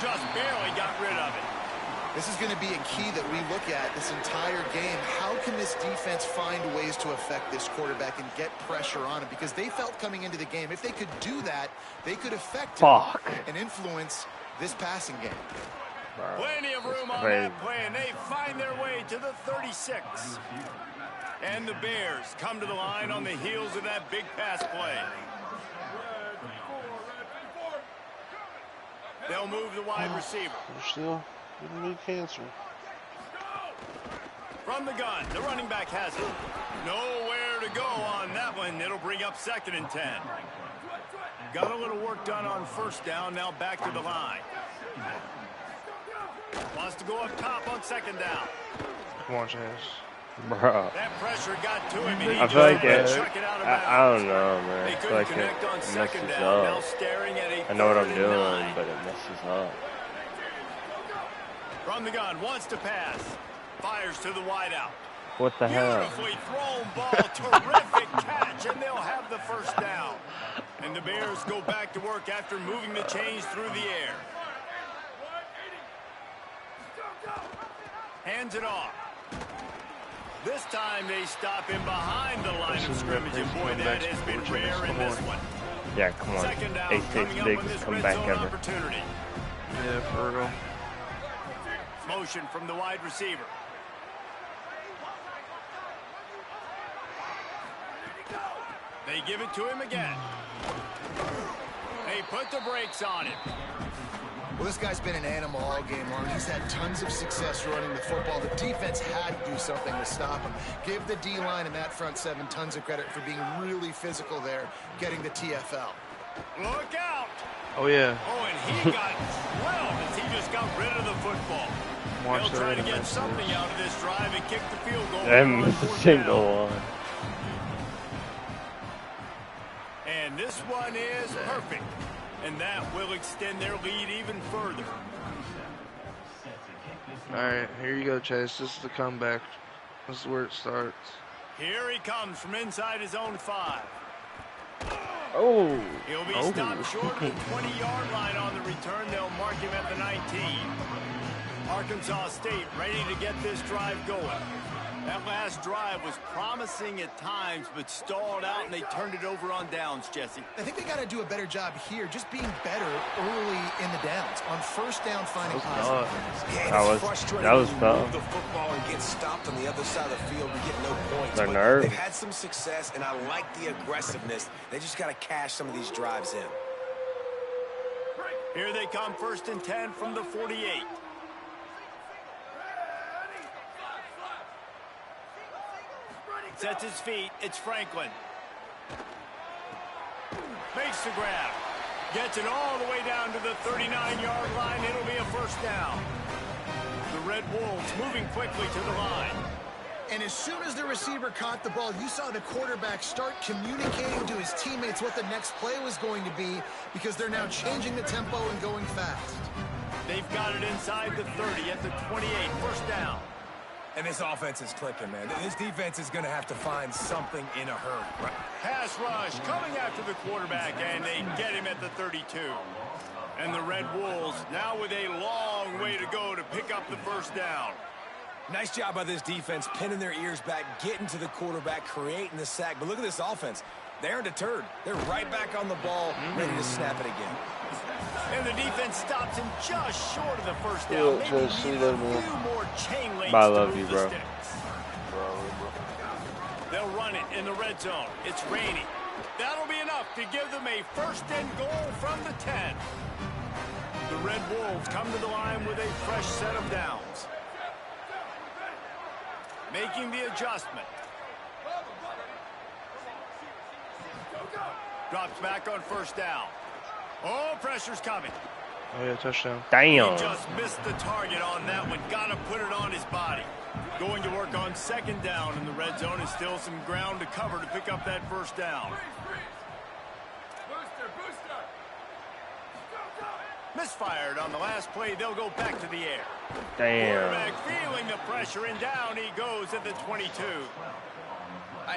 Just barely got rid of it. This is going to be a key that we look at this entire game. How can this defense find ways to affect this quarterback and get pressure on him? Because they felt coming into the game, if they could do that, they could affect him and influence this passing game. Plenty of room on that play, and they find their way to the 36. And the Bears come to the line on the heels of that big pass play. They'll move the wide receiver. You're still giving me cancer. From the gun, the running back has it. Nowhere to go on that one. It'll bring up 2nd and 10. Got a little work done on 1st down. Now back to the line. Wants to go up top on 2nd down. Come on, Chase. Bro. That pressure got to him, and he I feel like chuck it out of bounds. I don't know, man. They I feel couldn't like connect on it 2nd messes down. Now up. staring at a I know what I'm 3rd and doing, 9. but it messes up. From the gun, wants to pass. Fires to the wideout. What the hell? Beautifully thrown ball. Terrific catch, and they'll have the 1st down. And the Bears go back to work after moving the chains through the air. Hands it off. This time they stop him behind the line of scrimmage, and boy, that has been rare in this one. Yeah, come on. 2nd down, A6 coming up on biggest this comeback red zone ever. opportunity. Yeah, for real. Motion from the wide receiver. They give it to him again. They put the brakes on him. Well, this guy's been an animal all game long. He's had tons of success running the football. The defense had to do something to stop him. Give the D-line and that front 7 tons of credit for being really physical there, getting the TFL. Look out! Oh, yeah. Oh, and he got drilled as he just got rid of the football. They'll try to get something out of this drive and kick the field goal. Every single one. And this one is perfect. And that will extend their lead even further. All right, here you go, Chase. This is the comeback. This is where it starts. Here he comes from inside his own 5. Oh. He'll be stopped short of the 20-yard line on the return. They'll mark him at the 19. Arkansas State ready to get this drive going. That last drive was promising at times, but stalled out, and they turned it over on downs, Jesse. I think they got to do a better job here, just being better early in the downs. On 1st down, finding positive. That was tough. The football and get stopped on the other side of the field and get no points. Their nerve. They've had some success, and I like the aggressiveness. They just got to cash some of these drives in. Here they come, 1st and 10 from the 48. Sets his feet. It's Franklin. Makes the grab. Gets it all the way down to the 39-yard line. It'll be a 1st down. The Red Wolves moving quickly to the line. And as soon as the receiver caught the ball, you saw the quarterback start communicating to his teammates what the next play was going to be, because they're now changing the tempo and going fast. They've got it inside the 30 at the 28. 1st down. And this offense is clicking, man. This defense is going to have to find something in a hurry, right? Pass rush coming after the quarterback, and they get him at the 32. And the Red Wolves now with a long way to go to pick up the first down. Nice job by this defense, pinning their ears back, getting to the quarterback, creating the sack. But look at this offense. They aren't deterred. They're right back on the ball, ready to snap it again. And the defense stops him just short of the first down. Maybe just see that, man. a few more chain links I to love move you, the bro. sticks. They'll run it in the red zone. It's rainy. That'll be enough to give them a first and goal from the 10. The Red Wolves come to the line with a fresh set of downs. Making the adjustment. Drops back on first down. Oh, pressure's coming. Oh, yeah, touchdown. Damn. He just missed the target on that one. Got to put it on his body. Going to work on second down in the red zone is still some ground to cover to pick up that first down. Misfired on the last play. They'll go back to the air. Damn. Quarterback feeling the pressure, and down he goes at the 22.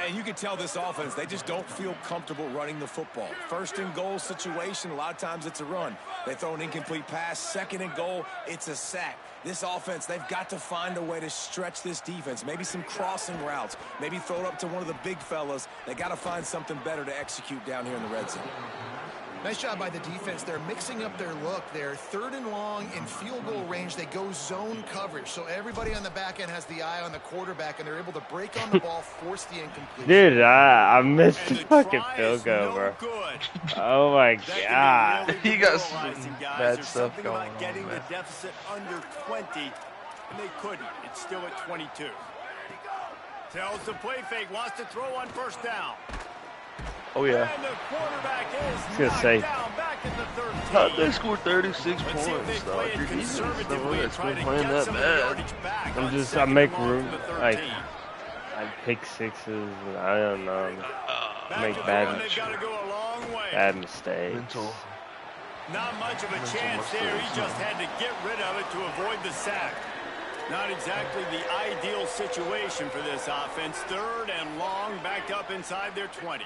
And you can tell this offense, they just don't feel comfortable running the football. First and goal situation, a lot of times it's a run. They throw an incomplete pass. Second and goal, it's a sack. This offense, they've got to find a way to stretch this defense. Maybe some crossing routes. Maybe throw it up to one of the big fellas. They got to find something better to execute down here in the red zone. Nice job by the defense. They're mixing up their look. They're third and long in field goal range. They go zone coverage. So everybody on the back end has the eye on the quarterback, and they're able to break on the ball, force the incompletion. Dude, I missed the fucking field goal, bro. Oh my god. He got some bad stuff going on, getting man. the deficit under 20, and they couldn't. It's still at 22. Tells the play fake, wants to throw on first down. Oh, yeah. And the quarterback is gonna knocked say, down back at the 13. How'd they score 36 Let's see if they points, play dog? it Your defense is conservatively the and try one to playing get that some of the bad. yardage back on I second make and long room, from the 13. like, I pick sixes, and I don't know, Back make to bad, throwing, they've got to go a long way. bad mistakes. Mental. Not much of a chance there. He just had to get rid of it to avoid the sack. Not exactly the ideal situation for this offense. Third and long, backed up inside their 20.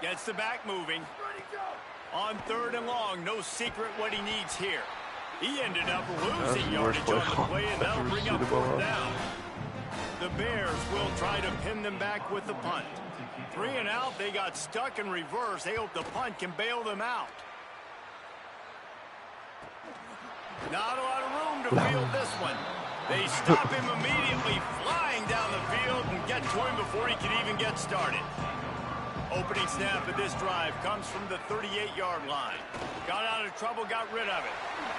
Gets the back moving. On third and long, no secret what he needs here. He ended up losing yardage on the play, and that'll bring up fourth down. The Bears will try to pin them back with the punt. 3 and out, they got stuck in reverse. They hope the punt can bail them out. Not a lot of room to field this one. They stop him immediately, flying down the field, and get to him before he can even get started. Opening snap of this drive comes from the 38-yard line. Got out of trouble, got rid of it.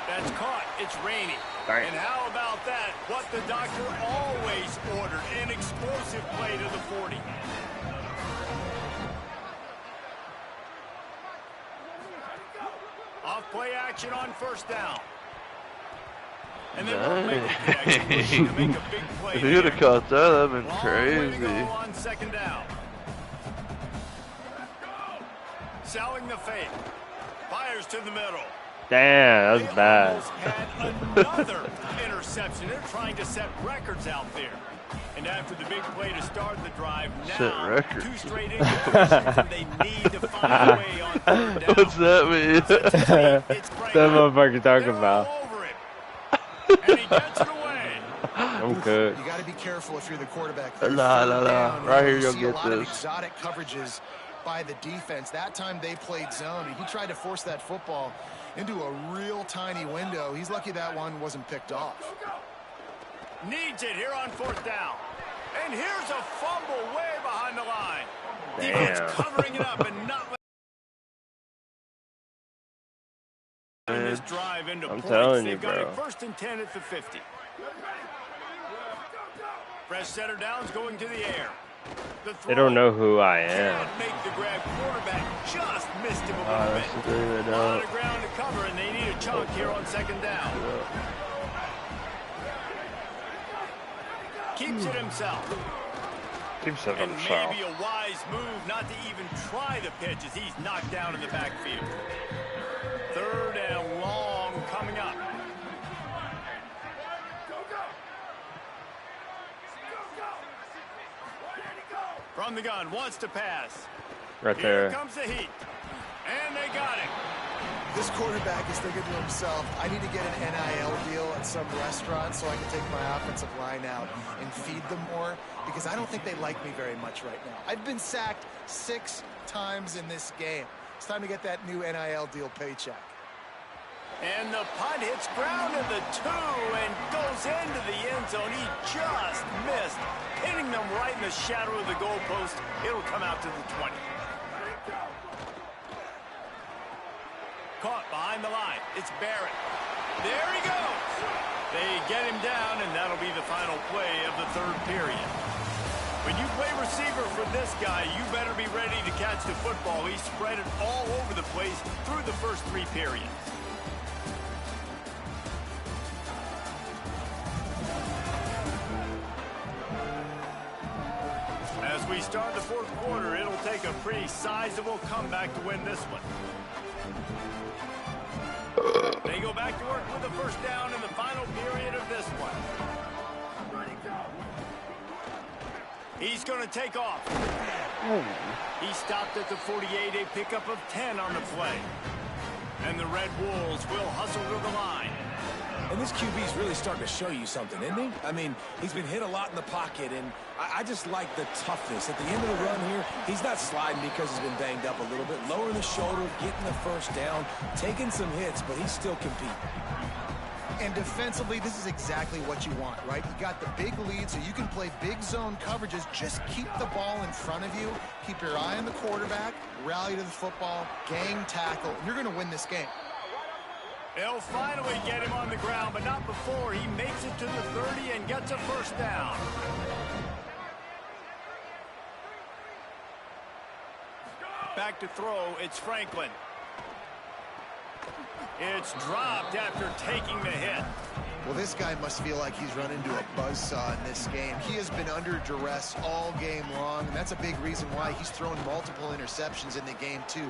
That's caught. It's raining. Right. And how about that? What the doctor always ordered, an explosive play to the 40. Off play action on first down. And they won't make the connection. Looking to make a big play. If he would have caught that, that'd have been Long way to go crazy. on second down. Selling the fake. Fires to the middle. Damn, that was bad. Almost had another interception. They're trying to set records out there. And after the big play to start the drive, Set now records. 2 straight incompletions, and they need to find a way on third down. What's that mean? That motherfucker talking They're about. all over him. And he gets it away. I'm good. You got to be careful if you're the quarterback. La. Right here, you'll see get a lot of this. exotic coverages by the defense. That time they played zone, and he tried to force that football into a real tiny window. He's lucky that one wasn't picked off. Needs it here on fourth down. And here's a fumble way behind the line. Damn. Defense covering it up and not letting this drive into I'm points. telling you, They've got bro. it first and 10 at the 50. Fresh setter downs going to the air. The They don't know who I am. can't make the grab. Quarterback just missed him a little That's bit. the thing they A lot don't. of ground to cover, and they need a chunk here on second down. Keeps it himself. Keeps it And himself. maybe a wise move not to even try the pitch as he's knocked down in the backfield. Third and long coming up. From the gun, wants to pass. Right there. Here comes the heat. And they got it. This quarterback is thinking to himself, I need to get an NIL deal at some restaurant so I can take my offensive line out and feed them more, because I don't think they like me very much right now. I've been sacked 6 times in this game. It's time to get that new NIL deal paycheck. And the punt hits ground in the 2 and goes into the end zone. He just missed, hitting them right in the shadow of the goalpost. It'll come out to the 20. Caught behind the line. It's Barrett. There he goes. They get him down, and that'll be the final play of the 3rd period. When you play receiver for this guy, you better be ready to catch the football. He spread it all over the place through the first 3 periods. As we start the 4th quarter, it'll take a pretty sizable comeback to win this one. They go back to work with a first down in the final period of this one. He's going to take off. He stopped at the 48, a pickup of 10 on the play. And the Red Wolves will hustle to the line. And this QB's really starting to show you something, isn't he? I mean, he's been hit a lot in the pocket, and I just like the toughness. At the end of the run here, he's not sliding because he's been banged up a little bit. Lowering the shoulder, getting the first down, taking some hits, but he's still competing. And defensively, this is exactly what you want, right? You got the big lead, so you can play big zone coverages. Just keep the ball in front of you. Keep your eye on the quarterback. Rally to the football. Gang tackle. And you're going to win this game. They'll finally get him on the ground, but not before he makes it to the 30 and gets a first down. Back to throw, it's Franklin. It's dropped after taking the hit. Well, this guy must feel like he's run into a buzzsaw in this game. He has been under duress all game long, and that's a big reason why he's thrown multiple interceptions in the game, too.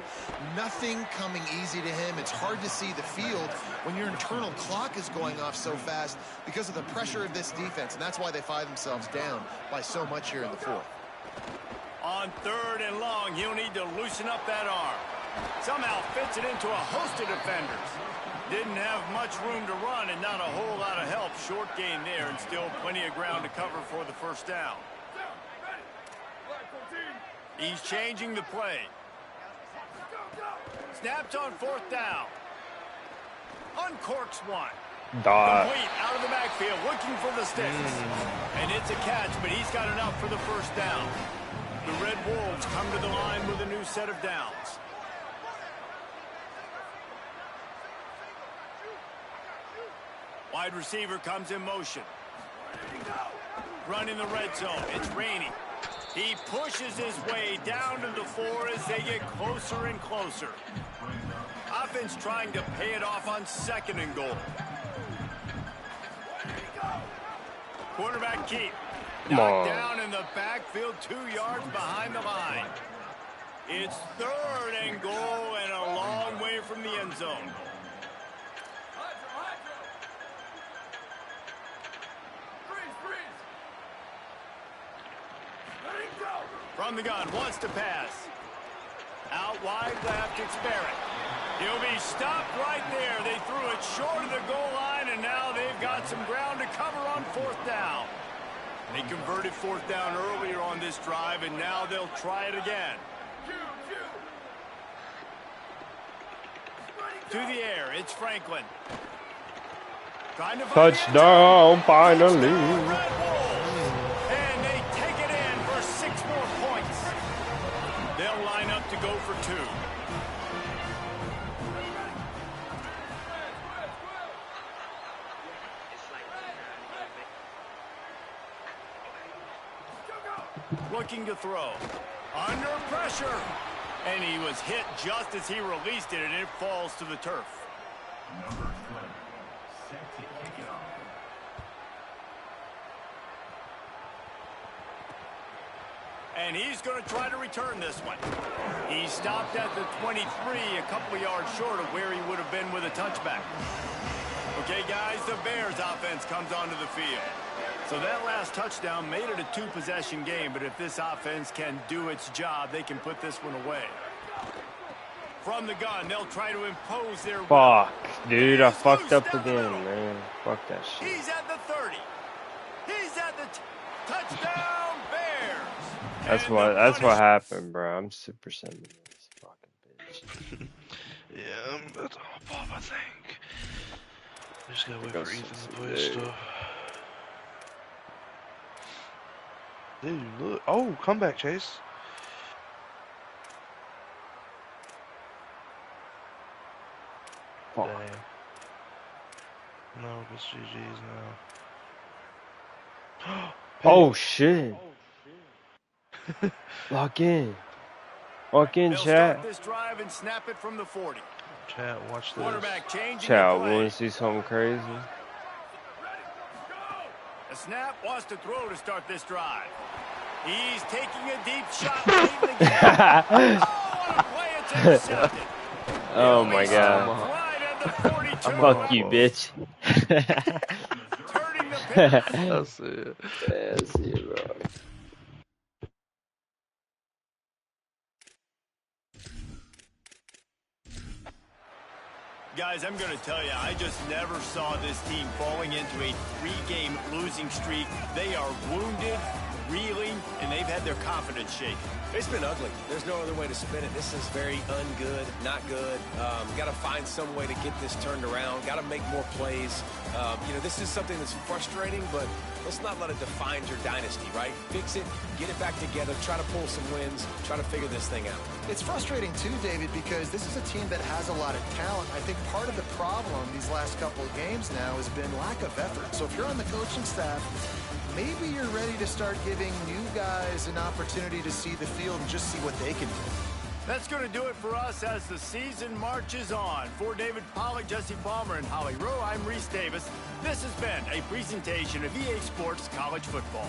Nothing coming easy to him. It's hard to see the field when your internal clock is going off so fast because of the pressure of this defense, and that's why they find themselves down by so much here in the 4th. On 3rd and long, he'll need to loosen up that arm. Somehow fits it into a host of defenders. Didn't have much room to run and not a whole lot of help. Short gain there and still plenty of ground to cover for the first down. He's changing the play. Snapped on 4th down. Uncorks one. Complete out of the backfield, looking for the sticks. And it's a catch, but he's got enough for the first down. The Red Wolves come to the line with a new set of downs. Wide receiver comes in motion. Run in the red zone. It's Rainey. He pushes his way down to the 4 as they get closer and closer. Offense trying to pay it off on 2nd and goal. Quarterback keep. Knocked down in the backfield, 2 yards behind the line. It's 3rd and goal and a long way from the end zone. From the gun, wants to pass. Out wide left, it's Barrett. He'll be stopped right there. They threw it short of the goal line, and now they've got some ground to cover on 4th down. They converted 4th down earlier on this drive, and now they'll try it again. To the air, it's Franklin. Trying to touchdown, finally. And they take it in for 6 more points. They'll line up to go for 2. Looking to throw. Under pressure. And he was hit just as he released it, and it falls to the turf. And he's going to try to return this one. He stopped at the 23, a couple of yards short of where he would have been with a touchback. Okay, guys, the Bears offense comes onto the field. So that last touchdown made it a two-possession game, but if this offense can do its job, they can put this one away. From the gun, they'll try to impose their will. Fuck, dude, I fucked up again, man. Fuck that shit. He's at the 30. He's at the touchdown, Bears. That's what happened, bro. I'm super sending this fucking bitch. Yeah, that's all Bob, I think. We just gotta wait for Ethan to play his stuff. Dude, look. Oh, come back, Chase. Fuck. Damn. No, it's GG's now. Oh, shit. Lock in. Lock in, They'll chat. start this drive and snap it from the 40. Chat, watch this. Quarterback changing Chat, the play. wanna see something crazy? A snap wants to throw to start this drive. He's taking a deep shot late in the game. Oh, what a play, it's intercepted. Oh my god. Right at the 42. Fuck you, bitch. Turning the pin. That's it. Yeah, see you, bro. Guys, I'm going to tell you, I just never saw this team falling into a 3-game losing streak. They are wounded, reeling, and they've had their confidence shaken. It's been ugly. There's no other way to spin it. This is very ungood, not good. Got to find some way to get this turned around. Got to make more plays. You know, this is something that's frustrating, but let's not let it define your dynasty, right? Fix it, get it back together, try to pull some wins, try to figure this thing out. It's frustrating too, David, because this is a team that has a lot of talent. I think part of the problem these last couple of games now has been lack of effort. So if you're on the coaching staff, maybe you're ready to start giving new guys an opportunity to see the field and just see what they can do. That's going to do it for us as the season marches on. For David Pollack, Jesse Palmer, and Holly Rowe, I'm Reese Davis. This has been a presentation of EA Sports College Football.